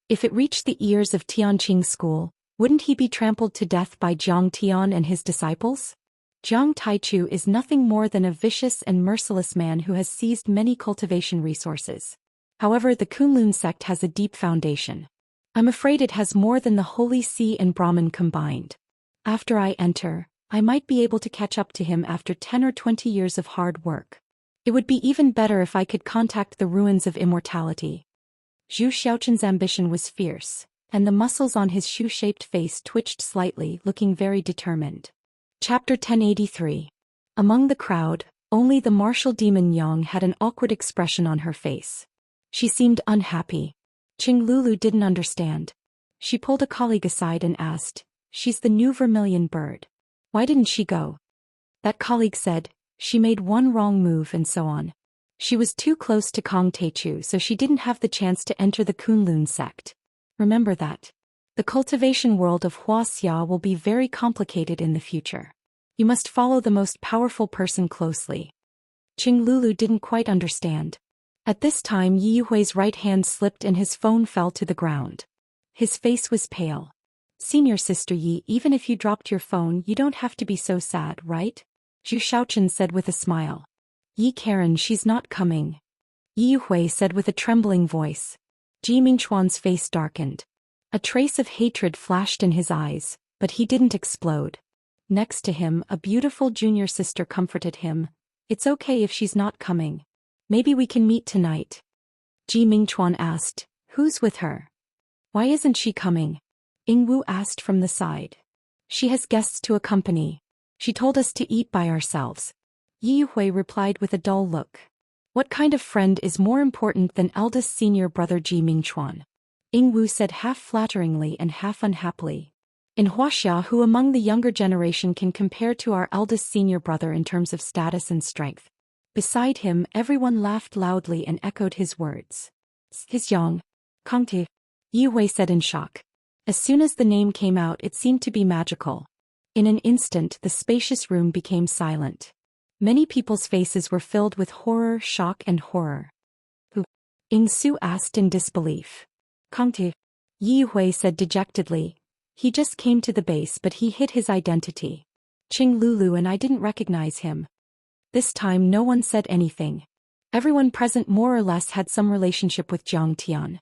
If it reached the ears of Tianqing's school, wouldn't he be trampled to death by Xianxia and his disciples? Jiang Taichu is nothing more than a vicious and merciless man who has seized many cultivation resources. However, the Kunlun sect has a deep foundation. I'm afraid it has more than the Holy See and Brahman combined. After I enter, I might be able to catch up to him after 10 or 20 years of hard work. It would be even better if I could contact the ruins of immortality. Zhou Xiaoqin's ambition was fierce, and the muscles on his shoe-shaped face twitched slightly, looking very determined. Chapter 1083. Among the crowd, only the martial demon Yang had an awkward expression on her face. She seemed unhappy. Qing Lulu didn't understand. She pulled a colleague aside and asked, "She's the new vermilion bird. Why didn't she go?" That colleague said, "She made one wrong move and so on. She was too close to Kong Teichu, so she didn't have the chance to enter the Kunlun sect. Remember that. The cultivation world of Wuxia will be very complicated in the future. You must follow the most powerful person closely." Qing Lulu didn't quite understand. At this time Yi Yuhui's right hand slipped and his phone fell to the ground. His face was pale. "Senior Sister Yi, even if you dropped your phone, you don't have to be so sad, right?" Zhou Xiaoqin said with a smile. "Yi Karen, she's not coming," Yi Yuhui said with a trembling voice. Ji Mingchuan's face darkened. A trace of hatred flashed in his eyes, but he didn't explode. Next to him, a beautiful junior sister comforted him. "It's okay if she's not coming. Maybe we can meet tonight." Ji Mingchuan asked, "Who's with her? Why isn't she coming?" Yingwu asked from the side. "She has guests to accompany. She told us to eat by ourselves." Yi Yuhui replied with a dull look. "What kind of friend is more important than eldest senior brother Ji Mingchuan?" Yingwu said half flatteringly and half unhappily. "In Wuxia, who among the younger generation can compare to our eldest senior brother in terms of status and strength?" Beside him, everyone laughed loudly and echoed his words. "His Yang, Kongti," Yi Hui said in shock. As soon as the name came out, it seemed to be magical. In an instant, the spacious room became silent. Many people's faces were filled with horror, shock and horror. "Who?" Ying Su asked in disbelief. "Kongti," Yi Hui said dejectedly. "He just came to the base, but he hid his identity. Qing Lulu and I didn't recognize him." This time no one said anything. Everyone present more or less had some relationship with Jiang Tian.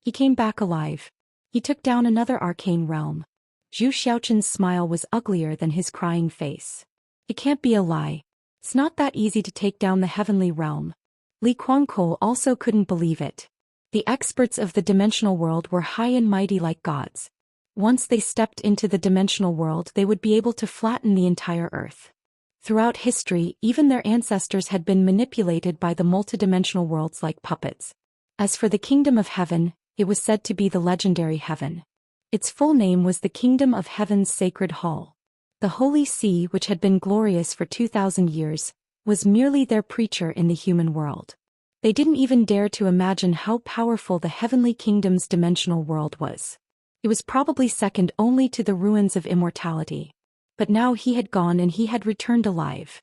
"He came back alive. He took down another arcane realm." Zhou Xiaoqin's smile was uglier than his crying face. "It can't be a lie. It's not that easy to take down the heavenly realm." Li Guangkou also couldn't believe it. The experts of the dimensional world were high and mighty like gods. Once they stepped into the dimensional world, they would be able to flatten the entire earth. Throughout history, even their ancestors had been manipulated by the multidimensional worlds like puppets. As for the Kingdom of Heaven, it was said to be the legendary heaven. Its full name was the Kingdom of Heaven's Sacred Hall. The Holy See, which had been glorious for 2,000 years, was merely their preacher in the human world. They didn't even dare to imagine how powerful the Heavenly Kingdom's dimensional world was. It was probably second only to the ruins of immortality. But now he had gone and he had returned alive.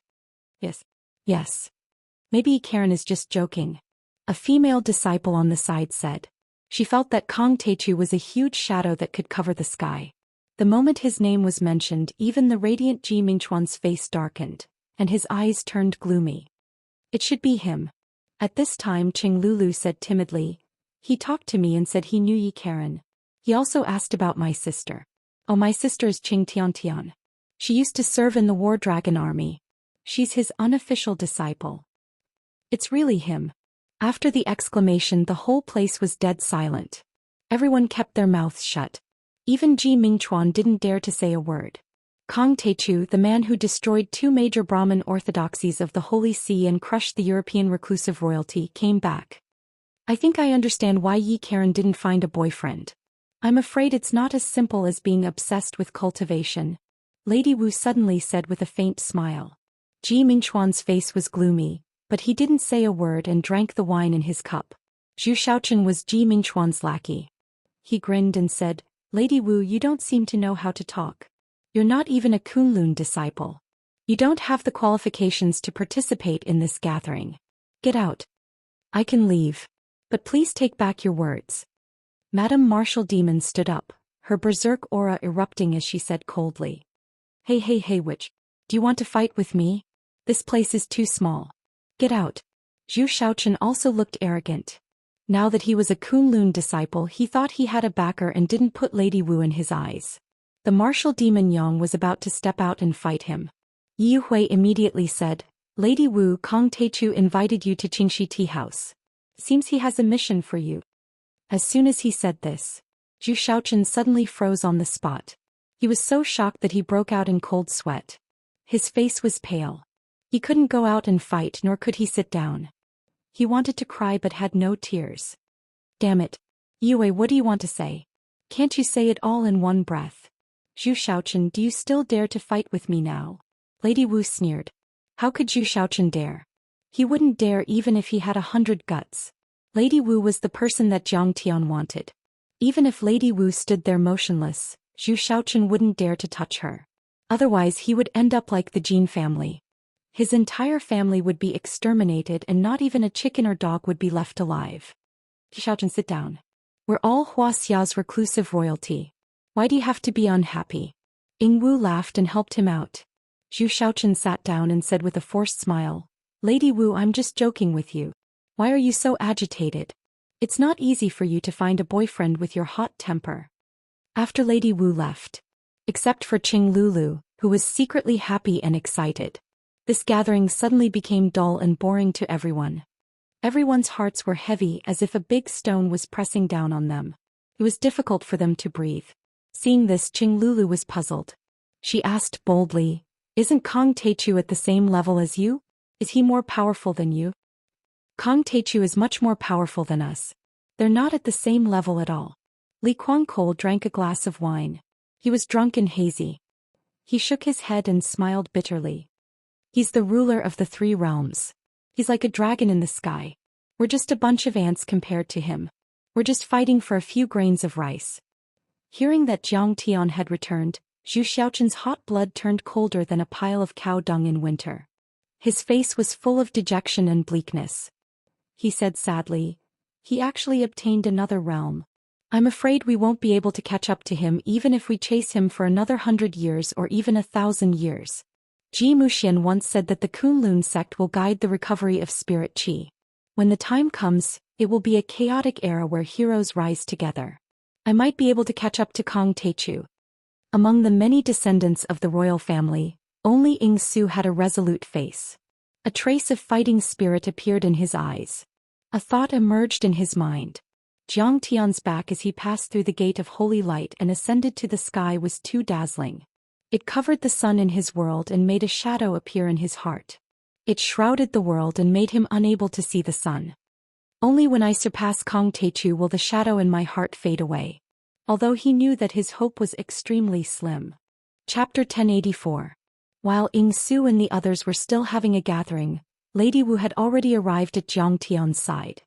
Yes. Maybe Karen is just joking," a female disciple on the side said. She felt that Kong Teichu was a huge shadow that could cover the sky. The moment his name was mentioned, even the radiant Ji Mingchuan's face darkened, and his eyes turned gloomy. "It should be him." At this time Qing Lulu said timidly, "He talked to me and said he knew Yi Karen. He also asked about my sister." Oh, my sister is Qing Tiantian. She used to serve in the War Dragon Army. She's his unofficial disciple. It's really him. After the exclamation, the whole place was dead silent. Everyone kept their mouths shut. Even Ji Mingchuan didn't dare to say a word. Kong Teichu, the man who destroyed 2 major Brahmin orthodoxies of the Holy See and crushed the European reclusive royalty, came back. I think I understand why Yi Karen didn't find a boyfriend. I'm afraid it's not as simple as being obsessed with cultivation, Lady Wu suddenly said with a faint smile. Ji Mingchuan's face was gloomy, but he didn't say a word and drank the wine in his cup. Zhou Xian was Ji Mingchuan's lackey. He grinned and said, Lady Wu, you don't seem to know how to talk. You're not even a Kunlun disciple. You don't have the qualifications to participate in this gathering. Get out. I can leave. But please take back your words. Madame Martial Demon stood up, her berserk aura erupting as she said coldly. Hey witch. Do you want to fight with me? This place is too small. Get out. Zhou Xian also looked arrogant. Now that he was a Kunlun disciple, he thought he had a backer and didn't put Lady Wu in his eyes. The martial demon Yang was about to step out and fight him. Yi Hui immediately said, Lady Wu, Kong Teichu invited you to Qingxi Tea House. Seems he has a mission for you. As soon as he said this, Zhou Xian suddenly froze on the spot. He was so shocked that he broke out in cold sweat. His face was pale. He couldn't go out and fight, nor could he sit down. He wanted to cry but had no tears. Damn it. Yue, what do you want to say? Can't you say it all in one breath? Zhou Xian, do you still dare to fight with me now? Lady Wu sneered. How could Zhou Xian dare? He wouldn't dare even if he had 100 guts. Lady Wu was the person that Jiang Tian wanted. Even if Lady Wu stood there motionless, Zhou Xian wouldn't dare to touch her. Otherwise he would end up like the Jin family. His entire family would be exterminated and not even a chicken or dog would be left alive. Xiaochen, sit down. We're all Huaxia's reclusive royalty. Why do you have to be unhappy? Ying Wu laughed and helped him out. Zhou Xian sat down and said with a forced smile, Lady Wu, I'm just joking with you. Why are you so agitated? It's not easy for you to find a boyfriend with your hot temper. After Lady Wu left, except for Qing Lulu, who was secretly happy and excited, this gathering suddenly became dull and boring to everyone. Everyone's hearts were heavy as if a big stone was pressing down on them. It was difficult for them to breathe. Seeing this, Qing Lulu was puzzled. She asked boldly, Isn't Kong Teichu at the same level as you? Is he more powerful than you? Kong Teichu is much more powerful than us. They're not at the same level at all. Li Kuangkol drank a glass of wine. He was drunk and hazy. He shook his head and smiled bitterly. He's the ruler of the 3 realms. He's like a dragon in the sky. We're just a bunch of ants compared to him. We're just fighting for a few grains of rice. Hearing that Jiang Tian had returned, Zhou Xiaoqin's hot blood turned colder than a pile of cow dung in winter. His face was full of dejection and bleakness. He said sadly, He actually obtained another realm. I'm afraid we won't be able to catch up to him even if we chase him for another 100 years or even 1,000 years. Ji Muxian once said that the Kunlun sect will guide the recovery of spirit qi. When the time comes, it will be a chaotic era where heroes rise together. I might be able to catch up to Kong Teichu. Among the many descendants of the royal family, only Ying Su had a resolute face. A trace of fighting spirit appeared in his eyes. A thought emerged in his mind. Jiang Tian's back as he passed through the gate of holy light and ascended to the sky was too dazzling. It covered the sun in his world and made a shadow appear in his heart. It shrouded the world and made him unable to see the sun. Only when I surpass Kong Teichu will the shadow in my heart fade away. Although he knew that his hope was extremely slim. Chapter 1084. While Ying Su and the others were still having a gathering, Lady Wu had already arrived at Jiang Tian's side.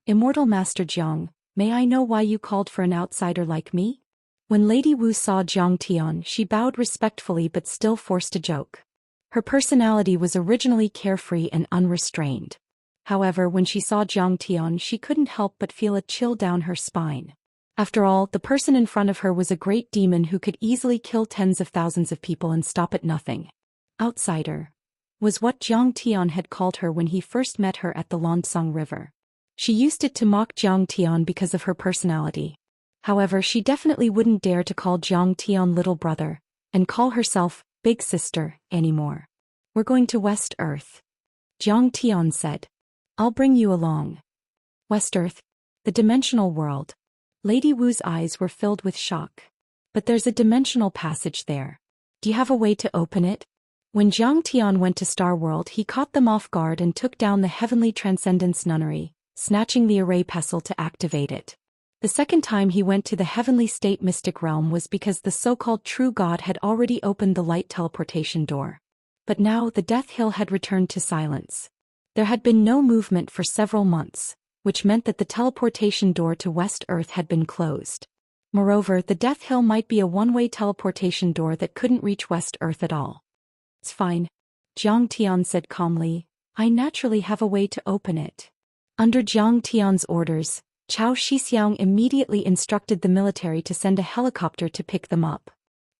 Immortal Master Jiang, may I know why you called for an outsider like me? When Lady Wu saw Jiang Tian, she bowed respectfully but still forced a joke. Her personality was originally carefree and unrestrained. However, when she saw Jiang Tian, she couldn't help but feel a chill down her spine. After all, the person in front of her was a great demon who could easily kill tens of thousands of people and stop at nothing. Outsider was what Jiang Tian had called her when he first met her at the Lansong River. She used it to mock Jiang Tian because of her personality. However, she definitely wouldn't dare to call Zhang Tian little brother, and call herself big sister anymore. We're going to West Earth, Zhang Tian said. I'll bring you along. West Earth? The dimensional world. Lady Wu's eyes were filled with shock. But there's a dimensional passage there. Do you have a way to open it? When Zhang Tian went to Star World, he caught them off guard and took down the Heavenly Transcendence Nunnery, snatching the array pestle to activate it. The second time he went to the Heavenly State Mystic Realm was because the so-called true God had already opened the light teleportation door. But now the Death Hill had returned to silence. There had been no movement for several months, which meant that the teleportation door to West Earth had been closed. Moreover, the Death Hill might be a one-way teleportation door that couldn't reach West Earth at all. It's fine, Zhang Tian said calmly. I naturally have a way to open it. Under Zhang Tian's orders, Zhou Xian immediately instructed the military to send a helicopter to pick them up.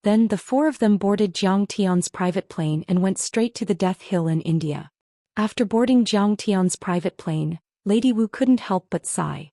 Then the four of them boarded Zhang Tian's private plane and went straight to the Death Hill in India. After boarding Zhang Tian's private plane, Lady Wu couldn't help but sigh.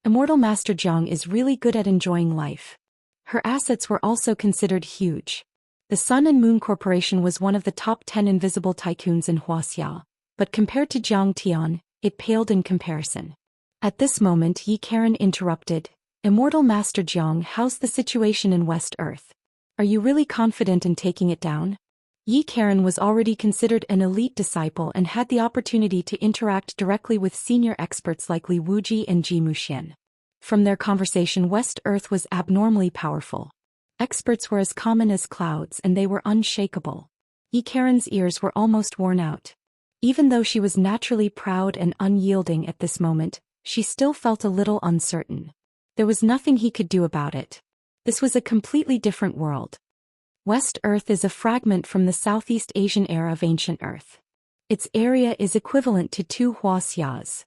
Immortal Master Zhang is really good at enjoying life. Her assets were also considered huge. The Sun and Moon Corporation was one of the top 10 invisible tycoons in Wuxia, but compared to Zhang Tian, it paled in comparison. At this moment Yi Karen interrupted. Immortal Master Zhang, how's the situation in West Earth? Are you really confident in taking it down? Yi Karen was already considered an elite disciple and had the opportunity to interact directly with senior experts like Li Wuji and Zhou Xian. From their conversation, West Earth was abnormally powerful. Experts were as common as clouds and they were unshakable. Yi Karen's ears were almost worn out. Even though she was naturally proud and unyielding at this moment, she still felt a little uncertain. There was nothing he could do about it. This was a completely different world. West Earth is a fragment from the Southeast Asian era of ancient Earth. Its area is equivalent to 2 Wuxias.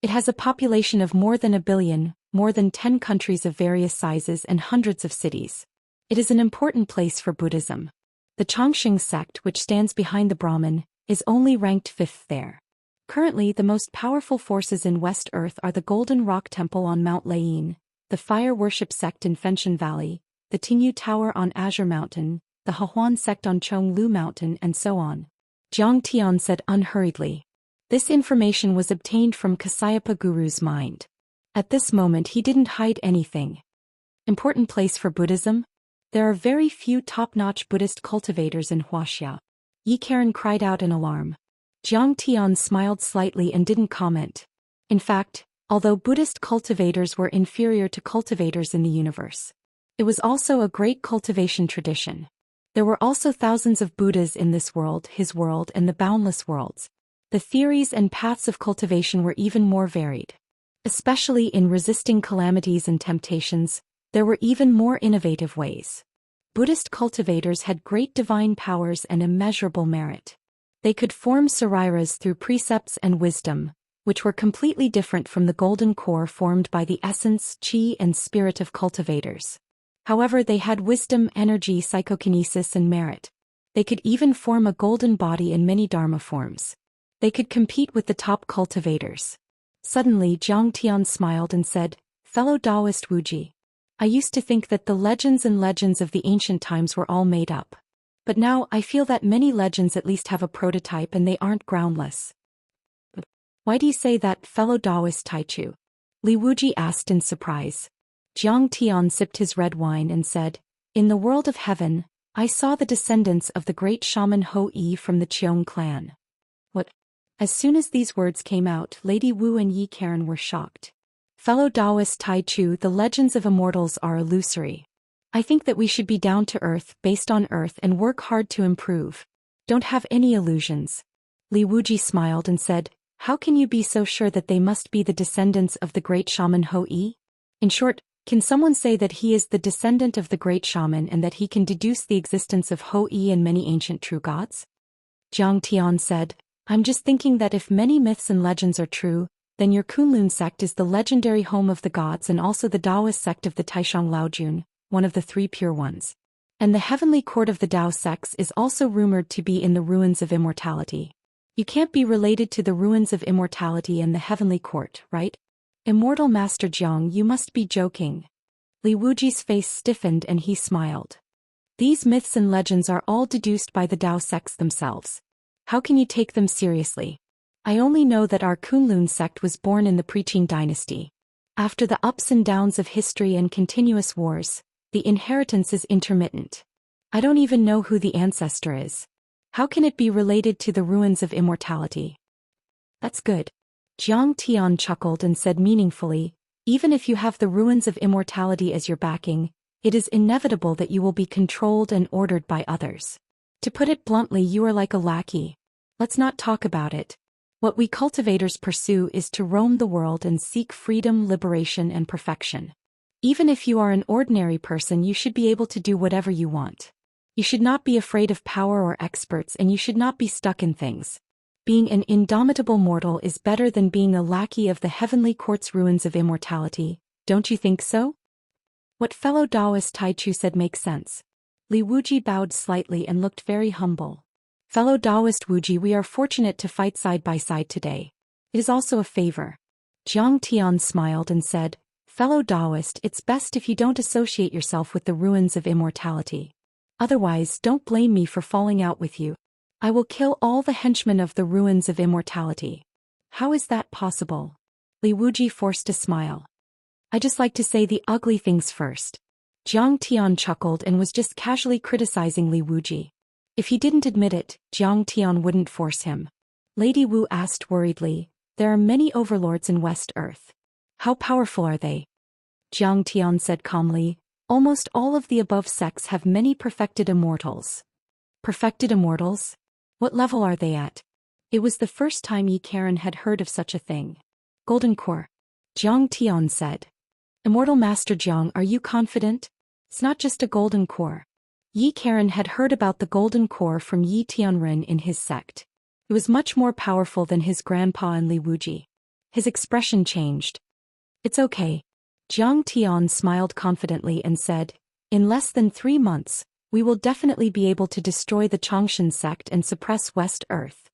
It has a population of more than 1 billion, more than 10 countries of various sizes and hundreds of cities. It is an important place for Buddhism. The Chongqing sect, which stands behind the Brahmin, is only ranked 5th there. Currently, the most powerful forces in West Earth are the Golden Rock Temple on Mount Layin, the Fire Worship sect in Fenshan Valley, the Tingyu Tower on Azure Mountain, the Hahuan sect on Chonglu Mountain, and so on. Zhang Tian said unhurriedly. This information was obtained from Kasayapa Guru's mind. At this moment he didn't hide anything. Important place for Buddhism? There are very few top-notch Buddhist cultivators in Wuxia. Yi Karen cried out in alarm. Zhang Tian smiled slightly and didn't comment. In fact, although Buddhist cultivators were inferior to cultivators in the universe, it was also a great cultivation tradition. There were also thousands of Buddhas in this world, his world, and the boundless worlds. The theories and paths of cultivation were even more varied. Especially in resisting calamities and temptations, there were even more innovative ways. Buddhist cultivators had great divine powers and immeasurable merit. They could form sariras through precepts and wisdom, which were completely different from the golden core formed by the essence, chi, and spirit of cultivators. However, they had wisdom, energy, psychokinesis, and merit. They could even form a golden body in many dharma forms. They could compete with the top cultivators. Suddenly, Zhang Tian smiled and said, "Fellow Daoist Wuji, I used to think that the legends of the ancient times were all made up. But now I feel that many legends at least have a prototype and they aren't groundless." "Why do you say that, fellow Daoist Taichu?" Li Wuji asked in surprise. Zhang Tian sipped his red wine and said, "In the world of heaven, I saw the descendants of the great shaman Ho-Yi from the Cheong clan." What? As soon as these words came out, Lady Wu and Yi Karen were shocked. "Fellow Daoist Taichu, the legends of immortals are illusory. I think that we should be down to earth, based on earth, and work hard to improve. Don't have any illusions." Li Wuji smiled and said, "How can you be so sure that they must be the descendants of the great shaman Ho-Yi? In short, can someone say that he is the descendant of the great shaman and that he can deduce the existence of Ho-Yi and many ancient true gods?" Zhang Tian said, "I'm just thinking that if many myths and legends are true, then your Kunlun sect is the legendary home of the gods and also the Daoist sect of the Taishang Laojun, one of the 3 pure ones. And the heavenly court of the Dao sects is also rumored to be in the ruins of immortality. You can't be related to the ruins of immortality and the heavenly court, right? Immortal Master Zhang, you must be joking." Li Wuji's face stiffened and he smiled. These myths and legends are all deduced by the Dao sects themselves. How can you take them seriously? I only know that our Kunlun sect was born in the Preaching dynasty. After the ups and downs of history and continuous wars, the inheritance is intermittent. I don't even know who the ancestor is. How can it be related to the ruins of immortality? That's good. Jiang Tian chuckled and said meaningfully, even if you have the ruins of immortality as your backing, it is inevitable that you will be controlled and ordered by others. To put it bluntly, you are like a lackey. Let's not talk about it. What we cultivators pursue is to roam the world and seek freedom, liberation, and perfection. Even if you are an ordinary person, you should be able to do whatever you want. You should not be afraid of power or experts, and you should not be stuck in things. Being an indomitable mortal is better than being a lackey of the heavenly court's ruins of immortality, don't you think so? What fellow Daoist Taichu said makes sense. Li Wuji bowed slightly and looked very humble. Fellow Daoist Wuji, we are fortunate to fight side by side today. It is also a favor. Jiang Tian smiled and said, Fellow Daoist, it's best if you don't associate yourself with the ruins of immortality. Otherwise, don't blame me for falling out with you. I will kill all the henchmen of the ruins of immortality. How is that possible? Li Wuji forced a smile. I just like to say the ugly things first. Jiang Tian chuckled and was just casually criticizing Li Wuji. If he didn't admit it, Jiang Tian wouldn't force him. Lady Wu asked worriedly, there are many overlords in West Earth. How powerful are they? Jiang Tian said calmly, almost all of the above sects have many perfected immortals. Perfected immortals? What level are they at? It was the first time Yi Karen had heard of such a thing. Golden Core. Jiang Tian said. Immortal Master Jiang, are you confident? It's not just a golden core. Yi Karen had heard about the golden core from Yi Tianren in his sect. It was much more powerful than his grandpa and Li Wuji. His expression changed. It's okay. Jiang Tian smiled confidently and said, in less than 3 months, we will definitely be able to destroy the Xianxia sect and suppress West Earth.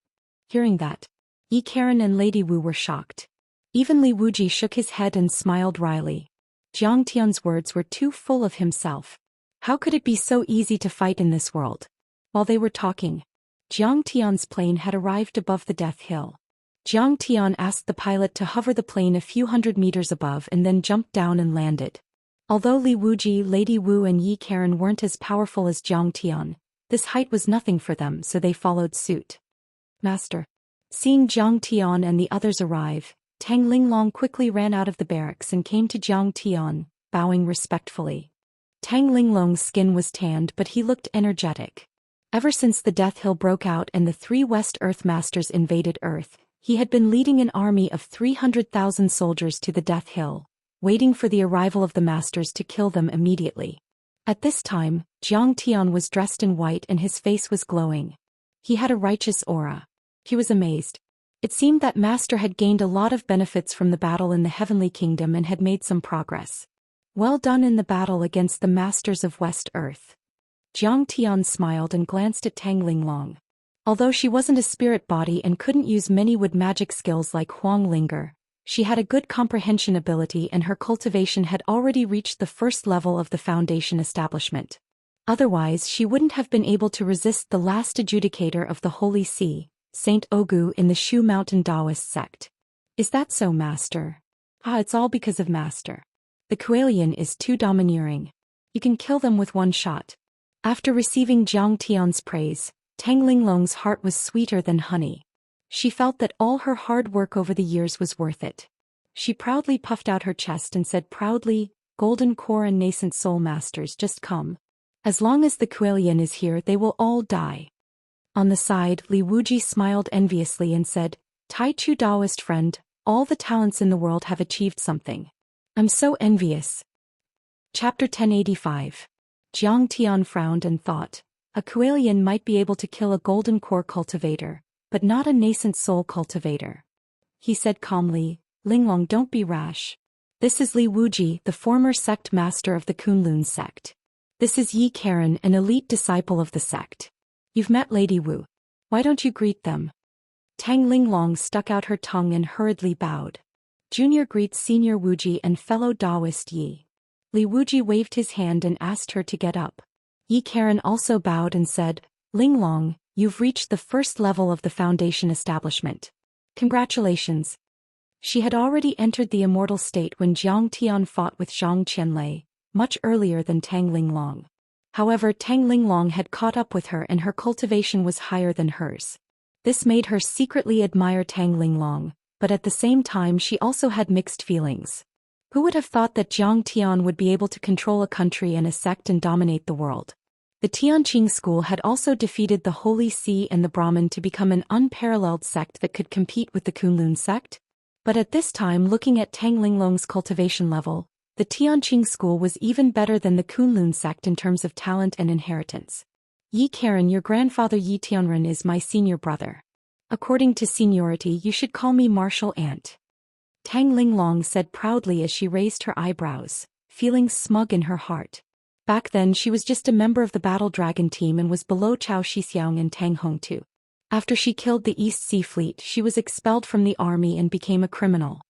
Hearing that, Yi Karen and Lady Wu were shocked. Even Li Wuji shook his head and smiled wryly. Jiang Tian's words were too full of himself. How could it be so easy to fight in this world? While they were talking, Jiang Tian's plane had arrived above the Death Hill. Jiang Tian asked the pilot to hover the plane a few hundred meters above and then jumped down and landed. Although Li Wuji, Lady Wu and Yi Karen weren't as powerful as Jiang Tian, this height was nothing for them, so they followed suit. Master. Seeing Jiang Tian and the others arrive, Tang Linglong quickly ran out of the barracks and came to Jiang Tian, bowing respectfully. Tang Linglong's skin was tanned, but he looked energetic. Ever since the Death Hill broke out and the 3 West Earth Masters invaded Earth, he had been leading an army of 300,000 soldiers to the Death Hill, waiting for the arrival of the Masters to kill them immediately. At this time, Jiang Tian was dressed in white and his face was glowing. He had a righteous aura. He was amazed. It seemed that Master had gained a lot of benefits from the battle in the Heavenly Kingdom and had made some progress. Well done in the battle against the Masters of West Earth. Jiang Tian smiled and glanced at Tang Linglong. Although she wasn't a spirit body and couldn't use many wood magic skills like Huang Linger, she had a good comprehension ability and her cultivation had already reached the first level of the Foundation establishment. Otherwise, she wouldn't have been able to resist the last adjudicator of the Holy See, Saint Ogu in the Shu Mountain Daoist sect. Is that so, Master? It's all because of Master. The Kualian is too domineering. You can kill them with one shot. After receiving Jiang Tian's praise, Tang Linglong's heart was sweeter than honey. She felt that all her hard work over the years was worth it. She proudly puffed out her chest and said proudly, Golden Core and Nascent Soul Masters, just come. As long as the Kualian is here, they will all die. On the side, Li Wuji smiled enviously and said, Taichu Daoist friend, all the talents in the world have achieved something. I'm so envious. Chapter 1085. Jiang Tian frowned and thought, a Kualian might be able to kill a Golden Core cultivator, but not a Nascent Soul cultivator. He said calmly, Linglong, don't be rash. This is Li Wuji, the former sect master of the Kunlun sect. This is Yi Karen, an elite disciple of the sect. You've met Lady Wu. Why don't you greet them? Tang Linglong stuck out her tongue and hurriedly bowed. Junior greets Senior Wuji and fellow Daoist Yi. Li Wuji waved his hand and asked her to get up. Yi Karen also bowed and said, Linglong, you've reached the first level of the Foundation establishment. Congratulations. She had already entered the immortal state when Jiang Tian fought with Zhang Qianlei, much earlier than Tang Linglong. However, Tang Linglong had caught up with her and her cultivation was higher than hers. This made her secretly admire Tang Linglong, but at the same time she also had mixed feelings. Who would have thought that Jiang Tian would be able to control a country and a sect and dominate the world? The Tianqing school had also defeated the Holy See and the Brahmin to become an unparalleled sect that could compete with the Kunlun sect. But at this time, looking at Tang Linglong's cultivation level, the Tianqing school was even better than the Kunlun sect in terms of talent and inheritance. Yi Karen, your grandfather Yi Tianren is my senior brother. According to seniority, you should call me Martial Aunt. Tang Linglong said proudly as she raised her eyebrows, feeling smug in her heart. Back then she was just a member of the Battle Dragon team and was below Zhou Xian and Tang Hongtu. After she killed the East Sea Fleet, she was expelled from the army and became a criminal.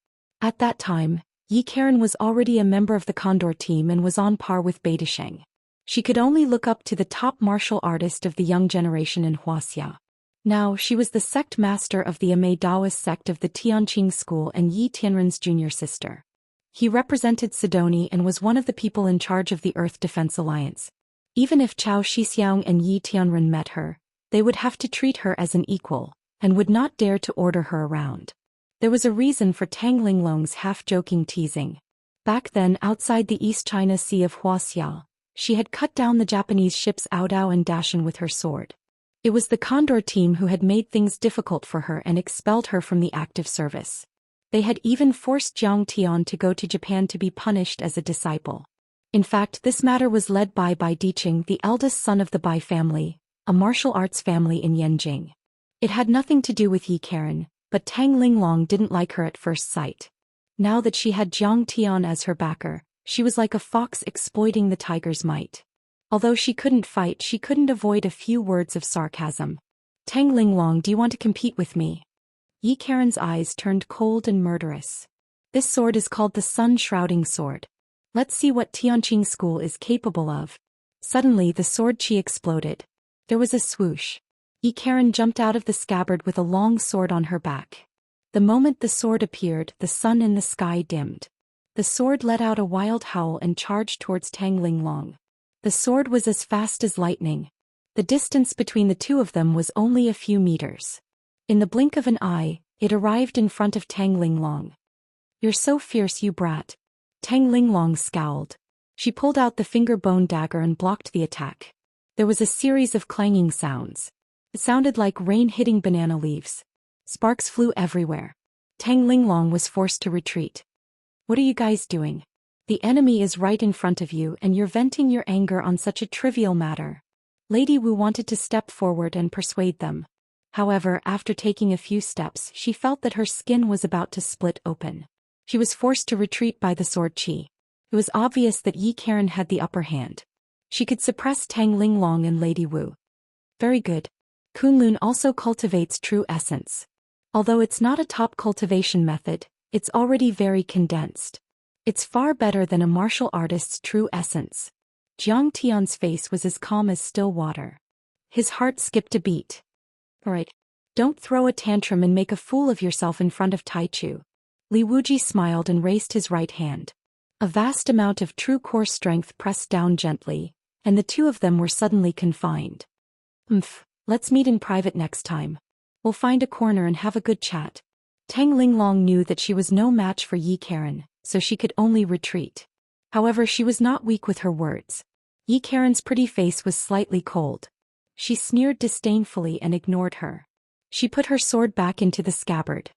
At that time, Yi Karen was already a member of the Condor team and was on par with Beidasheng. She could only look up to the top martial artist of the young generation in Wuxia. Now she was the sect master of the Daoist sect of the Tianqing school and Yi Tianren's junior sister. He represented Sidoni and was one of the people in charge of the Earth Defense Alliance. Even if Zhou Xian and Yi Tianren met her, they would have to treat her as an equal, and would not dare to order her around. There was a reason for Tang Linglong's half-joking teasing. Back then, outside the East China Sea of Wuxia, she had cut down the Japanese ships Aodao and Dashan with her sword. It was the Condor team who had made things difficult for her and expelled her from the active service. They had even forced Jiang Tian to go to Japan to be punished as a disciple. In fact, this matter was led by Bai Diqing, the eldest son of the Bai family, a martial arts family in Yanjing. It had nothing to do with Yi Karen, but Tang Linglong didn't like her at first sight. Now that she had Jiang Tian as her backer, she was like a fox exploiting the tiger's might. Although she couldn't fight, she couldn't avoid a few words of sarcasm. Tang Linglong, do you want to compete with me? Yi Karen's eyes turned cold and murderous. This sword is called the Sun-Shrouding Sword. Let's see what Tianqing school is capable of. Suddenly the sword chi exploded. There was a swoosh. Yi Karen jumped out of the scabbard with a long sword on her back. The moment the sword appeared, the sun in the sky dimmed. The sword let out a wild howl and charged towards Tang Linglong. The sword was as fast as lightning. The distance between the two of them was only a few meters. In the blink of an eye, it arrived in front of Tang Linglong. You're so fierce, you brat. Tang Linglong scowled. She pulled out the finger bone dagger and blocked the attack. There was a series of clanging sounds. It sounded like rain hitting banana leaves. Sparks flew everywhere. Tang Linglong was forced to retreat. What are you guys doing? The enemy is right in front of you and you're venting your anger on such a trivial matter. Lady Wu wanted to step forward and persuade them. However, after taking a few steps, she felt that her skin was about to split open. She was forced to retreat by the sword chi. It was obvious that Yi Karen had the upper hand. She could suppress Tang Linglong and Lady Wu. Very good. Kunlun also cultivates true essence. Although it's not a top cultivation method, it's already very condensed. It's far better than a martial artist's true essence. Jiang Tian's face was as calm as still water. His heart skipped a beat. Alright. Don't throw a tantrum and make a fool of yourself in front of Taichu. Li Wuji smiled and raised his right hand. A vast amount of true core strength pressed down gently, and the two of them were suddenly confined. Let's meet in private next time. We'll find a corner and have a good chat. Tang Linglong knew that she was no match for Yi Karen, so she could only retreat. However, she was not weak with her words. Yi Karen's pretty face was slightly cold. She sneered disdainfully and ignored her. She put her sword back into the scabbard.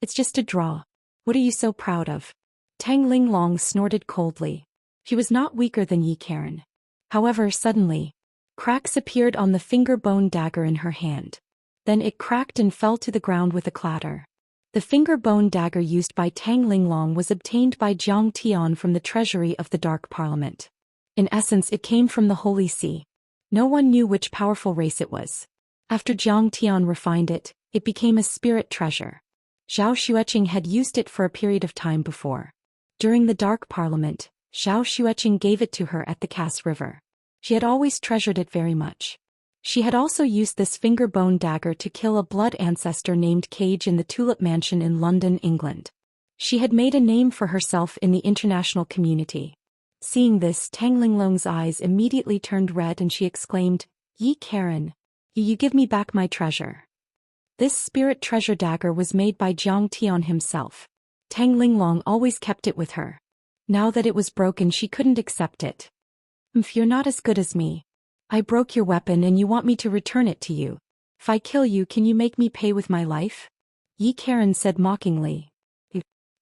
It's just a draw. What are you so proud of? Tang Linglong snorted coldly. She was not weaker than Yi Karen. However, suddenly, cracks appeared on the finger bone dagger in her hand. Then it cracked and fell to the ground with a clatter. The finger bone dagger used by Tang Linglong was obtained by Jiang Tian from the treasury of the Dark Parliament. In essence, it came from the Holy See. No one knew which powerful race it was. After Jiang Tian refined it, it became a spirit treasure. Zhao Xueqing had used it for a period of time before. During the Dark Parliament, Zhou Xian gave it to her at the Cass River. She had always treasured it very much. She had also used this finger bone dagger to kill a blood ancestor named Cage in the Tulip Mansion in London, England. She had made a name for herself in the international community. Seeing this, Tang Linglong's eyes immediately turned red and she exclaimed, "Yi Karen, you give me back my treasure." This spirit treasure dagger was made by Jiang Tian himself. Tang Linglong always kept it with her. Now that it was broken, she couldn't accept it. You're not as good as me. I broke your weapon and you want me to return it to you. If I kill you, can you make me pay with my life? Yi Karen said mockingly.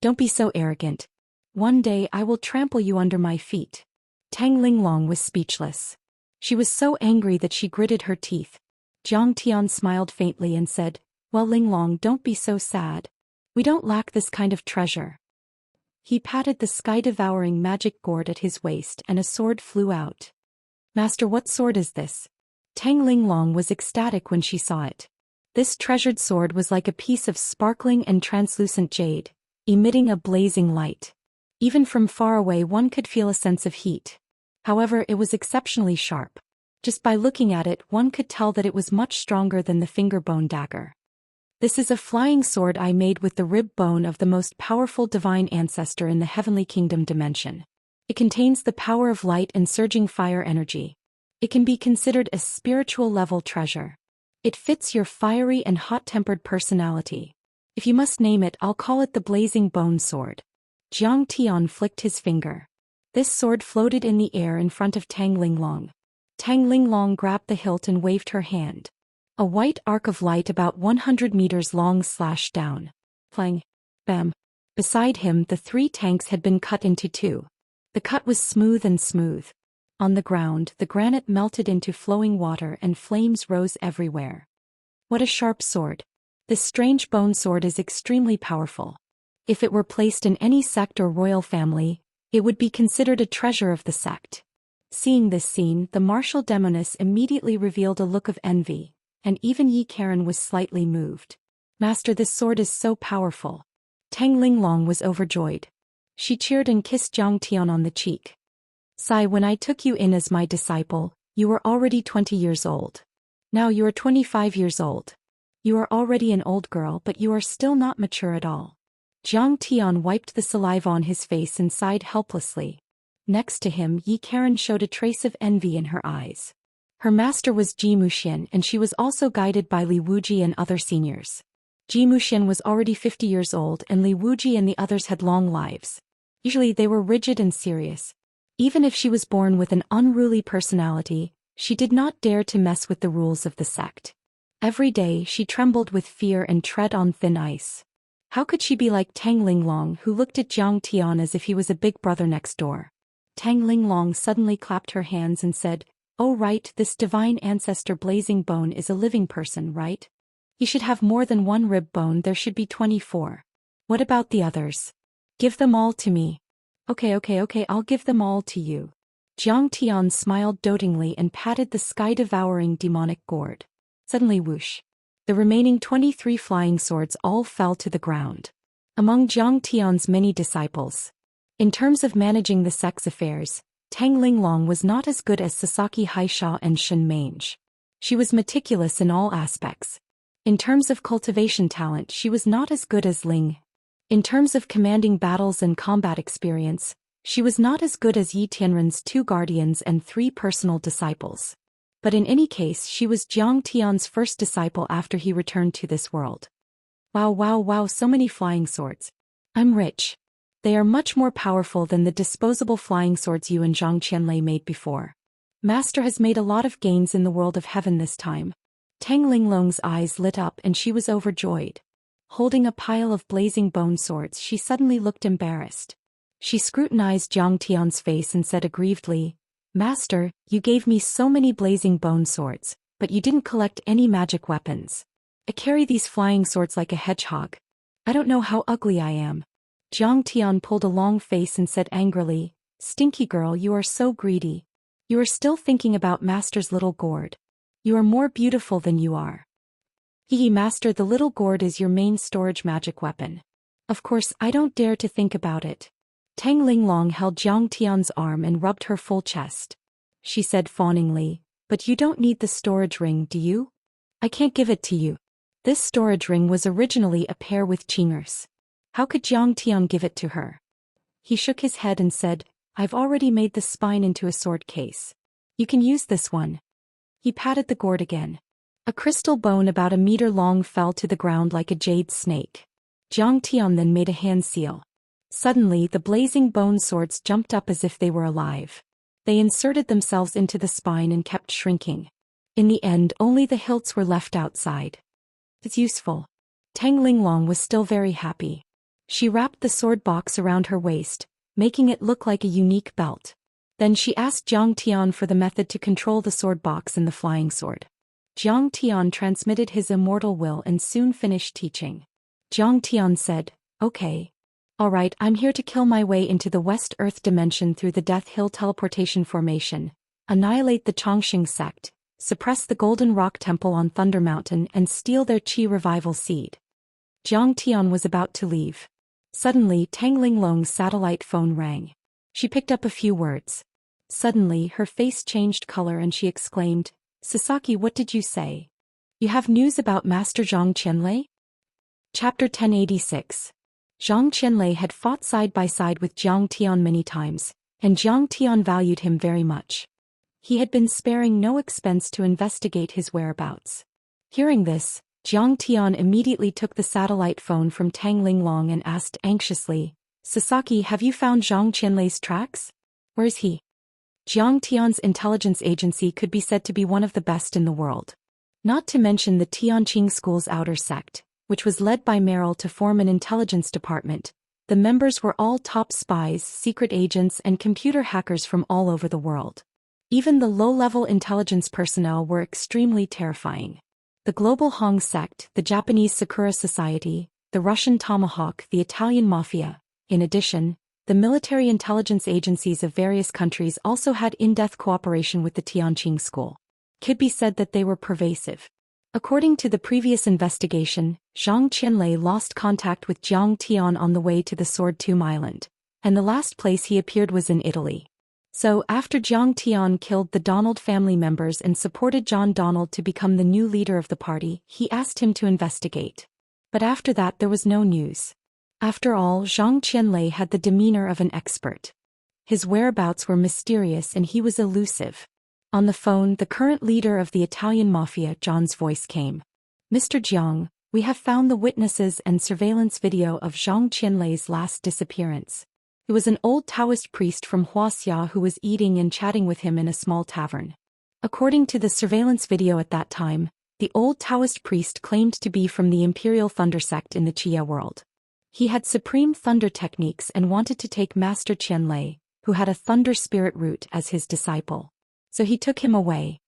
Don't be so arrogant. One day I will trample you under my feet. Tang Linglong was speechless. She was so angry that she gritted her teeth. Jiang Tian smiled faintly and said, "Well, Linglong, don't be so sad. We don't lack this kind of treasure." He patted the sky-devouring magic gourd at his waist and a sword flew out. "Master, what sword is this?" Tang Linglong was ecstatic when she saw it. This treasured sword was like a piece of sparkling and translucent jade, emitting a blazing light. Even from far away one could feel a sense of heat. However, it was exceptionally sharp. Just by looking at it, one could tell that it was much stronger than the finger bone dagger. "This is a flying sword I made with the rib bone of the most powerful divine ancestor in the Heavenly Kingdom dimension. It contains the power of light and surging fire energy. It can be considered a spiritual level treasure. It fits your fiery and hot-tempered personality. If you must name it, I'll call it the Blazing Bone Sword." Jiang Tian flicked his finger. This sword floated in the air in front of Tang Linglong. Tang Linglong grabbed the hilt and waved her hand. A white arc of light about 100 meters long slashed down. Clang. Bam. Beside him, the three tanks had been cut into two. The cut was smooth and smooth. On the ground, the granite melted into flowing water and flames rose everywhere. What a sharp sword. This strange bone sword is extremely powerful. If it were placed in any sect or royal family, it would be considered a treasure of the sect. Seeing this scene, the martial demoness immediately revealed a look of envy, and even Yi Karen was slightly moved. "Master, this sword is so powerful." Tang Linglong was overjoyed. She cheered and kissed Jiang Tian on the cheek. "Sai, when I took you in as my disciple, you were already 20 years old. Now you are 25 years old. You are already an old girl, but you are still not mature at all." Jiang Tian wiped the saliva on his face and sighed helplessly. Next to him, Yi Karen showed a trace of envy in her eyes. Her master was Zhou Xian and she was also guided by Li Wuji and other seniors. Zhou Xian was already 50 years old and Li Wuji and the others had long lives. Usually they were rigid and serious. Even if she was born with an unruly personality, she did not dare to mess with the rules of the sect. Every day she trembled with fear and tread on thin ice. How could she be like Tang Linglong, who looked at Jiang Tian as if he was a big brother next door? Tang Linglong suddenly clapped her hands and said, "Oh right, this divine ancestor Blazing Bone is a living person, right? He should have more than one rib bone, there should be 24. What about the others? Give them all to me." Okay, I'll give them all to you." Jiang Tian smiled dotingly and patted the sky-devouring demonic gourd. Suddenly whoosh. The remaining 23 flying swords all fell to the ground. Among Jiang Tian's many disciples, in terms of managing the sect's affairs, Tang Linglong was not as good as Sasaki Haisha and Shen Mange. She was meticulous in all aspects. In terms of cultivation talent, she was not as good as Ling. In terms of commanding battles and combat experience, she was not as good as Yi Tianren's 2 guardians and 3 personal disciples. But in any case, she was Jiang Tian's first disciple after he returned to this world. Wow, so many flying swords. I'm rich. They are much more powerful than the disposable flying swords you and Zhang Qianlei made before. Master has made a lot of gains in the world of heaven this time. Tang Linglong's eyes lit up and she was overjoyed. Holding a pile of blazing bone swords, she suddenly looked embarrassed. She scrutinized Jiang Tian's face and said aggrievedly, "Master, you gave me so many blazing bone swords, but you didn't collect any magic weapons. I carry these flying swords like a hedgehog. I don't know how ugly I am." Jiang Tian pulled a long face and said angrily, "Stinky girl, you are so greedy. You are still thinking about Master's little gourd. You are more beautiful than you are." Master, the little gourd is your main storage magic weapon. Of course, I don't dare to think about it. Tang Linglong held Jiang Tian's arm and rubbed her full chest. She said fawningly, "But you don't need the storage ring, do you? I can't give it to you." This storage ring was originally a pair with Immerse. How could Jiang Tian give it to her? He shook his head and said, "I've already made the spine into a sword case. You can use this one." He patted the gourd again. A crystal bone about a meter long fell to the ground like a jade snake. Jiang Tian then made a hand seal. Suddenly the blazing bone swords jumped up as if they were alive. They inserted themselves into the spine and kept shrinking. In the end, only the hilts were left outside. It's useful. Tang Linglong was still very happy. She wrapped the sword box around her waist, making it look like a unique belt. Then she asked Jiang Tian for the method to control the sword box and the flying sword. Jiang Tian transmitted his immortal will and soon finished teaching. Jiang Tian said, "Okay. Alright, I'm here to kill my way into the West Earth dimension through the Death Hill teleportation formation, annihilate the Chongqing sect, suppress the Golden Rock Temple on Thunder Mountain and steal their Qi revival seed." Jiang Tian was about to leave. Suddenly Tang Linglong's satellite phone rang. She picked up a few words. Suddenly her face changed color and she exclaimed, "Sasaki, what did you say? You have news about Master Zhang Qianlei?" Chapter 1086. Zhang Qianlei had fought side by side with Jiang Tian many times, and Jiang Tian valued him very much. He had been sparing no expense to investigate his whereabouts. Hearing this, Jiang Tian immediately took the satellite phone from Tang Linglong and asked anxiously, "Sasaki, have you found Zhang Qianlei's tracks? Where is he?" Jiang Tian's intelligence agency could be said to be one of the best in the world. Not to mention the Tianqing school's outer sect, which was led by Meryl to form an intelligence department. The members were all top spies, secret agents and computer hackers from all over the world. Even the low-level intelligence personnel were extremely terrifying. The Global Hong sect, the Japanese Sakura Society, the Russian Tomahawk, the Italian Mafia. In addition, the military intelligence agencies of various countries also had in-depth cooperation with the Tianqing school. Could be said that they were pervasive. According to the previous investigation, Zhang Qianlei lost contact with Jiang Tian on the way to the Sword Tomb Island, and the last place he appeared was in Italy. So, after Jiang Tian killed the Donald family members and supported John Donald to become the new leader of the party, he asked him to investigate. But after that there was no news. After all, Zhang Qianlei had the demeanor of an expert. His whereabouts were mysterious and he was elusive. On the phone, the current leader of the Italian Mafia, John's voice came. "Mr. Jiang, we have found the witnesses and surveillance video of Zhang Qianlei's last disappearance. It was an old Daoist priest from Wuxia who was eating and chatting with him in a small tavern. According to the surveillance video at that time, the old Daoist priest claimed to be from the Imperial Thunder sect in the Qia world. He had supreme thunder techniques and wanted to take Master Qianlei, who had a thunder spirit root, as his disciple. So he took him away."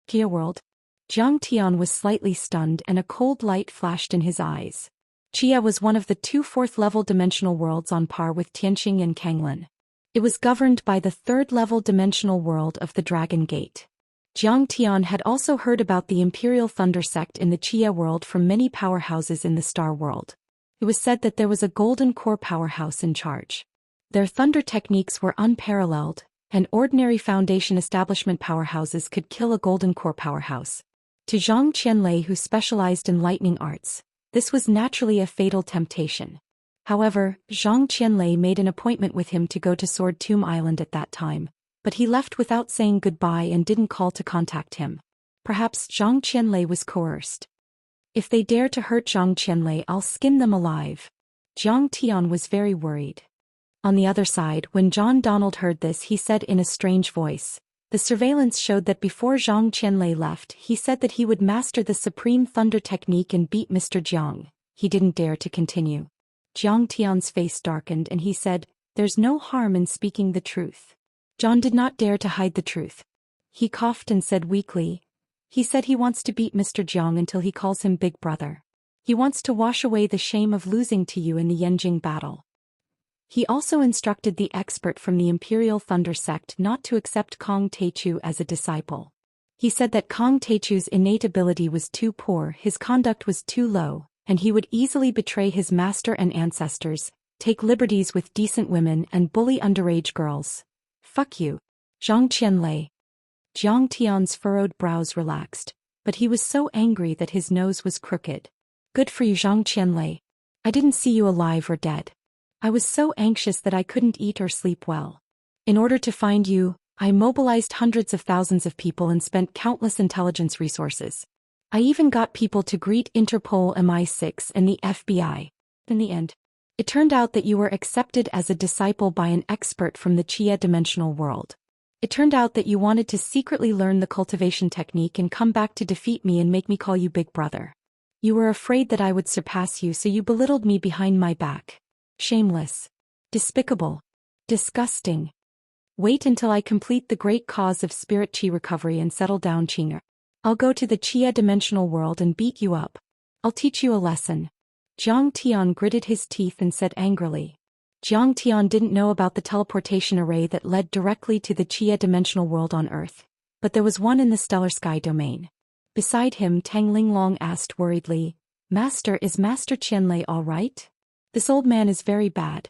Qia world? Jiang Tian was slightly stunned and a cold light flashed in his eyes. Qia was one of the two fourth-level dimensional worlds on par with Tianqing and Kanglan. It was governed by the third-level dimensional world of the Dragon Gate. Jiang Tian had also heard about the Imperial Thunder sect in the Qia world from many powerhouses in the Star world. It was said that there was a golden core powerhouse in charge. Their thunder techniques were unparalleled, and ordinary Foundation establishment powerhouses could kill a golden core powerhouse. To Zhang Qianlei, who specialized in lightning arts, this was naturally a fatal temptation. However, Zhang Qianlei made an appointment with him to go to Sword Tomb Island at that time, but he left without saying goodbye and didn't call to contact him. Perhaps Zhang Qianlei was coerced. "If they dare to hurt Zhang Qianlei, I'll skin them alive." Jiang Tian was very worried. On the other side, when John Donald heard this, he said in a strange voice, "The surveillance showed that before Zhang Qianlei left, he said that he would master the supreme thunder technique and beat Mr. Jiang." He didn't dare to continue. Jiang Tian's face darkened and he said, "There's no harm in speaking the truth." John did not dare to hide the truth. He coughed and said weakly, "He said he wants to beat Mr. Jiang until he calls him Big Brother. He wants to wash away the shame of losing to you in the Yenjing battle." He also instructed the expert from the Imperial Thunder sect not to accept Kong Teichu as a disciple. He said that Kong Teichu's innate ability was too poor, his conduct was too low, and he would easily betray his master and ancestors, take liberties with decent women and bully underage girls. Fuck you. Zhang Qianlei. Jiang Tian's furrowed brows relaxed, but he was so angry that his nose was crooked. Good for you, Zhang Qianlei. I didn't see you alive or dead. I was so anxious that I couldn't eat or sleep well. In order to find you, I mobilized hundreds of thousands of people and spent countless intelligence resources. I even got people to greet Interpol, MI6 and the FBI. In the end, it turned out that you were accepted as a disciple by an expert from the Xia dimensional world. It turned out that you wanted to secretly learn the cultivation technique and come back to defeat me and make me call you Big Brother. You were afraid that I would surpass you, so you belittled me behind my back. Shameless. Despicable. Disgusting. Wait until I complete the great cause of spirit chi recovery and settle down, Qing'er. I'll go to the Xia dimensional world and beat you up. I'll teach you a lesson. Jiang Tian gritted his teeth and said angrily. Jiang Tian didn't know about the teleportation array that led directly to the Xia dimensional world on Earth, but there was one in the stellar sky domain. Beside him, Tang Linglong asked worriedly, Master, is Master Qianlei all right? This old man is very bad.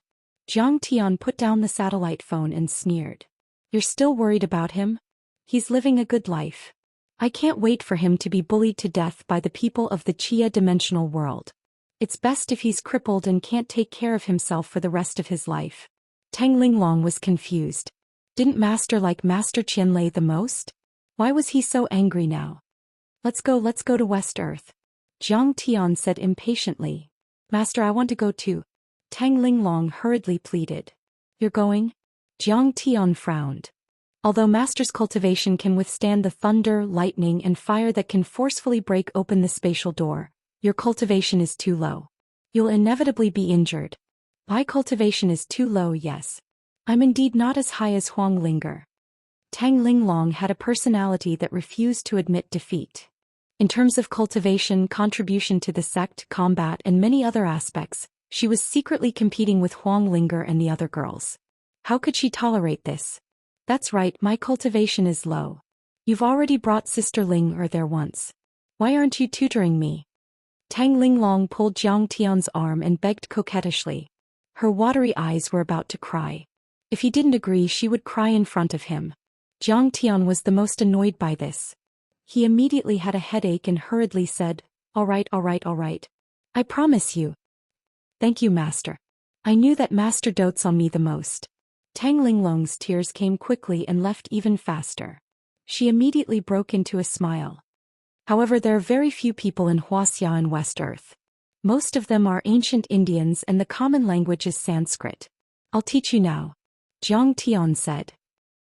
Jiang Tian put down the satellite phone and sneered. You're still worried about him? He's living a good life. I can't wait for him to be bullied to death by the people of the Xia dimensional world. It's best if he's crippled and can't take care of himself for the rest of his life. Tang Linglong was confused. Didn't Master like Master Qianlei the most? Why was he so angry now? Let's go to West Earth. Jiang Tian said impatiently. Master, I want to go too. Tang Linglong hurriedly pleaded. You're going? Jiang Tian frowned. Although Master's cultivation can withstand the thunder, lightning, and fire that can forcefully break open the spatial door, your cultivation is too low. You'll inevitably be injured. My cultivation is too low, yes. I'm indeed not as high as Huang Linger. Tang Linglong had a personality that refused to admit defeat. In terms of cultivation, contribution to the sect, combat, and many other aspects, she was secretly competing with Huang Linger and the other girls. How could she tolerate this? That's right, my cultivation is low. You've already brought Sister Ling there once. Why aren't you tutoring me? Tang Linglong pulled Jiang Tian's arm and begged coquettishly. Her watery eyes were about to cry. If he didn't agree, she would cry in front of him. Jiang Tian was the most annoyed by this. He immediately had a headache and hurriedly said, All right. I promise you. Thank you, Master. I knew that Master dotes on me the most. Tang Linglong's tears came quickly and left even faster. She immediately broke into a smile. However, there are very few people in Wuxia and West Earth. Most of them are ancient Indians and the common language is Sanskrit. I'll teach you now. Jiang Tian said.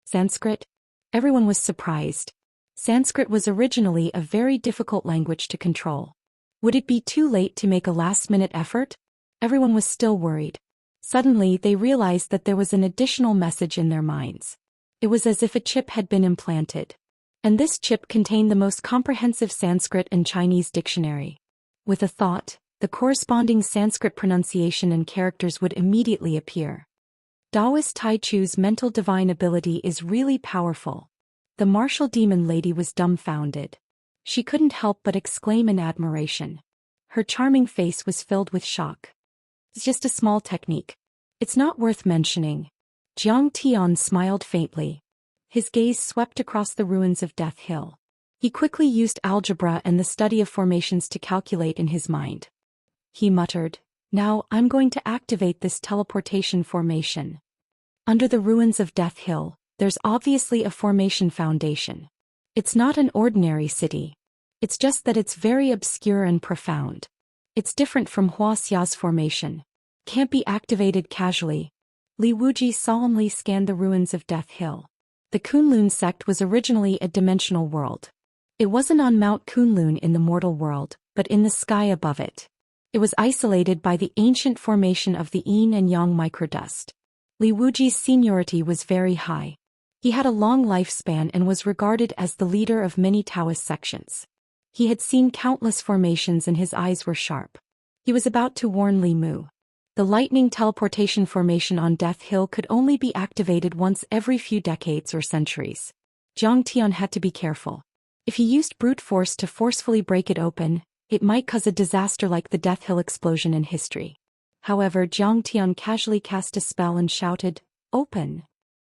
Sanskrit? Everyone was surprised. Sanskrit was originally a very difficult language to control. Would it be too late to make a last-minute effort? Everyone was still worried. Suddenly, they realized that there was an additional message in their minds. It was as if a chip had been implanted. And this chip contained the most comprehensive Sanskrit and Chinese dictionary. With a thought, the corresponding Sanskrit pronunciation and characters would immediately appear. Daoist Taichu's mental divine ability is really powerful. The martial demon lady was dumbfounded. She couldn't help but exclaim in admiration. Her charming face was filled with shock. It's just a small technique. It's not worth mentioning. Jiang Tian smiled faintly. His gaze swept across the ruins of Death Hill. He quickly used algebra and the study of formations to calculate in his mind. He muttered, Now I'm going to activate this teleportation formation. Under the ruins of Death Hill, there's obviously a formation foundation. It's not an ordinary city. It's just that it's very obscure and profound. It's different from Huaxia's formation. Can't be activated casually. Li Wuji solemnly scanned the ruins of Death Hill. The Kunlun sect was originally a dimensional world. It wasn't on Mount Kunlun in the mortal world, but in the sky above it. It was isolated by the ancient formation of the yin and yang microdust. Li Wuji's seniority was very high. He had a long lifespan and was regarded as the leader of many Taoist sections. He had seen countless formations and his eyes were sharp. He was about to warn Li Mu. The lightning teleportation formation on Death Hill could only be activated once every few decades or centuries. Jiang Tian had to be careful. If he used brute force to forcefully break it open, it might cause a disaster like the Death Hill explosion in history. However, Zhang Tian casually cast a spell and shouted, "Open!"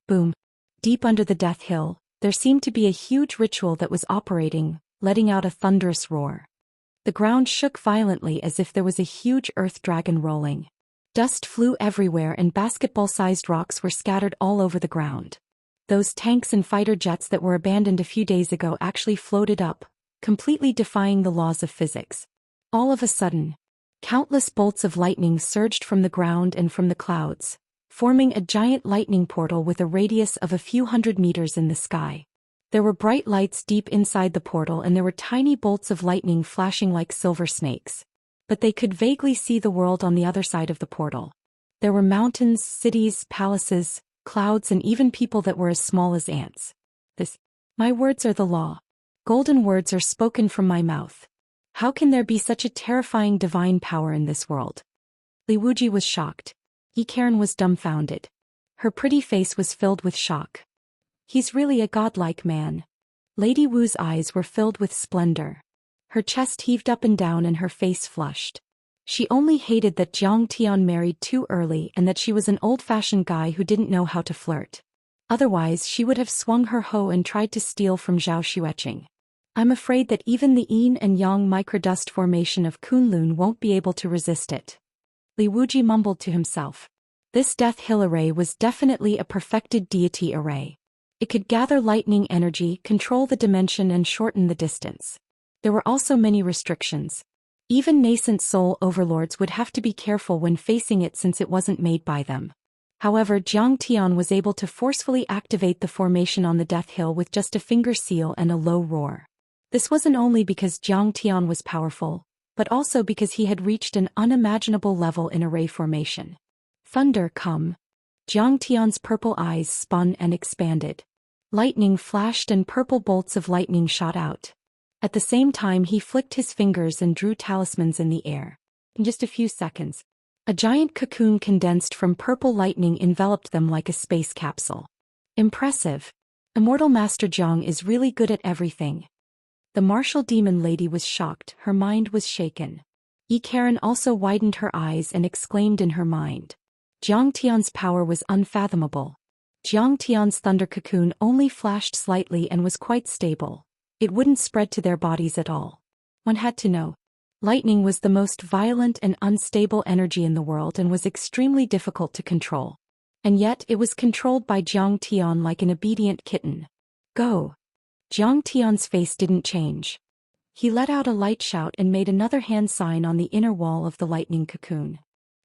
Boom. Deep under the Death Hill, there seemed to be a huge ritual that was operating, letting out a thunderous roar. The ground shook violently as if there was a huge earth dragon rolling. Dust flew everywhere and basketball-sized rocks were scattered all over the ground. Those tanks and fighter jets that were abandoned a few days ago actually floated up, completely defying the laws of physics. All of a sudden, countless bolts of lightning surged from the ground and from the clouds, forming a giant lightning portal with a radius of a few hundred meters in the sky. There were bright lights deep inside the portal and there were tiny bolts of lightning flashing like silver snakes. But they could vaguely see the world on the other side of the portal. There were mountains, cities, palaces, clouds and even people that were as small as ants. My words are the law. Golden words are spoken from my mouth. How can there be such a terrifying divine power in this world? Li Wuji was shocked. Karen was dumbfounded. Her pretty face was filled with shock. He's really a godlike man. Lady Wu's eyes were filled with splendor. Her chest heaved up and down and her face flushed. She only hated that Zhang Tian married too early and that she was an old-fashioned guy who didn't know how to flirt. Otherwise she would have swung her hoe and tried to steal from Zhao Xueqing. I'm afraid that even the yin and yang microdust formation of Kunlun won't be able to resist it. Li Wuji mumbled to himself. This Death Hill array was definitely a perfected deity array. It could gather lightning energy, control the dimension and shorten the distance. There were also many restrictions. Even nascent soul overlords would have to be careful when facing it since it wasn't made by them. However, Zhang Tian was able to forcefully activate the formation on the Death Hill with just a finger seal and a low roar. This wasn't only because Zhang Tian was powerful, but also because he had reached an unimaginable level in array formation. Thunder, come. Zhang Tian's purple eyes spun and expanded. Lightning flashed and purple bolts of lightning shot out. At the same time he flicked his fingers and drew talismans in the air. In just a few seconds, a giant cocoon condensed from purple lightning enveloped them like a space capsule. Impressive. Immortal Master Zhang is really good at everything. The martial demon lady was shocked, her mind was shaken. Karen also widened her eyes and exclaimed in her mind. Zhang Tian's power was unfathomable. Zhang Tian's thunder cocoon only flashed slightly and was quite stable. It wouldn't spread to their bodies at all. One had to know. Lightning was the most violent and unstable energy in the world and was extremely difficult to control. And yet it was controlled by Zhang Tian like an obedient kitten. Go! Zhang Tian's face didn't change. He let out a light shout and made another hand sign on the inner wall of the lightning cocoon.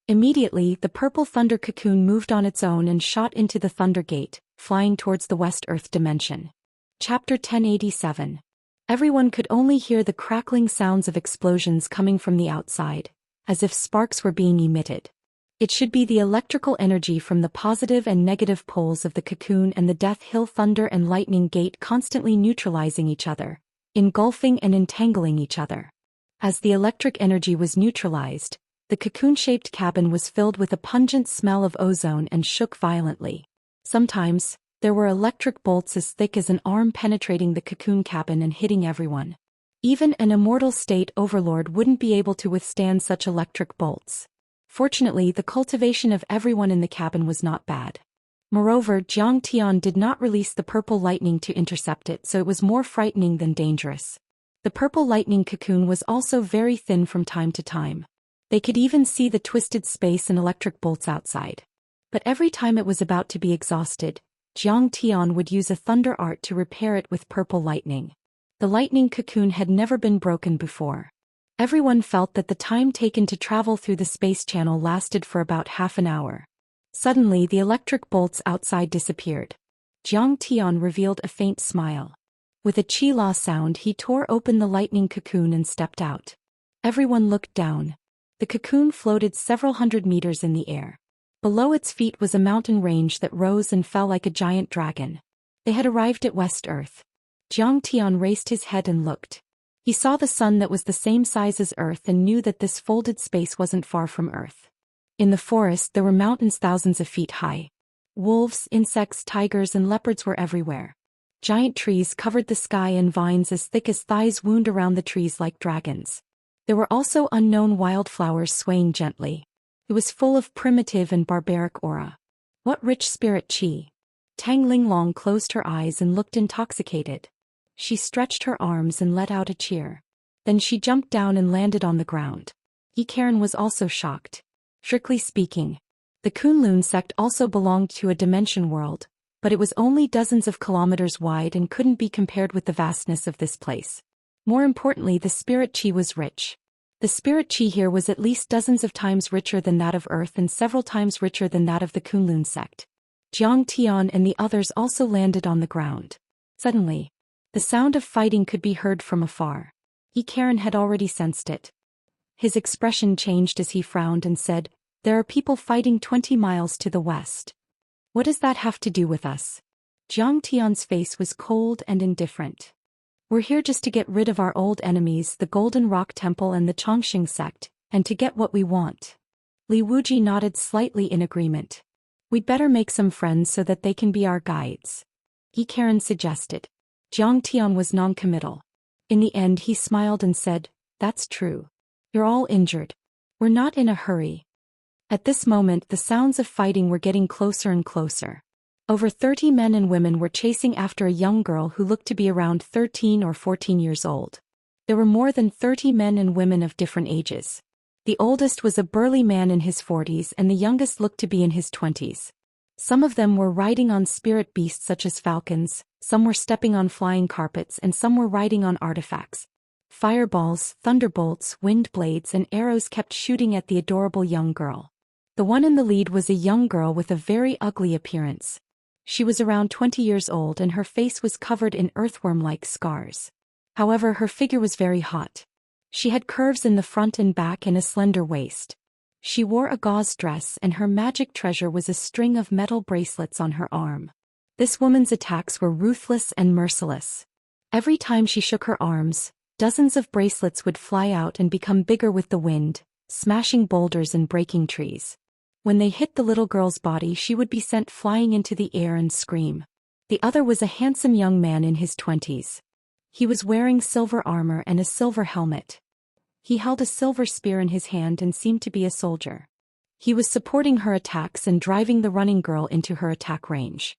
Immediately, the purple thunder cocoon moved on its own and shot into the Thunder Gate, flying towards the West Earth dimension. Chapter 1087. Everyone could only hear the crackling sounds of explosions coming from the outside, as if sparks were being emitted. It should be the electrical energy from the positive and negative poles of the cocoon and the Death Hill Thunder and Lightning Gate constantly neutralizing each other, engulfing and entangling each other. As the electric energy was neutralized, the cocoon-shaped cabin was filled with a pungent smell of ozone and shook violently. Sometimes, there were electric bolts as thick as an arm penetrating the cocoon cabin and hitting everyone. Even an immortal state overlord wouldn't be able to withstand such electric bolts. Fortunately, the cultivation of everyone in the cabin was not bad. Moreover, Zhang Tian did not release the purple lightning to intercept it, so it was more frightening than dangerous. The purple lightning cocoon was also very thin from time to time. They could even see the twisted space and electric bolts outside. But every time it was about to be exhausted, Zhang Tian would use a thunder art to repair it with purple lightning. The lightning cocoon had never been broken before. Everyone felt that the time taken to travel through the space channel lasted for about half an hour. Suddenly the electric bolts outside disappeared. Zhang Tian revealed a faint smile. With a chi-la sound he tore open the lightning cocoon and stepped out. Everyone looked down. The cocoon floated several hundred meters in the air. Below its feet was a mountain range that rose and fell like a giant dragon. They had arrived at West Earth. Zhang Tian raised his head and looked. He saw the sun that was the same size as Earth and knew that this folded space wasn't far from Earth. In the forest there were mountains thousands of feet high. Wolves, insects, tigers and leopards were everywhere. Giant trees covered the sky and vines as thick as thighs wound around the trees like dragons. There were also unknown wildflowers swaying gently. It was full of primitive and barbaric aura. What rich spirit qi! Tang Linglong closed her eyes and looked intoxicated. She stretched her arms and let out a cheer. Then she jumped down and landed on the ground. Karen was also shocked. Strictly speaking, the Kunlun sect also belonged to a dimension world, but it was only dozens of kilometers wide and couldn't be compared with the vastness of this place. More importantly, the spirit qi was rich. The spirit qi here was at least dozens of times richer than that of Earth and several times richer than that of the Kunlun sect. Jiang Tian and the others also landed on the ground. Suddenly, the sound of fighting could be heard from afar. Karen had already sensed it. His expression changed as he frowned and said, "There are people fighting 20 miles to the west. What does that have to do with us?" Jiang Tian's face was cold and indifferent. "We're here just to get rid of our old enemies, the Golden Rock Temple and the Chongqing sect, and to get what we want." Li Wuji nodded slightly in agreement. "We'd better make some friends so that they can be our guides," Karen suggested. Jiang Tian was non-committal. In the end he smiled and said, "That's true. You're all injured. We're not in a hurry." At this moment the sounds of fighting were getting closer and closer. Over 30 men and women were chasing after a young girl who looked to be around 13 or 14 years old. There were more than 30 men and women of different ages. The oldest was a burly man in his 40s and the youngest looked to be in his 20s. Some of them were riding on spirit beasts such as falcons, some were stepping on flying carpets and some were riding on artifacts. Fireballs, thunderbolts, wind blades and arrows kept shooting at the adorable young girl. The one in the lead was a young girl with a very ugly appearance. She was around 20 years old and her face was covered in earthworm-like scars. However, her figure was very hot. She had curves in the front and back and a slender waist. She wore a gauze dress and her magic treasure was a string of metal bracelets on her arm. This woman's attacks were ruthless and merciless. Every time she shook her arms, dozens of bracelets would fly out and become bigger with the wind, smashing boulders and breaking trees. When they hit the little girl's body, she would be sent flying into the air and scream. The other was a handsome young man in his 20s. He was wearing silver armor and a silver helmet. He held a silver spear in his hand and seemed to be a soldier. He was supporting her attacks and driving the running girl into her attack range.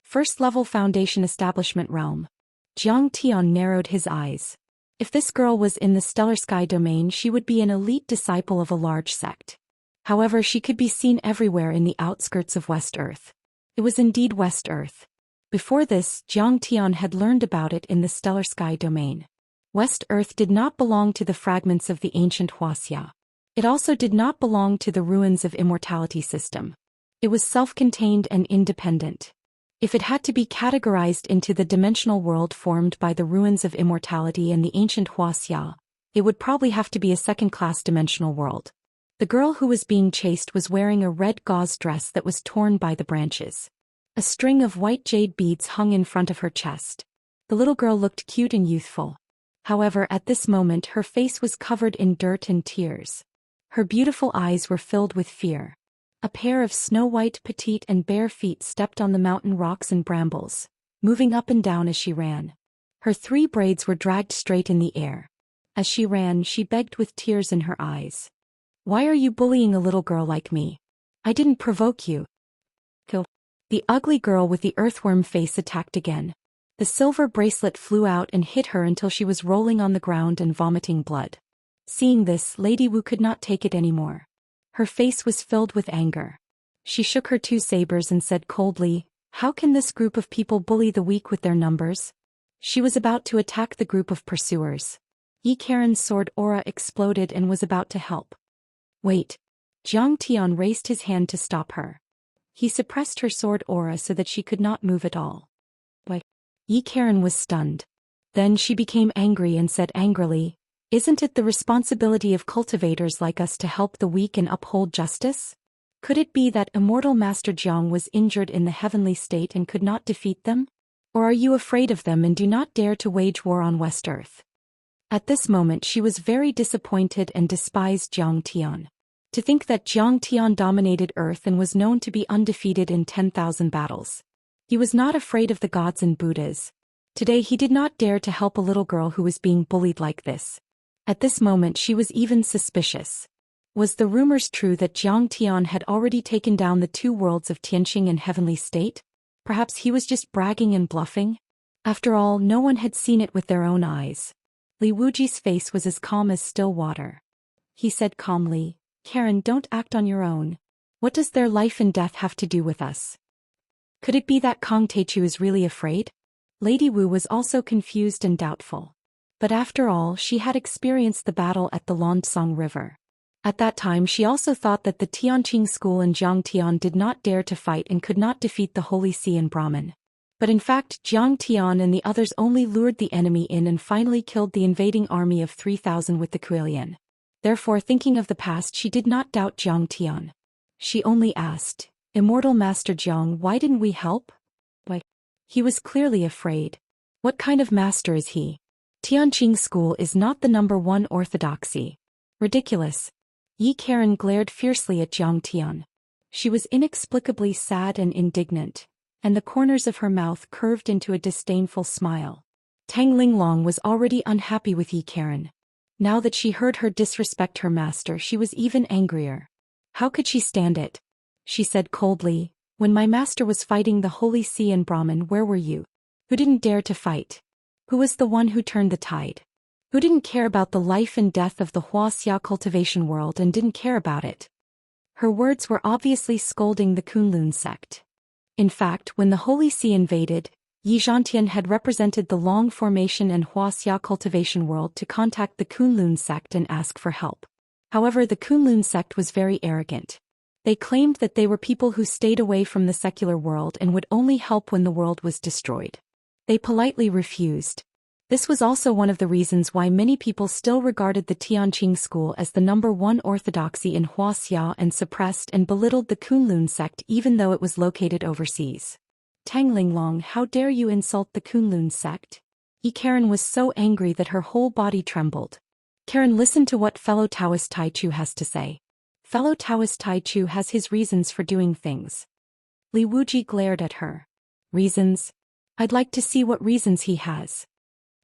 First-level Foundation Establishment Realm. Jiang Tian narrowed his eyes. If this girl was in the Stellar Sky domain, she would be an elite disciple of a large sect. However, she could be seen everywhere in the outskirts of West Earth. It was indeed West Earth. Before this, Jiang Tian had learned about it in the Stellar Sky domain. West Earth did not belong to the fragments of the ancient Wuxia. It also did not belong to the ruins of Immortality system. It was self-contained and independent. If it had to be categorized into the dimensional world formed by the ruins of Immortality and the ancient Wuxia, it would probably have to be a second-class dimensional world. The girl who was being chased was wearing a red gauze dress that was torn by the branches. A string of white jade beads hung in front of her chest. The little girl looked cute and youthful. However, at this moment her face was covered in dirt and tears. Her beautiful eyes were filled with fear. A pair of snow-white petite and bare feet stepped on the mountain rocks and brambles, moving up and down as she ran. Her 3 braids were dragged straight in the air. As she ran, she begged with tears in her eyes. "Why are you bullying a little girl like me? I didn't provoke you." The ugly girl with the earthworm face attacked again. The silver bracelet flew out and hit her until she was rolling on the ground and vomiting blood. Seeing this, Lady Wu could not take it anymore. Her face was filled with anger. She shook her 2 sabers and said coldly, "How can this group of people bully the weak with their numbers?" She was about to attack the group of pursuers. Karen's sword aura exploded and was about to help. "Wait." Jiang Tian raised his hand to stop her. He suppressed her sword aura so that she could not move at all. Why? Karen was stunned. Then she became angry and said angrily, "Isn't it the responsibility of cultivators like us to help the weak and uphold justice? Could it be that Immortal Master Jiang was injured in the heavenly state and could not defeat them? Or are you afraid of them and do not dare to wage war on West Earth?" At this moment she was very disappointed and despised Jiang Tian. To think that Jiang Tian dominated Earth and was known to be undefeated in 10,000 battles. He was not afraid of the gods and Buddhas. Today he did not dare to help a little girl who was being bullied like this. At this moment she was even suspicious. Was the rumors true that Zhang Tian had already taken down the two worlds of Tianqing and Heavenly State? Perhaps he was just bragging and bluffing? After all, no one had seen it with their own eyes. Li Wuji's face was as calm as still water. He said calmly, "Karen, don't act on your own. What does their life and death have to do with us? Could it be that Kong Teichu is really afraid?" Lady Wu was also confused and doubtful. But after all, she had experienced the battle at the Landsong River. At that time she also thought that the Tianqing school and Zhang Tian did not dare to fight and could not defeat the Holy See and Brahmin. But in fact Zhang Tian and the others only lured the enemy in and finally killed the invading army of 3,000 with the Kuilian. Therefore, thinking of the past, she did not doubt Zhang Tian. She only asked, "Immortal Master Zhang, why didn't we help?" Why? He was clearly afraid. What kind of master is he? Tianqing school is not the #1 orthodoxy. Ridiculous. Yi Karen glared fiercely at Zhang Tian. She was inexplicably sad and indignant, and the corners of her mouth curved into a disdainful smile. Tang Linglong was already unhappy with Yi Karen. Now that she heard her disrespect her master, she was even angrier. How could she stand it? She said coldly, "When my master was fighting the Holy See and Brahmin, where were you? Who didn't dare to fight? Who was the one who turned the tide? Who didn't care about the life and death of the Wuxia cultivation world and didn't care about it?" Her words were obviously scolding the Kunlun sect. In fact, when the Holy See invaded, Yi Zhantian had represented the Long Formation and Wuxia cultivation world to contact the Kunlun sect and ask for help. However, the Kunlun sect was very arrogant. They claimed that they were people who stayed away from the secular world and would only help when the world was destroyed. They politely refused. This was also one of the reasons why many people still regarded the Tianqing school as the #1 orthodoxy in Wuxia and suppressed and belittled the Kunlun sect even though it was located overseas. "Tang Linglong, how dare you insult the Kunlun sect?" Yi Karen was so angry that her whole body trembled. "Karen, listen to what fellow Taoist Taichu has to say. Fellow Taoist Taichu has his reasons for doing things." Li Wuji glared at her. "Reasons? I'd like to see what reasons he has."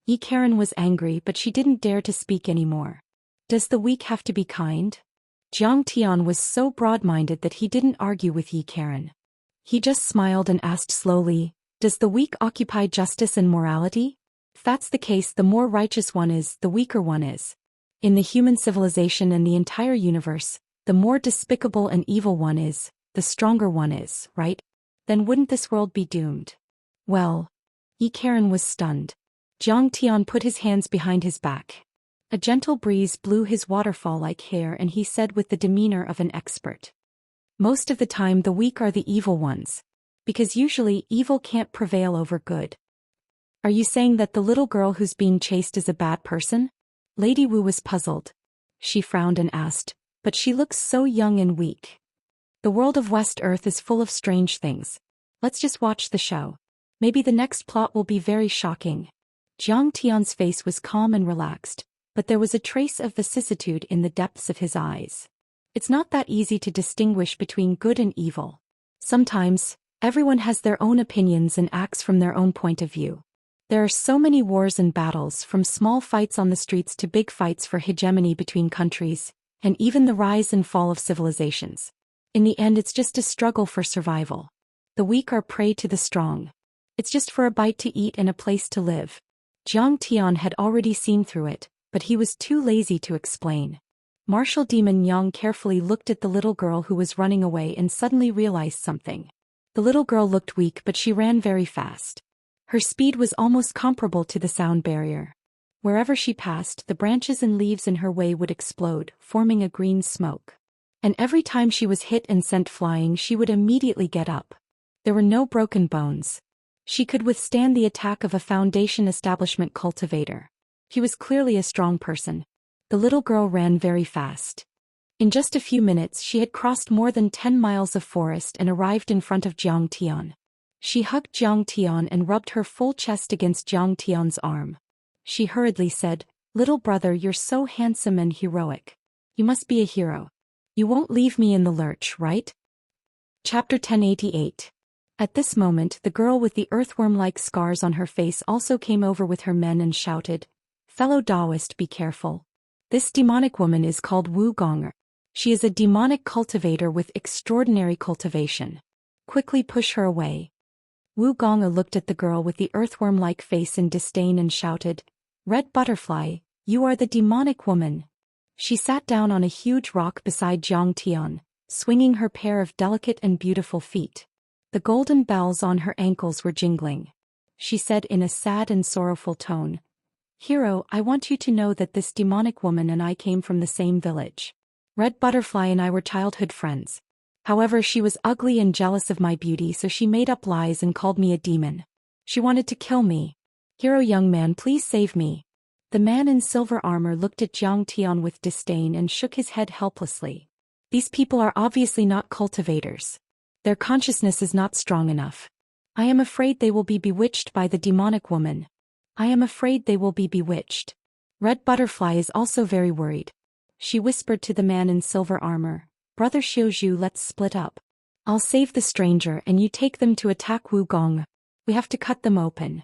Yi Karen was angry, but she didn't dare to speak anymore. Does the weak have to be kind? Zhang Tian was so broad-minded that he didn't argue with Yi Karen. He just smiled and asked slowly, "Does the weak occupy justice and morality? If that's the case, the more righteous one is, the weaker one is. In the human civilization and the entire universe, the more despicable and evil one is, the stronger one is, right? Then wouldn't this world be doomed?" Well, Yi Karen was stunned. Zhang Tian put his hands behind his back. A gentle breeze blew his waterfall-like hair and he said with the demeanor of an expert, "Most of the time the weak are the evil ones. Because usually evil can't prevail over good." "Are you saying that the little girl who's being chased is a bad person?" Lady Wu was puzzled. She frowned and asked, "But she looks so young and weak." "The world of West Earth is full of strange things. Let's just watch the show. Maybe the next plot will be very shocking." Zhang Tian's face was calm and relaxed, but there was a trace of vicissitude in the depths of his eyes. It's not that easy to distinguish between good and evil. Sometimes, everyone has their own opinions and acts from their own point of view. There are so many wars and battles, from small fights on the streets to big fights for hegemony between countries, and even the rise and fall of civilizations. In the end, it's just a struggle for survival. The weak are prey to the strong. It's just for a bite to eat and a place to live. Zhang Tian had already seen through it, but he was too lazy to explain. Martial Demon Yang carefully looked at the little girl who was running away and suddenly realized something. The little girl looked weak, but she ran very fast. Her speed was almost comparable to the sound barrier. Wherever she passed, the branches and leaves in her way would explode, forming a green smoke. And every time she was hit and sent flying, she would immediately get up. There were no broken bones. She could withstand the attack of a Foundation establishment cultivator. He was clearly a strong person. The little girl ran very fast. In just a few minutes she had crossed more than 10 miles of forest and arrived in front of Zhang Tian. She hugged Zhang Tian and rubbed her full chest against Zhang Tian's arm. She hurriedly said, "Little brother, you're so handsome and heroic. You must be a hero. You won't leave me in the lurch, right?" Chapter 1088. At this moment the girl with the earthworm-like scars on her face also came over with her men and shouted, "Fellow Daoist, be careful. This demonic woman is called Wu Gonger. She is a demonic cultivator with extraordinary cultivation. Quickly push her away. Wu Gong'e looked at the girl with the earthworm-like face in disdain and shouted, "Red Butterfly, you are the demonic woman." She sat down on a huge rock beside Jiang Tian, swinging her pair of delicate and beautiful feet. The golden bells on her ankles were jingling. She said in a sad and sorrowful tone, "Hero, I want you to know that this demonic woman and I came from the same village. Red Butterfly and I were childhood friends. However, she was ugly and jealous of my beauty, so she made up lies and called me a demon. She wanted to kill me. Hero, young man, please save me." The man in silver armor looked at Jiang Tian with disdain and shook his head helplessly. These people are obviously not cultivators. Their consciousness is not strong enough. I am afraid they will be bewitched by the demonic woman. I am afraid they will be bewitched. Red Butterfly is also very worried. She whispered to the man in silver armor, "Brother Xiuzhu, let's split up. I'll save the stranger and you take them to attack Wu Gong. We have to cut them open."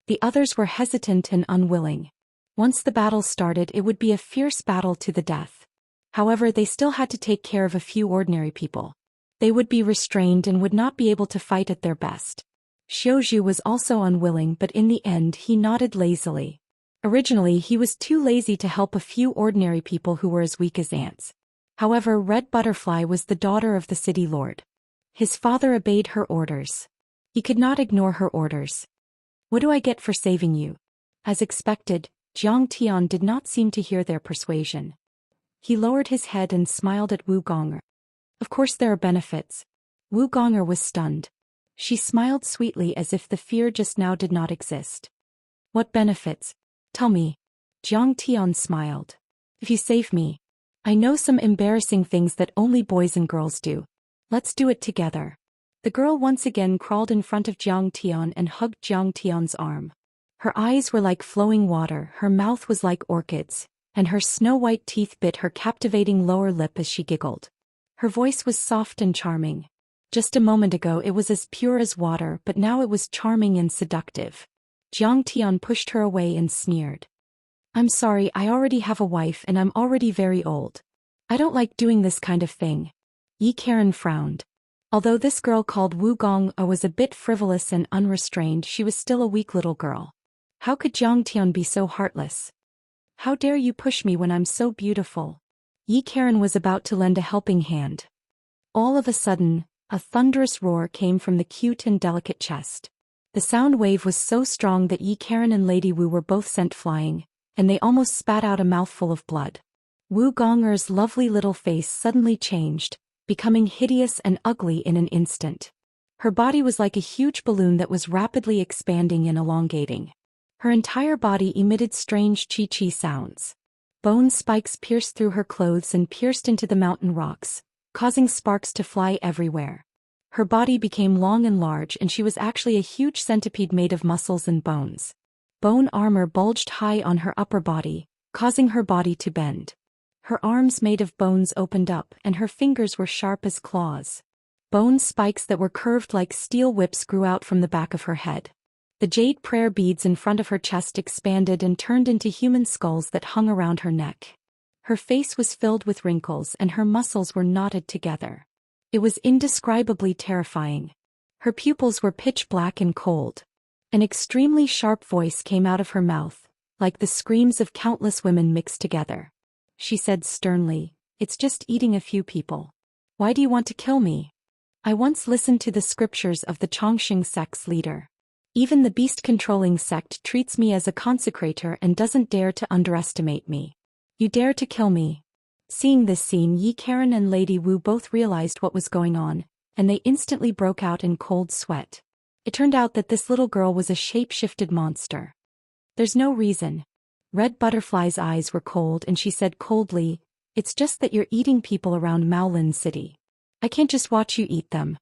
The others were hesitant and unwilling. Once the battle started, it would be a fierce battle to the death. However, they still had to take care of a few ordinary people. They would be restrained and would not be able to fight at their best. Xiuzhu was also unwilling, but in the end he nodded lazily. Originally he was too lazy to help a few ordinary people who were as weak as ants. However, Red Butterfly was the daughter of the city lord. His father obeyed her orders. He could not ignore her orders. "What do I get for saving you?" As expected, Jiang Tian did not seem to hear their persuasion. He lowered his head and smiled at Wu Gong'e. "Of course there are benefits." Wu Gong'e was stunned. She smiled sweetly as if the fear just now did not exist. "What benefits? Tell me." Jiang Tian smiled. "If you save me, I know some embarrassing things that only boys and girls do. Let's do it together." The girl once again crawled in front of Jiang Tian and hugged Jiang Tian's arm. Her eyes were like flowing water, her mouth was like orchids, and her snow-white teeth bit her captivating lower lip as she giggled. Her voice was soft and charming. Just a moment ago it was as pure as water, but now it was charming and seductive. Jiang Tian pushed her away and sneered. "I'm sorry, I already have a wife and I'm already very old. I don't like doing this kind of thing." Yi Karen frowned. Although this girl called Wu Gong'e was a bit frivolous and unrestrained, she was still a weak little girl. How could Jiang Tian be so heartless? "How dare you push me when I'm so beautiful?" Yi Karen was about to lend a helping hand. All of a sudden, a thunderous roar came from the cute and delicate chest. The sound wave was so strong that Yi Karen and Lady Wu were both sent flying, and they almost spat out a mouthful of blood. Wu Gong'e's lovely little face suddenly changed, becoming hideous and ugly in an instant. Her body was like a huge balloon that was rapidly expanding and elongating. Her entire body emitted strange chi-chi sounds. Bone spikes pierced through her clothes and pierced into the mountain rocks, causing sparks to fly everywhere. Her body became long and large, and she was actually a huge centipede made of muscles and bones. Bone armor bulged high on her upper body, causing her body to bend. Her arms made of bones opened up, and her fingers were sharp as claws. Bone spikes that were curved like steel whips grew out from the back of her head. The jade prayer beads in front of her chest expanded and turned into human skulls that hung around her neck. Her face was filled with wrinkles and her muscles were knotted together. It was indescribably terrifying. Her pupils were pitch black and cold. An extremely sharp voice came out of her mouth, like the screams of countless women mixed together. She said sternly, "It's just eating a few people. Why do you want to kill me? I once listened to the scriptures of the Chongqing sect's leader. Even the beast-controlling sect treats me as a consecrator and doesn't dare to underestimate me. You dare to kill me." Seeing this scene, Yi Karen and Lady Wu both realized what was going on, and they instantly broke out in cold sweat. It turned out that this little girl was a shape-shifted monster. "There's no reason." Red Butterfly's eyes were cold and she said coldly, "It's just that you're eating people around Maolin City. I can't just watch you eat them.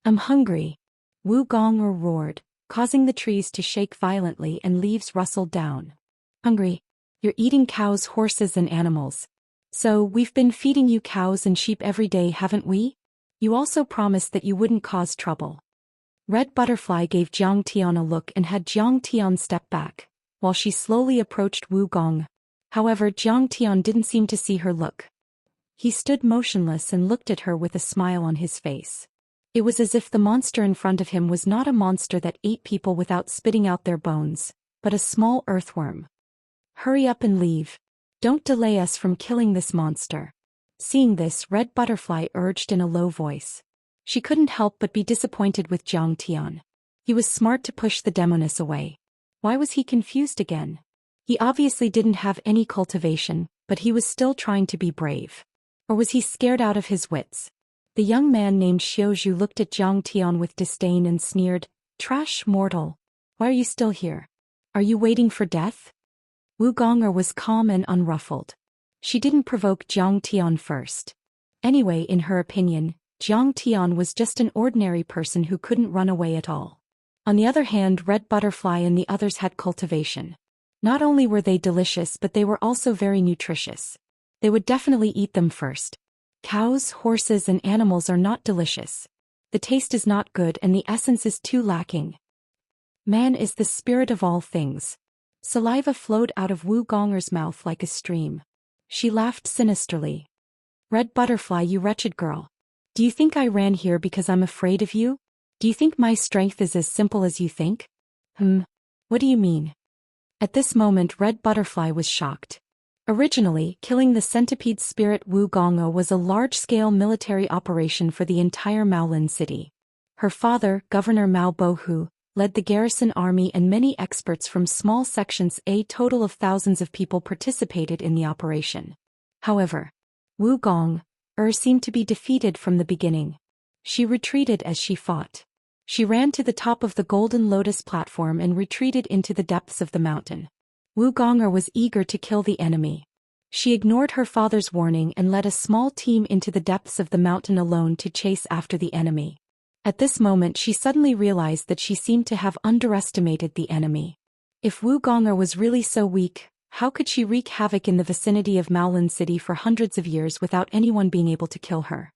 I'm hungry." Wu Gong'e roared, causing the trees to shake violently and leaves rustled down. "Hungry? You're eating cows, horses and animals. So, we've been feeding you cows and sheep every day, haven't we? You also promised that you wouldn't cause trouble." Red Butterfly gave Jiang Tian a look and had Jiang Tian step back, while she slowly approached Wu Gong'e. However, Jiang Tian didn't seem to see her look. He stood motionless and looked at her with a smile on his face. It was as if the monster in front of him was not a monster that ate people without spitting out their bones, but a small earthworm. Hurry up and leave. Don't delay us from killing this monster. Seeing this, Red Butterfly urged in a low voice. She couldn't help but be disappointed with Zhou Xian. He was smart to push the demoness away. Why was he confused again? He obviously didn't have any cultivation, but he was still trying to be brave. Or was he scared out of his wits? The young man named Xiaozhu looked at Zhou Xian with disdain and sneered, "Trash mortal. Why are you still here? Are you waiting for death?" Wu Gong'er was calm and unruffled. She didn't provoke Zhou Xian first. Anyway, in her opinion, Zhou Xian was just an ordinary person who couldn't run away at all. On the other hand, Red Butterfly and the others had cultivation. Not only were they delicious, but they were also very nutritious. They would definitely eat them first. Cows, horses, and animals are not delicious. The taste is not good and the essence is too lacking. Man is the spirit of all things. Saliva flowed out of Wu Gong'er's mouth like a stream. She laughed sinisterly. "Red Butterfly, you wretched girl. Do you think I ran here because I'm afraid of you? Do you think my strength is as simple as you think?" What do you mean?" At this moment, Red Butterfly was shocked. Originally, killing the centipede spirit Wu Gong'er was a large-scale military operation for the entire Maolin city. Her father, Governor Mao Bohu, led the garrison army and many experts from small sections. A total of thousands of people participated in the operation. However, Wu Gong'er seemed to be defeated from the beginning. She retreated as she fought. She ran to the top of the Golden Lotus platform and retreated into the depths of the mountain. Wu Gong'er was eager to kill the enemy. She ignored her father's warning and led a small team into the depths of the mountain alone to chase after the enemy. At this moment, she suddenly realized that she seemed to have underestimated the enemy. If Wu Gong'er was really so weak, how could she wreak havoc in the vicinity of Maolin City for hundreds of years without anyone being able to kill her?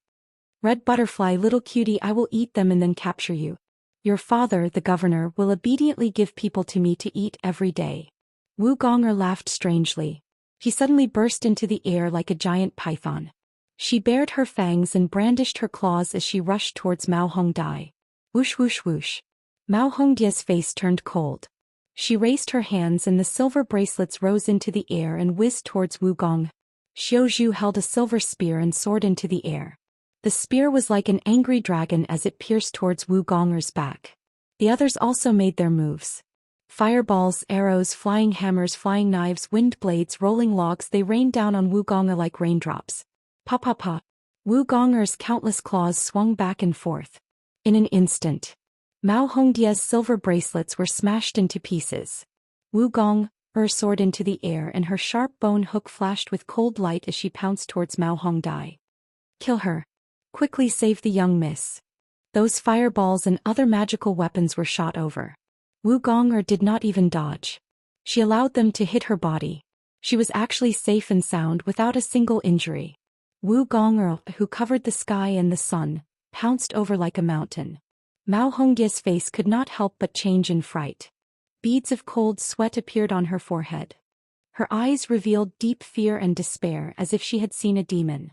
"Red Butterfly, little cutie, I will eat them and then capture you. Your father, the governor, will obediently give people to me to eat every day." Wu Gong'er laughed strangely. He suddenly burst into the air like a giant python. She bared her fangs and brandished her claws as she rushed towards Mao Hongdai. Whoosh whoosh whoosh. Mao Hongdia's face turned cold. She raised her hands and the silver bracelets rose into the air and whizzed towards Wu Gong. Xiaozhu held a silver spear and soared into the air. The spear was like an angry dragon as it pierced towards Wu Gong'er's back. The others also made their moves. Fireballs, arrows, flying hammers, flying knives, wind blades, rolling logs, they rained down on Wu Gong'er like raindrops. Pa pa pa. Wu Gong'er's countless claws swung back and forth. In an instant, Mao Hongdia's silver bracelets were smashed into pieces. Wu Gong'er soared into the air and her sharp bone hook flashed with cold light as she pounced towards Mao Hongdai. "Kill her. Quickly save the young miss." Those fireballs and other magical weapons were shot over. Wu Gong'er did not even dodge. She allowed them to hit her body. She was actually safe and sound without a single injury. Wu Gong'er, who covered the sky and the sun, pounced over like a mountain. Mao Hongdia's face could not help but change in fright. Beads of cold sweat appeared on her forehead. Her eyes revealed deep fear and despair as if she had seen a demon.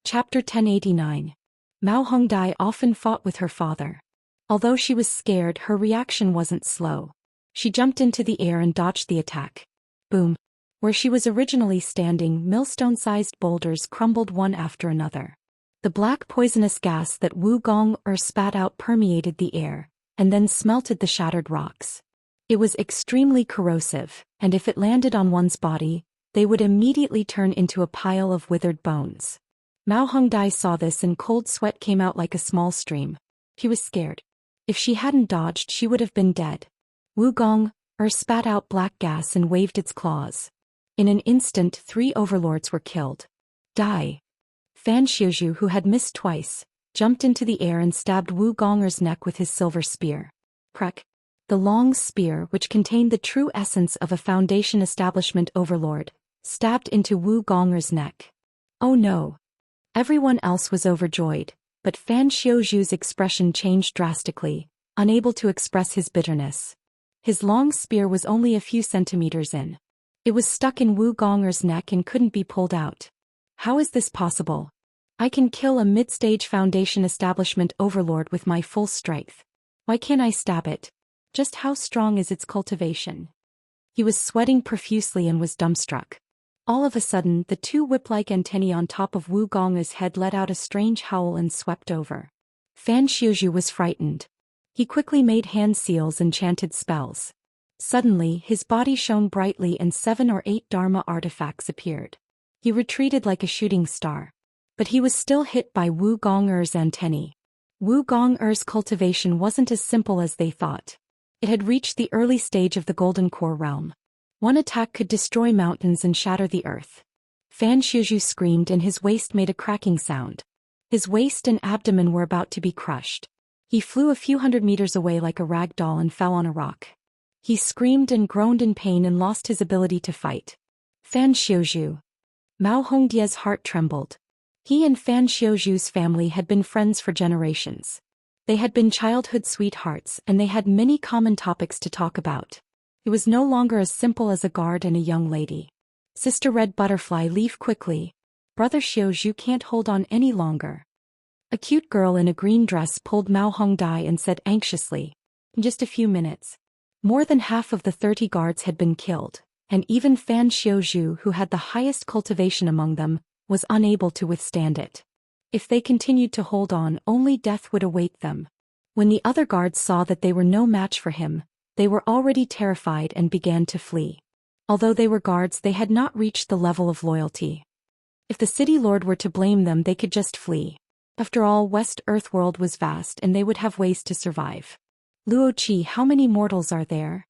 Chapter 1089. Mao Hongdai often fought with her father. Although she was scared, her reaction wasn't slow. She jumped into the air and dodged the attack. Boom. Where she was originally standing, millstone-sized boulders crumbled one after another. The black poisonous gas that Wu Gong'er spat out permeated the air, and then smelted the shattered rocks. It was extremely corrosive, and if it landed on one's body, they would immediately turn into a pile of withered bones. Mao Hongdai saw this and cold sweat came out like a small stream. He was scared. If she hadn't dodged, she would have been dead. Wu Gong'er spat out black gas and waved its claws. In an instant, 3 overlords were killed. Die. Fan Xiaozhu, who had missed twice, jumped into the air and stabbed Wu Gong'er's neck with his silver spear. Crack. The long spear, which contained the true essence of a Foundation establishment overlord, stabbed into Wu Gong'er's neck. Oh no. Everyone else was overjoyed, but Fan Xiaozhu's expression changed drastically, unable to express his bitterness. His long spear was only a few centimeters in. It was stuck in Wu Gong'er's neck and couldn't be pulled out. How is this possible? I can kill a mid-stage Foundation establishment overlord with my full strength. Why can't I stab it? Just how strong is its cultivation? He was sweating profusely and was dumbstruck. All of a sudden, the two whip-like antennae on top of Wu Gong's head let out a strange howl and swept over. Fan Xiuzhu was frightened. He quickly made hand seals and chanted spells. Suddenly, his body shone brightly and 7 or 8 Dharma artifacts appeared. He retreated like a shooting star. But he was still hit by Wu Gong's antennae. Wu Gong's cultivation wasn't as simple as they thought. It had reached the early stage of the Golden Core realm. One attack could destroy mountains and shatter the earth. Fan Xiuzhu screamed and his waist made a cracking sound. His waist and abdomen were about to be crushed. He flew a few hundred meters away like a rag doll and fell on a rock. He screamed and groaned in pain and lost his ability to fight. Fan Xiuzhu. Mao Hongdia's heart trembled. He and Fan Xiuzhu's family had been friends for generations. They had been childhood sweethearts and they had many common topics to talk about. It was no longer as simple as a guard and a young lady. Sister Red Butterfly, leave quickly. Brother Xiuzhu can't hold on any longer. A cute girl in a green dress pulled Mao Hongdai and said anxiously, in just a few minutes. More than half of the 30 guards had been killed, and even Fan Xiuzhu, who had the highest cultivation among them, was unable to withstand it. If they continued to hold on, only death would await them. When the other guards saw that they were no match for him, they were already terrified and began to flee. Although they were guards, they had not reached the level of loyalty. If the city lord were to blame them, they could just flee. After all, West Earthworld was vast and they would have ways to survive. Luoqi, how many mortals are there?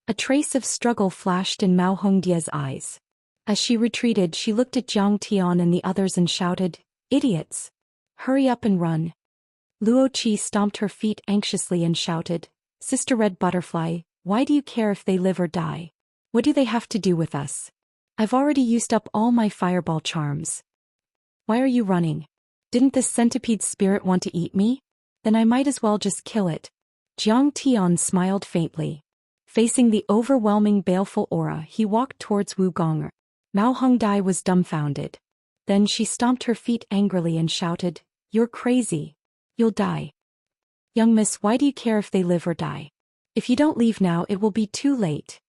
A trace of struggle flashed in Mao Hongdia's eyes. As she retreated, she looked at Jiang Tian and the others and shouted, "Idiots! Hurry up and run." Luoqi stomped her feet anxiously and shouted, "Sister Red Butterfly, why do you care if they live or die? What do they have to do with us? I've already used up all my fireball charms. Why are you running? Didn't this centipede spirit want to eat me? Then I might as well just kill it." Jiang Tian smiled faintly. Facing the overwhelming baleful aura, he walked towards Wu Gong. Mao Hongdai was dumbfounded. Then she stomped her feet angrily and shouted, "You're crazy. You'll die. Young miss, why do you care if they live or die? If you don't leave now, it will be too late."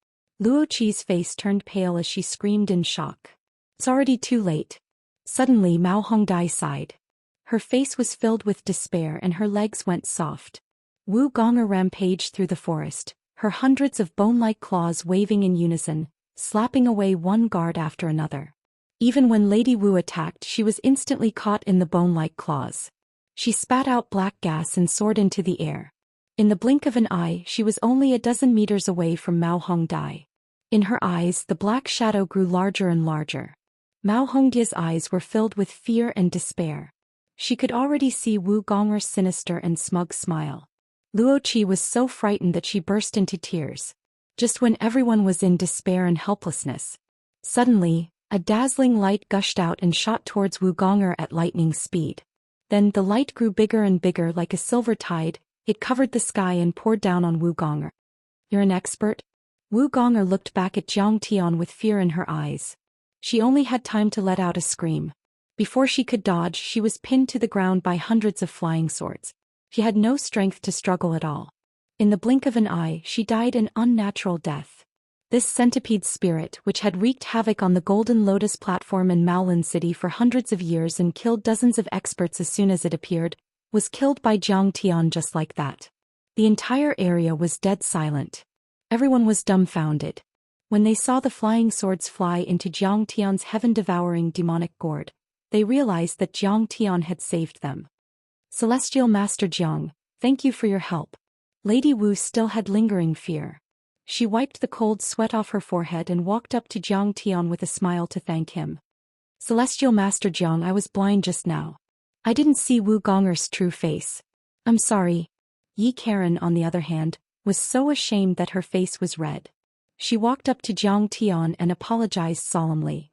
Luoqi's face turned pale as she screamed in shock. "It's already too late." Suddenly Mao Hongdai sighed. Her face was filled with despair and her legs went soft. Wu Gong rampaged through the forest, her hundreds of bone-like claws waving in unison, slapping away one guard after another. Even when Lady Wu attacked, she was instantly caught in the bone-like claws. She spat out black gas and soared into the air. In the blink of an eye, she was only a dozen meters away from Mao Hongdai. In her eyes, the black shadow grew larger and larger. Mao Hongdia's eyes were filled with fear and despair. She could already see Wu Gong's sinister and smug smile. Luoqi was so frightened that she burst into tears. Just when everyone was in despair and helplessness. Suddenly, a dazzling light gushed out and shot towards Wu Gong at lightning speed. Then the light grew bigger and bigger like a silver tide, it covered the sky and poured down on Wu Gong. "You're an expert?" Wu Gong looked back at Jiang Tian with fear in her eyes. She only had time to let out a scream. Before she could dodge, she was pinned to the ground by hundreds of flying swords. She had no strength to struggle at all. In the blink of an eye, she died an unnatural death. This centipede spirit, which had wreaked havoc on the Golden Lotus platform in Maolin City for hundreds of years and killed dozens of experts as soon as it appeared, was killed by Jiang Tian just like that. The entire area was dead silent. Everyone was dumbfounded. When they saw the flying swords fly into Jiang Tian's heaven-devouring demonic gourd, they realized that Jiang Tian had saved them. "Celestial Master Jiang, thank you for your help." Lady Wu still had lingering fear. She wiped the cold sweat off her forehead and walked up to Jiang Tian with a smile to thank him. "Celestial Master Jiang, I was blind just now. I didn't see Wu Gong's true face. I'm sorry." Yi Karen, on the other hand, was so ashamed that her face was red. She walked up to Jiang Tian and apologized solemnly.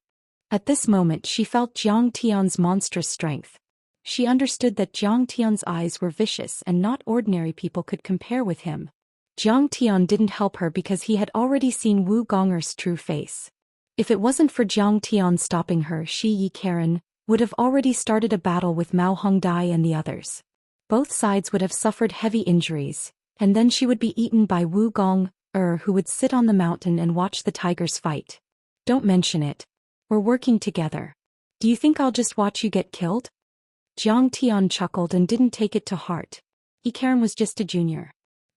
At this moment she felt Jiang Tian's monstrous strength. She understood that Jiang Tian's eyes were vicious and not ordinary people could compare with him. Jiang Tian didn't help her because he had already seen Wu Gong's true face. If it wasn't for Jiang Tian stopping her, she, Yi Karen, would have already started a battle with Mao Hongdai and the others. Both sides would have suffered heavy injuries, and then she would be eaten by Wu Gong, who would sit on the mountain and watch the tigers fight. Don't mention it. We're working together. Do you think I'll just watch you get killed? Jiang Tian chuckled and didn't take it to heart. Karen was just a junior.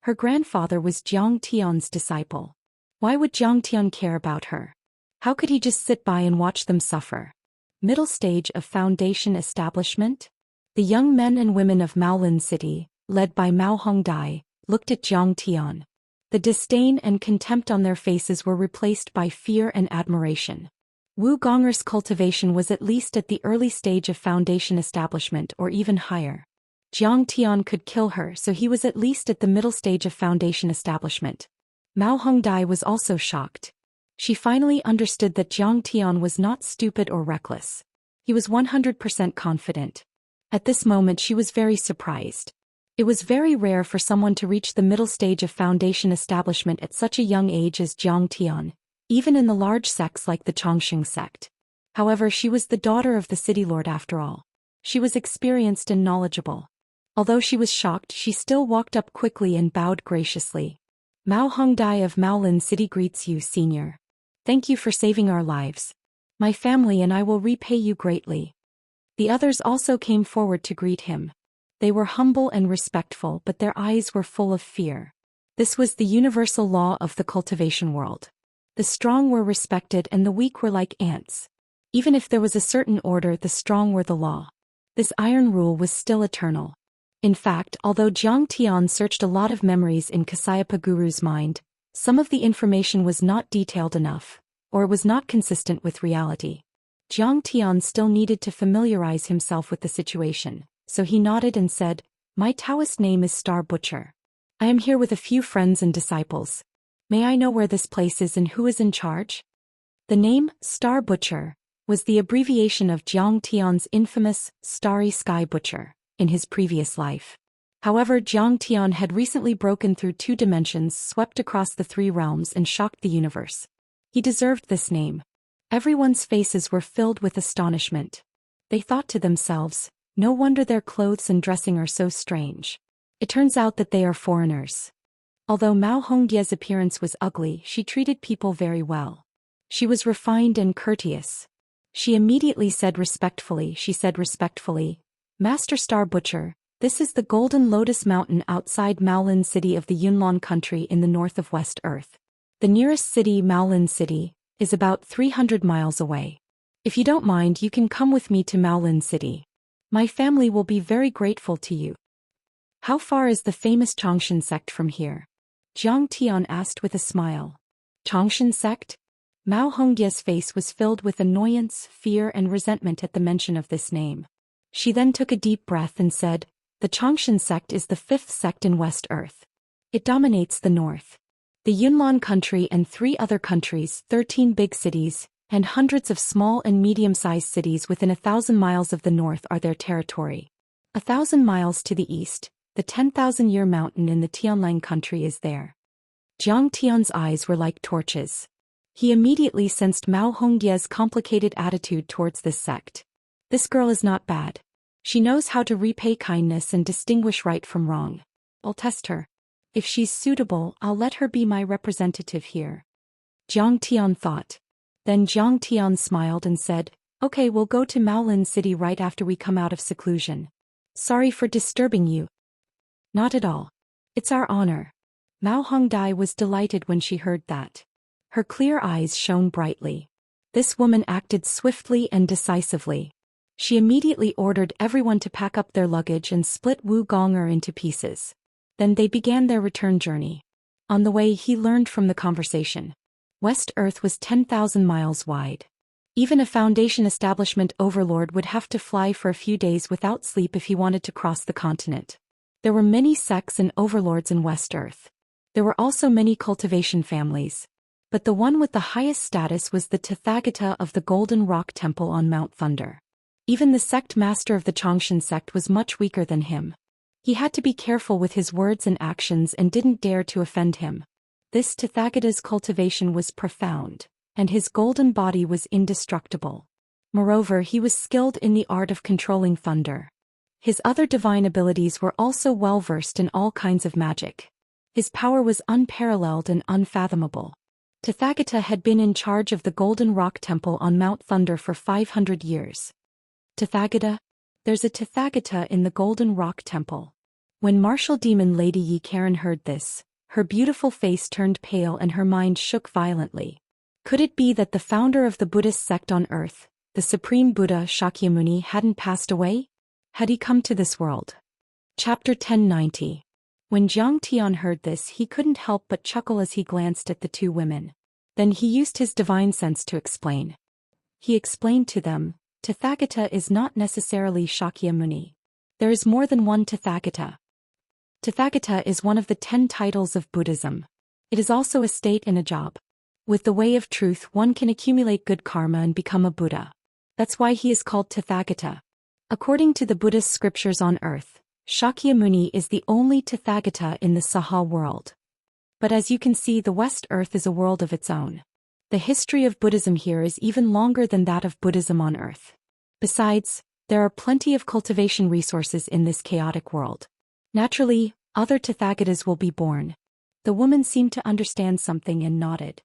Her grandfather was Jiang Tian's disciple. Why would Jiang Tian care about her? How could he just sit by and watch them suffer? Middle stage of foundation establishment? The young men and women of Maolin City, led by Mao Hongdai, looked at Jiang Tian. The disdain and contempt on their faces were replaced by fear and admiration. Wu Gonger's cultivation was at least at the early stage of foundation establishment or even higher. Jiang Tian could kill her, so he was at least at the middle stage of foundation establishment. Mao Hongdai was also shocked. She finally understood that Jiang Tian was not stupid or reckless. He was 100% confident. At this moment she was very surprised. It was very rare for someone to reach the middle stage of foundation establishment at such a young age as Jiang Tian, even in the large sects like the Chongqing sect. However, she was the daughter of the city lord after all. She was experienced and knowledgeable. Although she was shocked, she still walked up quickly and bowed graciously. Mao Hongdai of Maolin City greets you, senior. Thank you for saving our lives. My family and I will repay you greatly. The others also came forward to greet him. They were humble and respectful, but their eyes were full of fear. This was the universal law of the cultivation world. The strong were respected and the weak were like ants. Even if there was a certain order, the strong were the law. This iron rule was still eternal. In fact, although Jiang Tian searched a lot of memories in Kasayapa Guru's mind, some of the information was not detailed enough, or was not consistent with reality. Jiang Tian still needed to familiarize himself with the situation, so he nodded and said, "My Taoist name is Star Butcher. I am here with a few friends and disciples. May I know where this place is and who is in charge?" The name, Star Butcher, was the abbreviation of Jiang Tian's infamous Starry Sky Butcher in his previous life. However, Jiang Tian had recently broken through 2 dimensions, swept across the 3 realms and shocked the universe. He deserved this name. Everyone's faces were filled with astonishment. They thought to themselves, no wonder their clothes and dressing are so strange. It turns out that they are foreigners. Although Mao Hongdie's appearance was ugly, she treated people very well. She was refined and courteous. She immediately said respectfully, "Master Star Butcher, this is the Golden Lotus Mountain outside Maolin City of the Yunnan country in the north of West Earth. The nearest city, Maolin City, is about 300 miles away. If you don't mind, you can come with me to Maolin City. My family will be very grateful to you." "How far is the famous Chongqing sect from here?" Jiang Tian asked with a smile. "Chongqing sect?" Mao Hongdie's face was filled with annoyance, fear and resentment at the mention of this name. She then took a deep breath and said, "The Chongqing sect is the 5th sect in West Earth. It dominates the north. The Yunnan country and 3 other countries, 13 big cities, and hundreds of small and medium-sized cities within 1,000 miles of the north are their territory. 1,000 miles to the east, the 10,000-year mountain in the Tianlang country is there." Jiang Tian's eyes were like torches. He immediately sensed Mao Hongdie's complicated attitude towards this sect. This girl is not bad. She knows how to repay kindness and distinguish right from wrong. I'll test her. If she's suitable, I'll let her be my representative here. Jiang Tian thought. Then Jiang Tian smiled and said, "Okay, we'll go to Maolin City right after we come out of seclusion. Sorry for disturbing you." "Not at all. It's our honor." Mao Hongdai was delighted when she heard that. Her clear eyes shone brightly. This woman acted swiftly and decisively. She immediately ordered everyone to pack up their luggage and split Wu Gonger into pieces. Then they began their return journey. On the way, he learned from the conversation. West Earth was 10,000 miles wide. Even a foundation establishment overlord would have to fly for a few days without sleep if he wanted to cross the continent. There were many sects and overlords in West Earth. There were also many cultivation families. But the one with the highest status was the Tathagata of the Golden Rock Temple on Mount Thunder. Even the sect master of the Chongqing sect was much weaker than him. He had to be careful with his words and actions and didn't dare to offend him. This Tathagata's cultivation was profound, and his golden body was indestructible. Moreover, he was skilled in the art of controlling thunder. His other divine abilities were also well-versed in all kinds of magic. His power was unparalleled and unfathomable. Tathagata had been in charge of the Golden Rock Temple on Mount Thunder for 500 years. Tathagata? There's a Tathagata in the Golden Rock Temple. When martial demon Lady Yi Karen heard this, her beautiful face turned pale and her mind shook violently. Could it be that the founder of the Buddhist sect on earth, the Supreme Buddha Shakyamuni, hadn't passed away? Had he come to this world? Chapter 1090. When Zhang Tian heard this, he couldn't help but chuckle as he glanced at the two women. Then he used his divine sense to explain. He explained to them, Tathagata is not necessarily Shakyamuni. There is more than one Tathagata. Tathagata is one of the 10 titles of Buddhism. It is also a state and a job. With the way of truth, one can accumulate good karma and become a Buddha. That's why he is called Tathagata. According to the Buddhist scriptures on earth, Shakyamuni is the only Tathagata in the Saha world. But as you can see, the West Earth is a world of its own. The history of Buddhism here is even longer than that of Buddhism on earth. Besides, there are plenty of cultivation resources in this chaotic world. Naturally, other Tathagatas will be born. The woman seemed to understand something and nodded.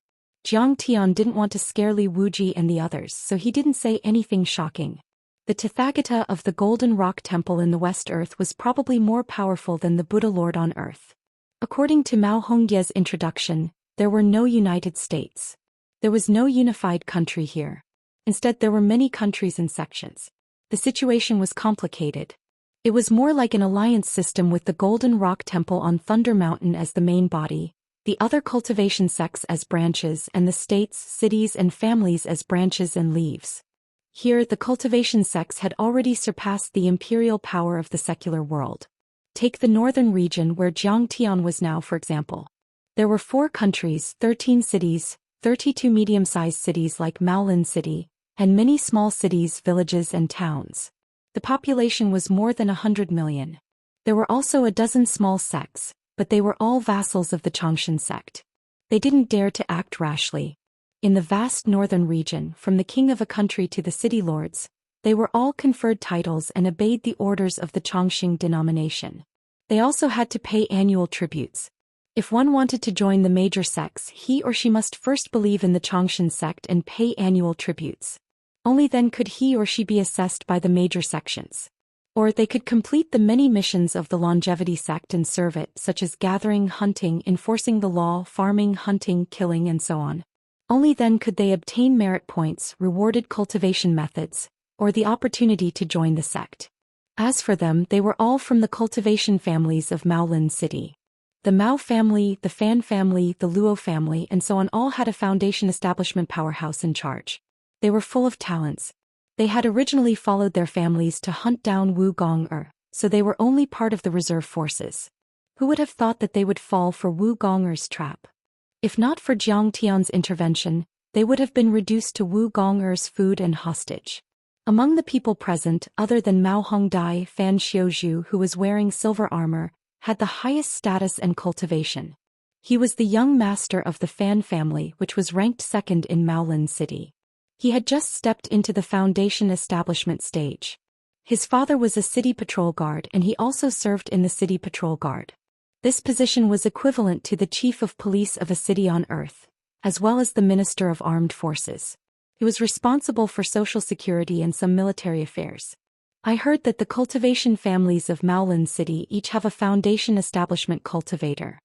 Zhang Tian didn't want to scare Li Wuji and the others, so he didn't say anything shocking. The Tathagata of the Golden Rock Temple in the West Earth was probably more powerful than the Buddha Lord on earth. According to Mao Hongye's introduction, there were no United States. There was no unified country here. Instead, there were many countries and sections. The situation was complicated. It was more like an alliance system with the Golden Rock Temple on Thunder Mountain as the main body, the other cultivation sects as branches, and the states, cities, and families as branches and leaves. Here, the cultivation sects had already surpassed the imperial power of the secular world. Take the northern region where Zhang Tian was now, for example. There were 4 countries, 13 cities, 32 medium-sized cities like Maolin City, and many small cities, villages, and towns. The population was more than 100 million. There were also a dozen small sects, but they were all vassals of the Xianxia sect. They didn't dare to act rashly. In the vast northern region, from the king of a country to the city lords, they were all conferred titles and obeyed the orders of the Xianxia denomination. They also had to pay annual tributes. If one wanted to join the major sects, he or she must first believe in the Xianxia sect and pay annual tributes. Only then could he or she be assessed by the major sections. Or they could complete the many missions of the longevity sect and serve it, such as gathering, hunting, enforcing the law, farming, hunting, killing, and so on. Only then could they obtain merit points, rewarded cultivation methods, or the opportunity to join the sect. As for them, they were all from the cultivation families of Maolin City. The Mao family, the Fan family, the Luo family, and so on all had a foundation establishment powerhouse in charge. They were full of talents. They had originally followed their families to hunt down Wu Gong-er, so they were only part of the reserve forces. Who would have thought that they would fall for Wu Gong-er's trap? If not for Zhang Tian's intervention, they would have been reduced to Wu Gong-er's food and hostage. Among the people present, other than Mao Hongdai, Fan Xiuzhu, who was wearing silver armor, had the highest status and cultivation. He was the young master of the Fan family, which was ranked second in Maolin City. He had just stepped into the foundation establishment stage. His father was a city patrol guard and he also served in the city patrol guard. This position was equivalent to the chief of police of a city on earth, as well as the minister of armed forces. He was responsible for social security and some military affairs. I heard that the cultivation families of Maolin City each have a foundation establishment cultivator.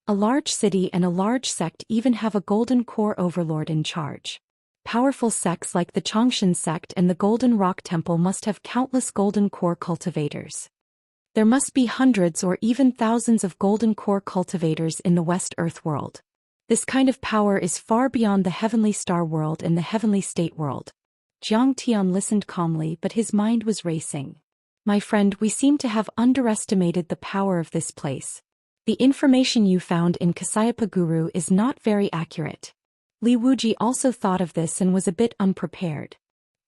A large city and a large sect even have a golden core overlord in charge. Powerful sects like the Xianxia sect and the Golden Rock Temple must have countless golden core cultivators. There must be hundreds or even thousands of golden core cultivators in the West Earth world. This kind of power is far beyond the heavenly star world and the heavenly state world. Zhang Tian listened calmly, but his mind was racing. My friend, we seem to have underestimated the power of this place. The information you found in Kasayapa Guru is not very accurate. Li Wuji also thought of this and was a bit unprepared.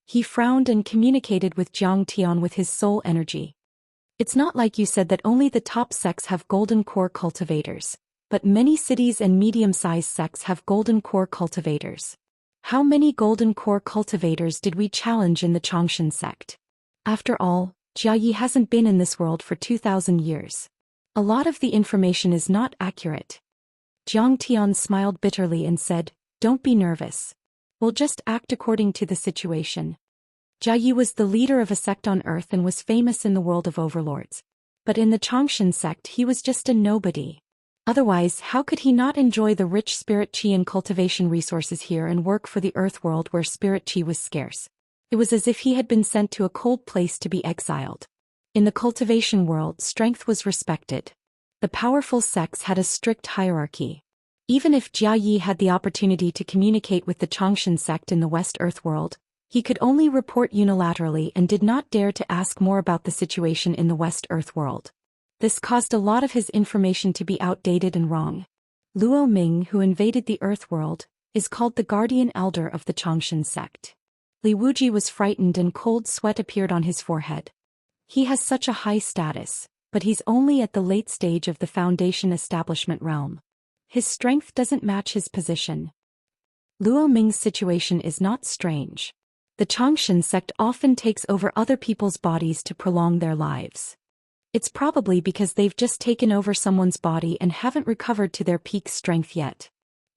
He frowned and communicated with Zhang Tian with his soul energy. It's not like you said that only the top sects have golden core cultivators, but many cities and medium-sized sects have golden core cultivators. How many golden core cultivators did we challenge in the Xianxia sect? After all, Jia Yi hasn't been in this world for 2,000 years. A lot of the information is not accurate. Jiang Tian smiled bitterly and said, "Don't be nervous. We'll just act according to the situation." Jia Yi was the leader of a sect on Earth and was famous in the world of overlords. But in the Xianxia sect he was just a nobody. Otherwise, how could he not enjoy the rich spirit qi and cultivation resources here and work for the Earth world where spirit qi was scarce? It was as if he had been sent to a cold place to be exiled. In the cultivation world, strength was respected. The powerful sects had a strict hierarchy. Even if Jia Yi had the opportunity to communicate with the Xianxia sect in the West Earth world, he could only report unilaterally and did not dare to ask more about the situation in the West Earth world. This caused a lot of his information to be outdated and wrong. Luo Ming, who invaded the Earth world, is called the guardian elder of the Xianxia sect. Li Wuji was frightened and cold sweat appeared on his forehead. He has such a high status, but he's only at the late stage of the Foundation establishment realm. His strength doesn't match his position. Luo Ming's situation is not strange. The Xianxia sect often takes over other people's bodies to prolong their lives. It's probably because they've just taken over someone's body and haven't recovered to their peak strength yet.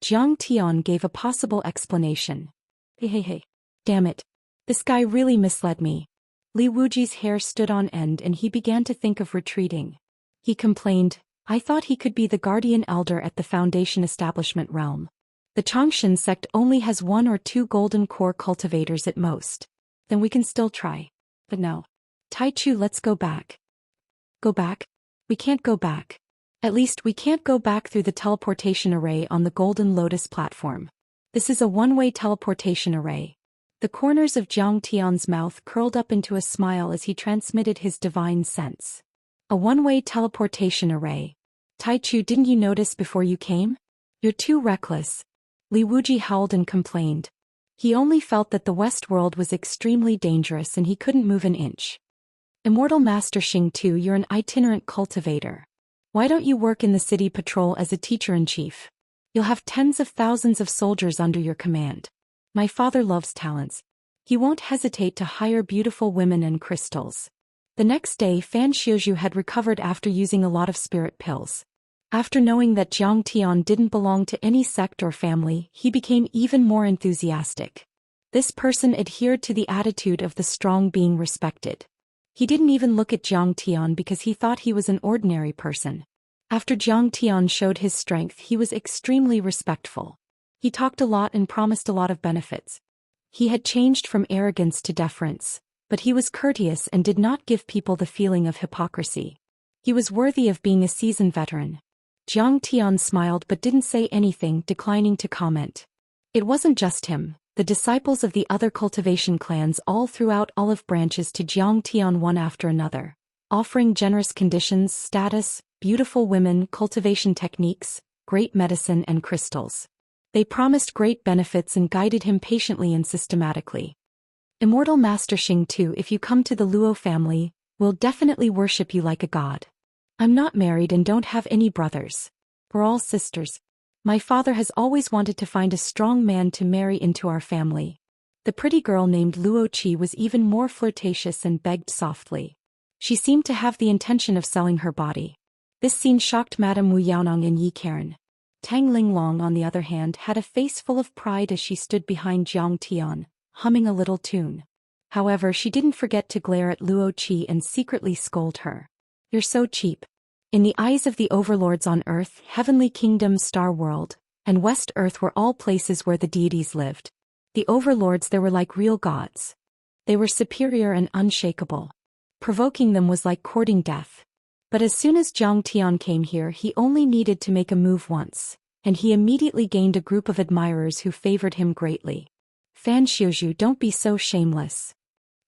Jiang Tian gave a possible explanation. Hey. Damn it. This guy really misled me. Li Wuji's hair stood on end and he began to think of retreating. He complained, "I thought he could be the guardian elder at the Foundation establishment realm. The Xianxia sect only has 1 or 2 golden core cultivators at most. Then we can still try. But no. Taichu, let's go back." Go back? We can't go back. At least we can't go back through the teleportation array on the Golden Lotus platform. This is a one-way teleportation array. The corners of Jiang Tian's mouth curled up into a smile as he transmitted his divine sense. A one-way teleportation array. Taichu, didn't you notice before you came? You're too reckless. Li Wuji howled and complained. He only felt that the West world was extremely dangerous and he couldn't move an inch. Immortal Master Xing Tu, you're an itinerant cultivator. Why don't you work in the city patrol as a teacher-in-chief? You'll have tens of thousands of soldiers under your command. My father loves talents. He won't hesitate to hire beautiful women and crystals. The next day Fan Xiuzhu had recovered after using a lot of spirit pills. After knowing that Jiang Tian didn't belong to any sect or family, he became even more enthusiastic. This person adhered to the attitude of the strong being respected. He didn't even look at Jiang Tian because he thought he was an ordinary person. After Jiang Tian showed his strength, he was extremely respectful. He talked a lot and promised a lot of benefits. He had changed from arrogance to deference, but he was courteous and did not give people the feeling of hypocrisy. He was worthy of being a seasoned veteran. Jiang Tian smiled but didn't say anything, declining to comment. It wasn't just him. The disciples of the other cultivation clans all threw out olive branches to Jiang Tian one after another, offering generous conditions, status, beautiful women, cultivation techniques, great medicine and crystals. They promised great benefits and guided him patiently and systematically. Immortal Master Xing Tu, if you come to the Luo family, we'll definitely worship you like a god. I'm not married and don't have any brothers. We're all sisters. My father has always wanted to find a strong man to marry into our family. The pretty girl named Luo Qi was even more flirtatious and begged softly. She seemed to have the intention of selling her body. This scene shocked Madame Wu Yaonong and Yi Karen. Tang Linglong, on the other hand, had a face full of pride as she stood behind Jiang Tian, humming a little tune. However, she didn't forget to glare at Luo Qi and secretly scold her. You're so cheap. In the eyes of the overlords on Earth, Heavenly Kingdom, Star World, and West Earth were all places where the deities lived. The overlords there were like real gods. They were superior and unshakable. Provoking them was like courting death. But as soon as Jiang Tian came here, he only needed to make a move once, and he immediately gained a group of admirers who favored him greatly. Fan Xiuzhu, don't be so shameless.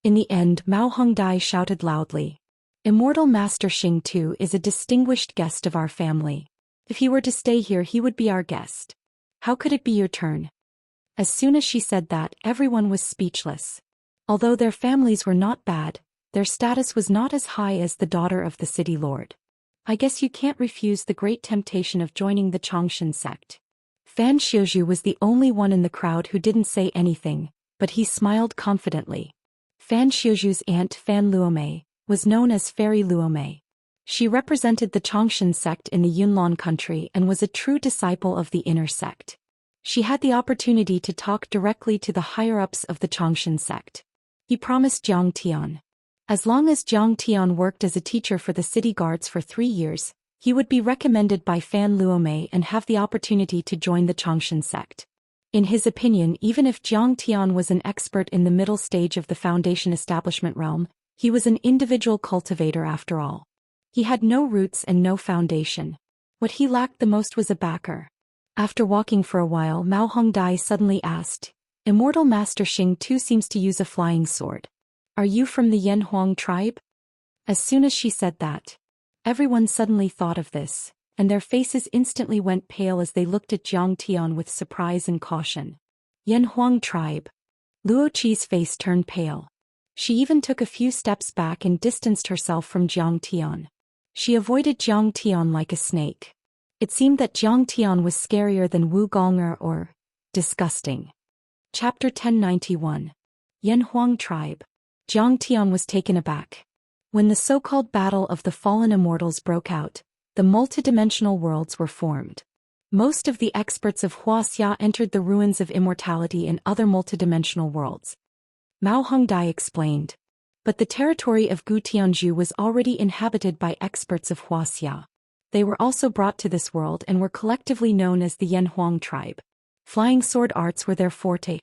In the end, Mao Hongdai shouted loudly. Immortal Master Xing Tu is a distinguished guest of our family. If he were to stay here, he would be our guest. How could it be your turn? As soon as she said that, everyone was speechless. Although their families were not bad, their status was not as high as the daughter of the city lord. I guess you can't refuse the great temptation of joining the Xianxia sect. Fan Xiuzhu was the only one in the crowd who didn't say anything, but he smiled confidently. Fan Xiuzhu's aunt Fan Luomei was known as Fairy Luomei. She represented the Chongshan sect in the Yunnan country and was a true disciple of the inner sect. She had the opportunity to talk directly to the higher-ups of the Chongshan sect. He promised Jiang Tian. As long as Jiang Tian worked as a teacher for the city guards for 3 years, he would be recommended by Fan Luomei and have the opportunity to join the Chongshan sect. In his opinion, even if Jiang Tian was an expert in the middle stage of the foundation establishment realm, he was an individual cultivator after all. He had no roots and no foundation. What he lacked the most was a backer. After walking for a while, Mao Hongdai suddenly asked, "Immortal Master Xing too seems to use a flying sword. Are you from the Yanhuang tribe?" As soon as she said that, everyone suddenly thought of this, and their faces instantly went pale as they looked at Jiang Tian with surprise and caution. Yanhuang tribe. Luo Qi's face turned pale. She even took a few steps back and distanced herself from Jiang Tian. She avoided Jiang Tian like a snake. It seemed that Jiang Tian was scarier than Wu Gong'er or disgusting. Chapter 1091. Yanhuang Tribe. Jiang Tian was taken aback. When the so-called Battle of the Fallen Immortals broke out, the multidimensional worlds were formed. Most of the experts of Wuxia entered the ruins of immortality and other multidimensional worlds. Mao Hongdai explained. But the territory of Gutianzhu was already inhabited by experts of Wuxia. They were also brought to this world and were collectively known as the Yanhuang tribe. Flying sword arts were their forte.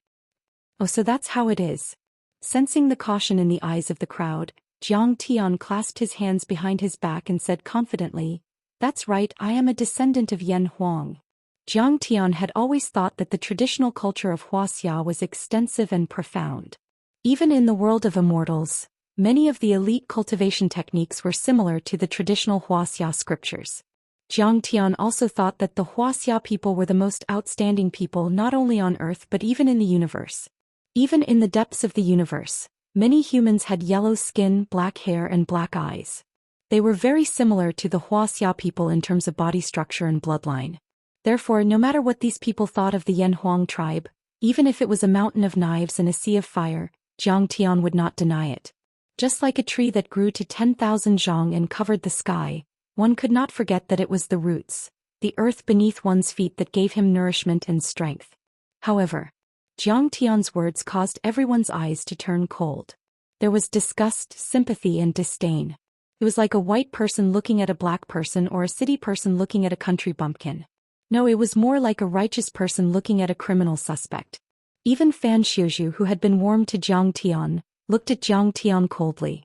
Oh, so that's how it is. Sensing the caution in the eyes of the crowd, Jiang Tian clasped his hands behind his back and said confidently, "That's right, I am a descendant of Yanhuang." Jiang Tian had always thought that the traditional culture of Wuxia was extensive and profound. Even in the world of immortals, many of the elite cultivation techniques were similar to the traditional Wuxia scriptures. Jiang Tian also thought that the Wuxia people were the most outstanding people not only on Earth but even in the universe. Even in the depths of the universe, many humans had yellow skin, black hair and black eyes. They were very similar to the Wuxia people in terms of body structure and bloodline. Therefore, no matter what these people thought of the Yanhuang tribe, even if it was a mountain of knives and a sea of fire, Jiang Tian would not deny it. Just like a tree that grew to 10,000 zhang and covered the sky, one could not forget that it was the roots, the earth beneath one's feet that gave him nourishment and strength. However, Jiang Tian's words caused everyone's eyes to turn cold. There was disgust, sympathy and disdain. It was like a white person looking at a black person or a city person looking at a country bumpkin. No, it was more like a righteous person looking at a criminal suspect. Even Fan Xiuzhu, who had been warm to Jiang Tian, looked at Jiang Tian coldly.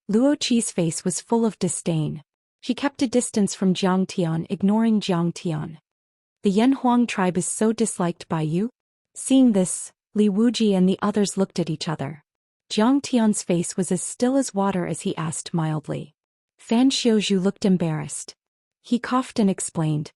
Luo Qi's face was full of disdain. She kept a distance from Jiang Tian, ignoring Jiang Tian. "The Yanhuang tribe is so disliked by you?" Seeing this, Li Wuji and the others looked at each other. Jiang Tian's face was as still as water as he asked mildly. Fan Xiuzhu looked embarrassed. He coughed and explained.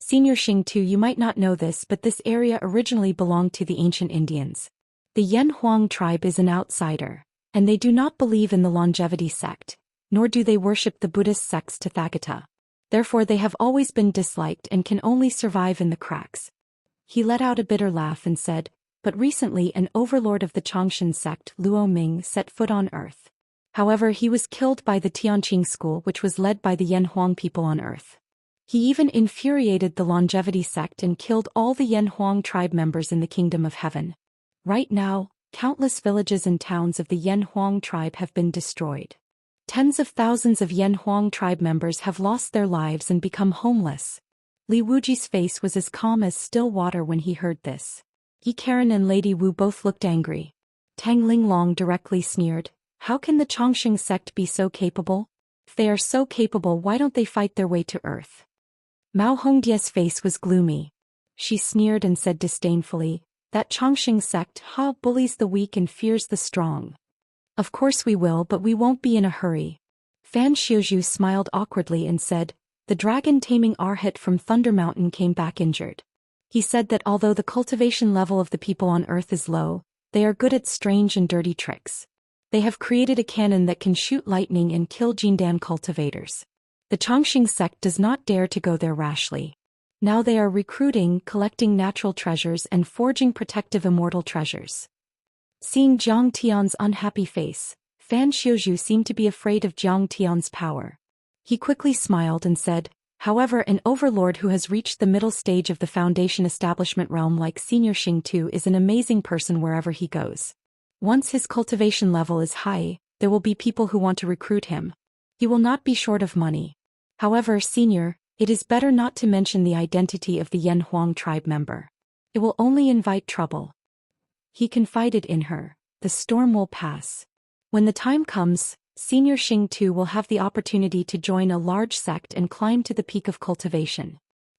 "Senior Xing Tu, you might not know this, but this area originally belonged to the ancient Indians. The Yanhuang tribe is an outsider, and they do not believe in the longevity sect, nor do they worship the Buddhist sects Tathagata. Therefore they have always been disliked and can only survive in the cracks." He let out a bitter laugh and said, "But recently an overlord of the Chongshan sect, Luo Ming, set foot on Earth. However, he was killed by the Tianqing school, which was led by the Yanhuang people on Earth. He even infuriated the longevity sect and killed all the Yanhuang tribe members in the Kingdom of Heaven. Right now, countless villages and towns of the Yanhuang tribe have been destroyed. Tens of thousands of Yanhuang tribe members have lost their lives and become homeless." Li Wuji's face was as calm as still water when he heard this. Yi Karen and Lady Wu both looked angry. Tang Linglong directly sneered, "How can the Chongshan sect be so capable? If they are so capable, why don't they fight their way to Earth?" Mao Hongdia's face was gloomy. She sneered and said disdainfully, "That Chongshan sect bullies the weak and fears the strong. Of course we will, but we won't be in a hurry." Fan Xiuzhu smiled awkwardly and said, "The dragon taming Arhat from Thunder Mountain came back injured. He said that although the cultivation level of the people on Earth is low, they are good at strange and dirty tricks. They have created a cannon that can shoot lightning and kill Jindan cultivators. The Chongshan sect does not dare to go there rashly. Now they are recruiting, collecting natural treasures and forging protective immortal treasures. Seeing Zhang Tian's unhappy face, Fan Xiuzhu seemed to be afraid of Zhang Tian's power. He quickly smiled and said, however, an overlord who has reached the middle stage of the foundation establishment realm like Senior Xing is an amazing person wherever he goes. Once his cultivation level is high, there will be people who want to recruit him. He will not be short of money. However, Senior, it is better not to mention the identity of the Yan Huang tribe member. It will only invite trouble. He confided in her, the storm will pass. When the time comes, Senior Xing will have the opportunity to join a large sect and climb to the peak of cultivation.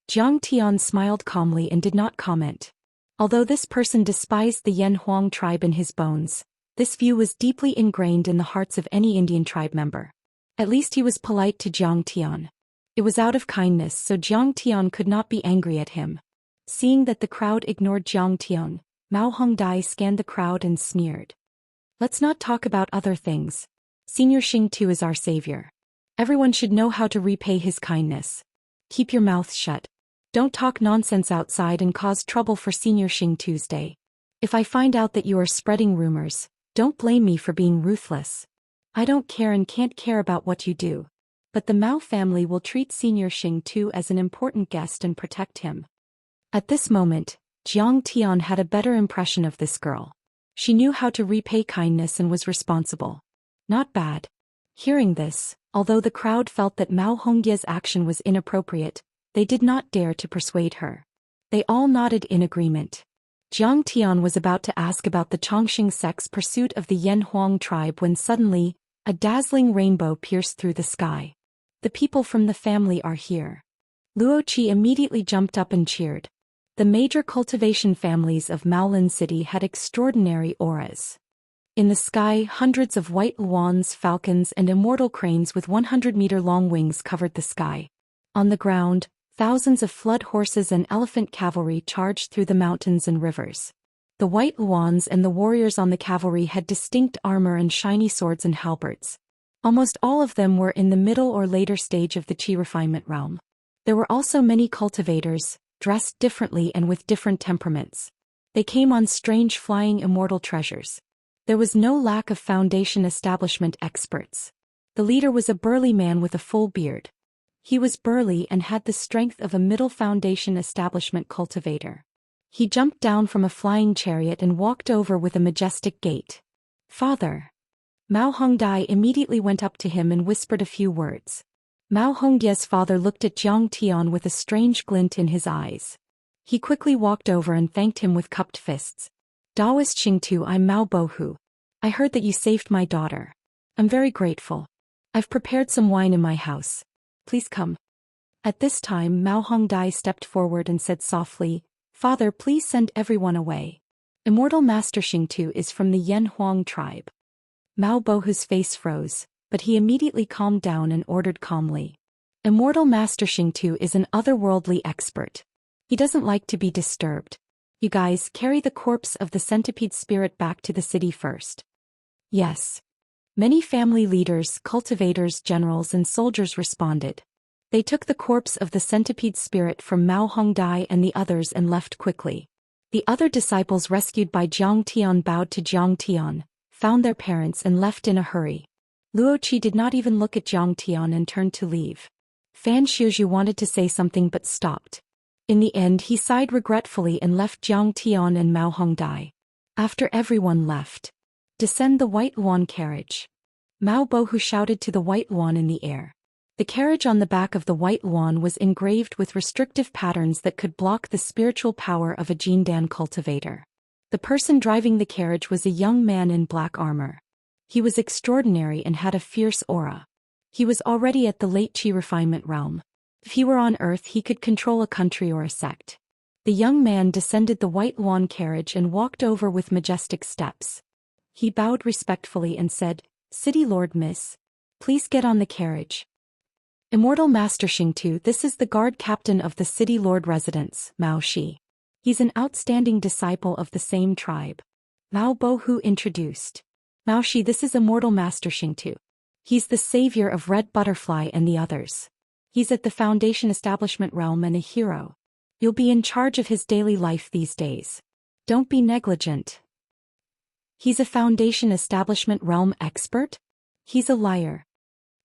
Zhang Tian smiled calmly and did not comment. Although this person despised the Yan Huang tribe in his bones, this view was deeply ingrained in the hearts of any Indian tribe member. At least he was polite to Zhang Tian. It was out of kindness, so Zhang Tian could not be angry at him. Seeing that the crowd ignored Zhang Tian, Mao Hongdai scanned the crowd and sneered. Let's not talk about other things. Senior Xing is our savior. Everyone should know how to repay his kindness. Keep your mouth shut. Don't talk nonsense outside and cause trouble for Senior Xing Tuesday. If I find out that you are spreading rumors, don't blame me for being ruthless. I don't care and can't care about what you do. But the Mao family will treat Senior Xing as an important guest and protect him. At this moment, Zhang Tian had a better impression of this girl. She knew how to repay kindness and was responsible. Not bad. Hearing this, although the crowd felt that Mao Hongye's action was inappropriate, they did not dare to persuade her. They all nodded in agreement. Zhang Tian was about to ask about the Chongqing sect's pursuit of the Yan Huang tribe when suddenly, a dazzling rainbow pierced through the sky. The people from the family are here. Luoqi immediately jumped up and cheered. The major cultivation families of Maolin City had extraordinary auras. In the sky, hundreds of white luans, falcons and immortal cranes with 100-meter-long wings covered the sky. On the ground, thousands of flood horses and elephant cavalry charged through the mountains and rivers. The white luans and the warriors on the cavalry had distinct armor and shiny swords and halberds. Almost all of them were in the middle or later stage of the qi refinement realm. There were also many cultivators, dressed differently and with different temperaments. They came on strange flying immortal treasures. There was no lack of foundation establishment experts. The leader was a burly man with a full beard. He was burly and had the strength of a middle foundation establishment cultivator. He jumped down from a flying chariot and walked over with a majestic gait. Father. Mao Hongdai immediately went up to him and whispered a few words. Mao Hongye's father looked at Zhang Tian with a strange glint in his eyes. He quickly walked over and thanked him with cupped fists. Daoist Xing, I'm Mao Bohu. I heard that you saved my daughter. I'm very grateful. I've prepared some wine in my house. Please come. At this time Mao Hongdai stepped forward and said softly, Father, please send everyone away. Immortal Master Xing is from the Yan Huang tribe. Mao Bohu's face froze, but he immediately calmed down and ordered calmly. Immortal Master Xing is an otherworldly expert. He doesn't like to be disturbed. You guys carry the corpse of the centipede spirit back to the city first. Yes. Many family leaders, cultivators, generals and soldiers responded. They took the corpse of the centipede spirit from Mao Hongdai and the others and left quickly. The other disciples rescued by Zhang Tian bowed to Zhang Tian, found their parents and left in a hurry. Luoqi did not even look at Zhang Tian and turned to leave. Fan Xiuzhu wanted to say something but stopped. In the end he sighed regretfully and left Zhang Tian and Mao Hongdai. After everyone left. Descend the white luan carriage. Mao Bohu shouted to the white luan in the air. The carriage on the back of the white luan was engraved with restrictive patterns that could block the spiritual power of a Jindan cultivator. The person driving the carriage was a young man in black armor. He was extraordinary and had a fierce aura. He was already at the late qi refinement realm. If he were on Earth he could control a country or a sect. The young man descended the white luan carriage and walked over with majestic steps. He bowed respectfully and said, City Lord Miss. Please get on the carriage. Immortal Master Xing, this is the guard captain of the City Lord residence, Mao Shi. He's an outstanding disciple of the same tribe. Mao Bohu introduced. Mao Shi, this is Immortal Master Xing. He's the savior of Red Butterfly and the others. He's at the Foundation Establishment realm and a hero. You'll be in charge of his daily life these days. Don't be negligent. He's a Foundation Establishment Realm expert? He's a liar.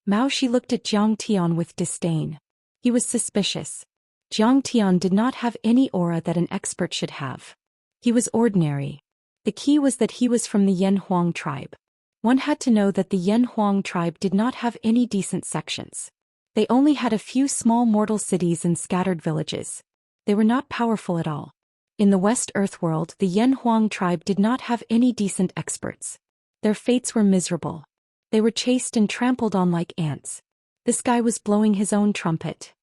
Mao Shi looked at Jiang Tian with disdain. He was suspicious. Jiang Tian did not have any aura that an expert should have. He was ordinary. The key was that he was from the Yan Huang tribe. One had to know that the Yan Huang tribe did not have any decent sections. They only had a few small mortal cities and scattered villages. They were not powerful at all. In the West Earth world, the Yan Huang tribe did not have any decent experts. Their fates were miserable. They were chased and trampled on like ants. This guy was blowing his own trumpet.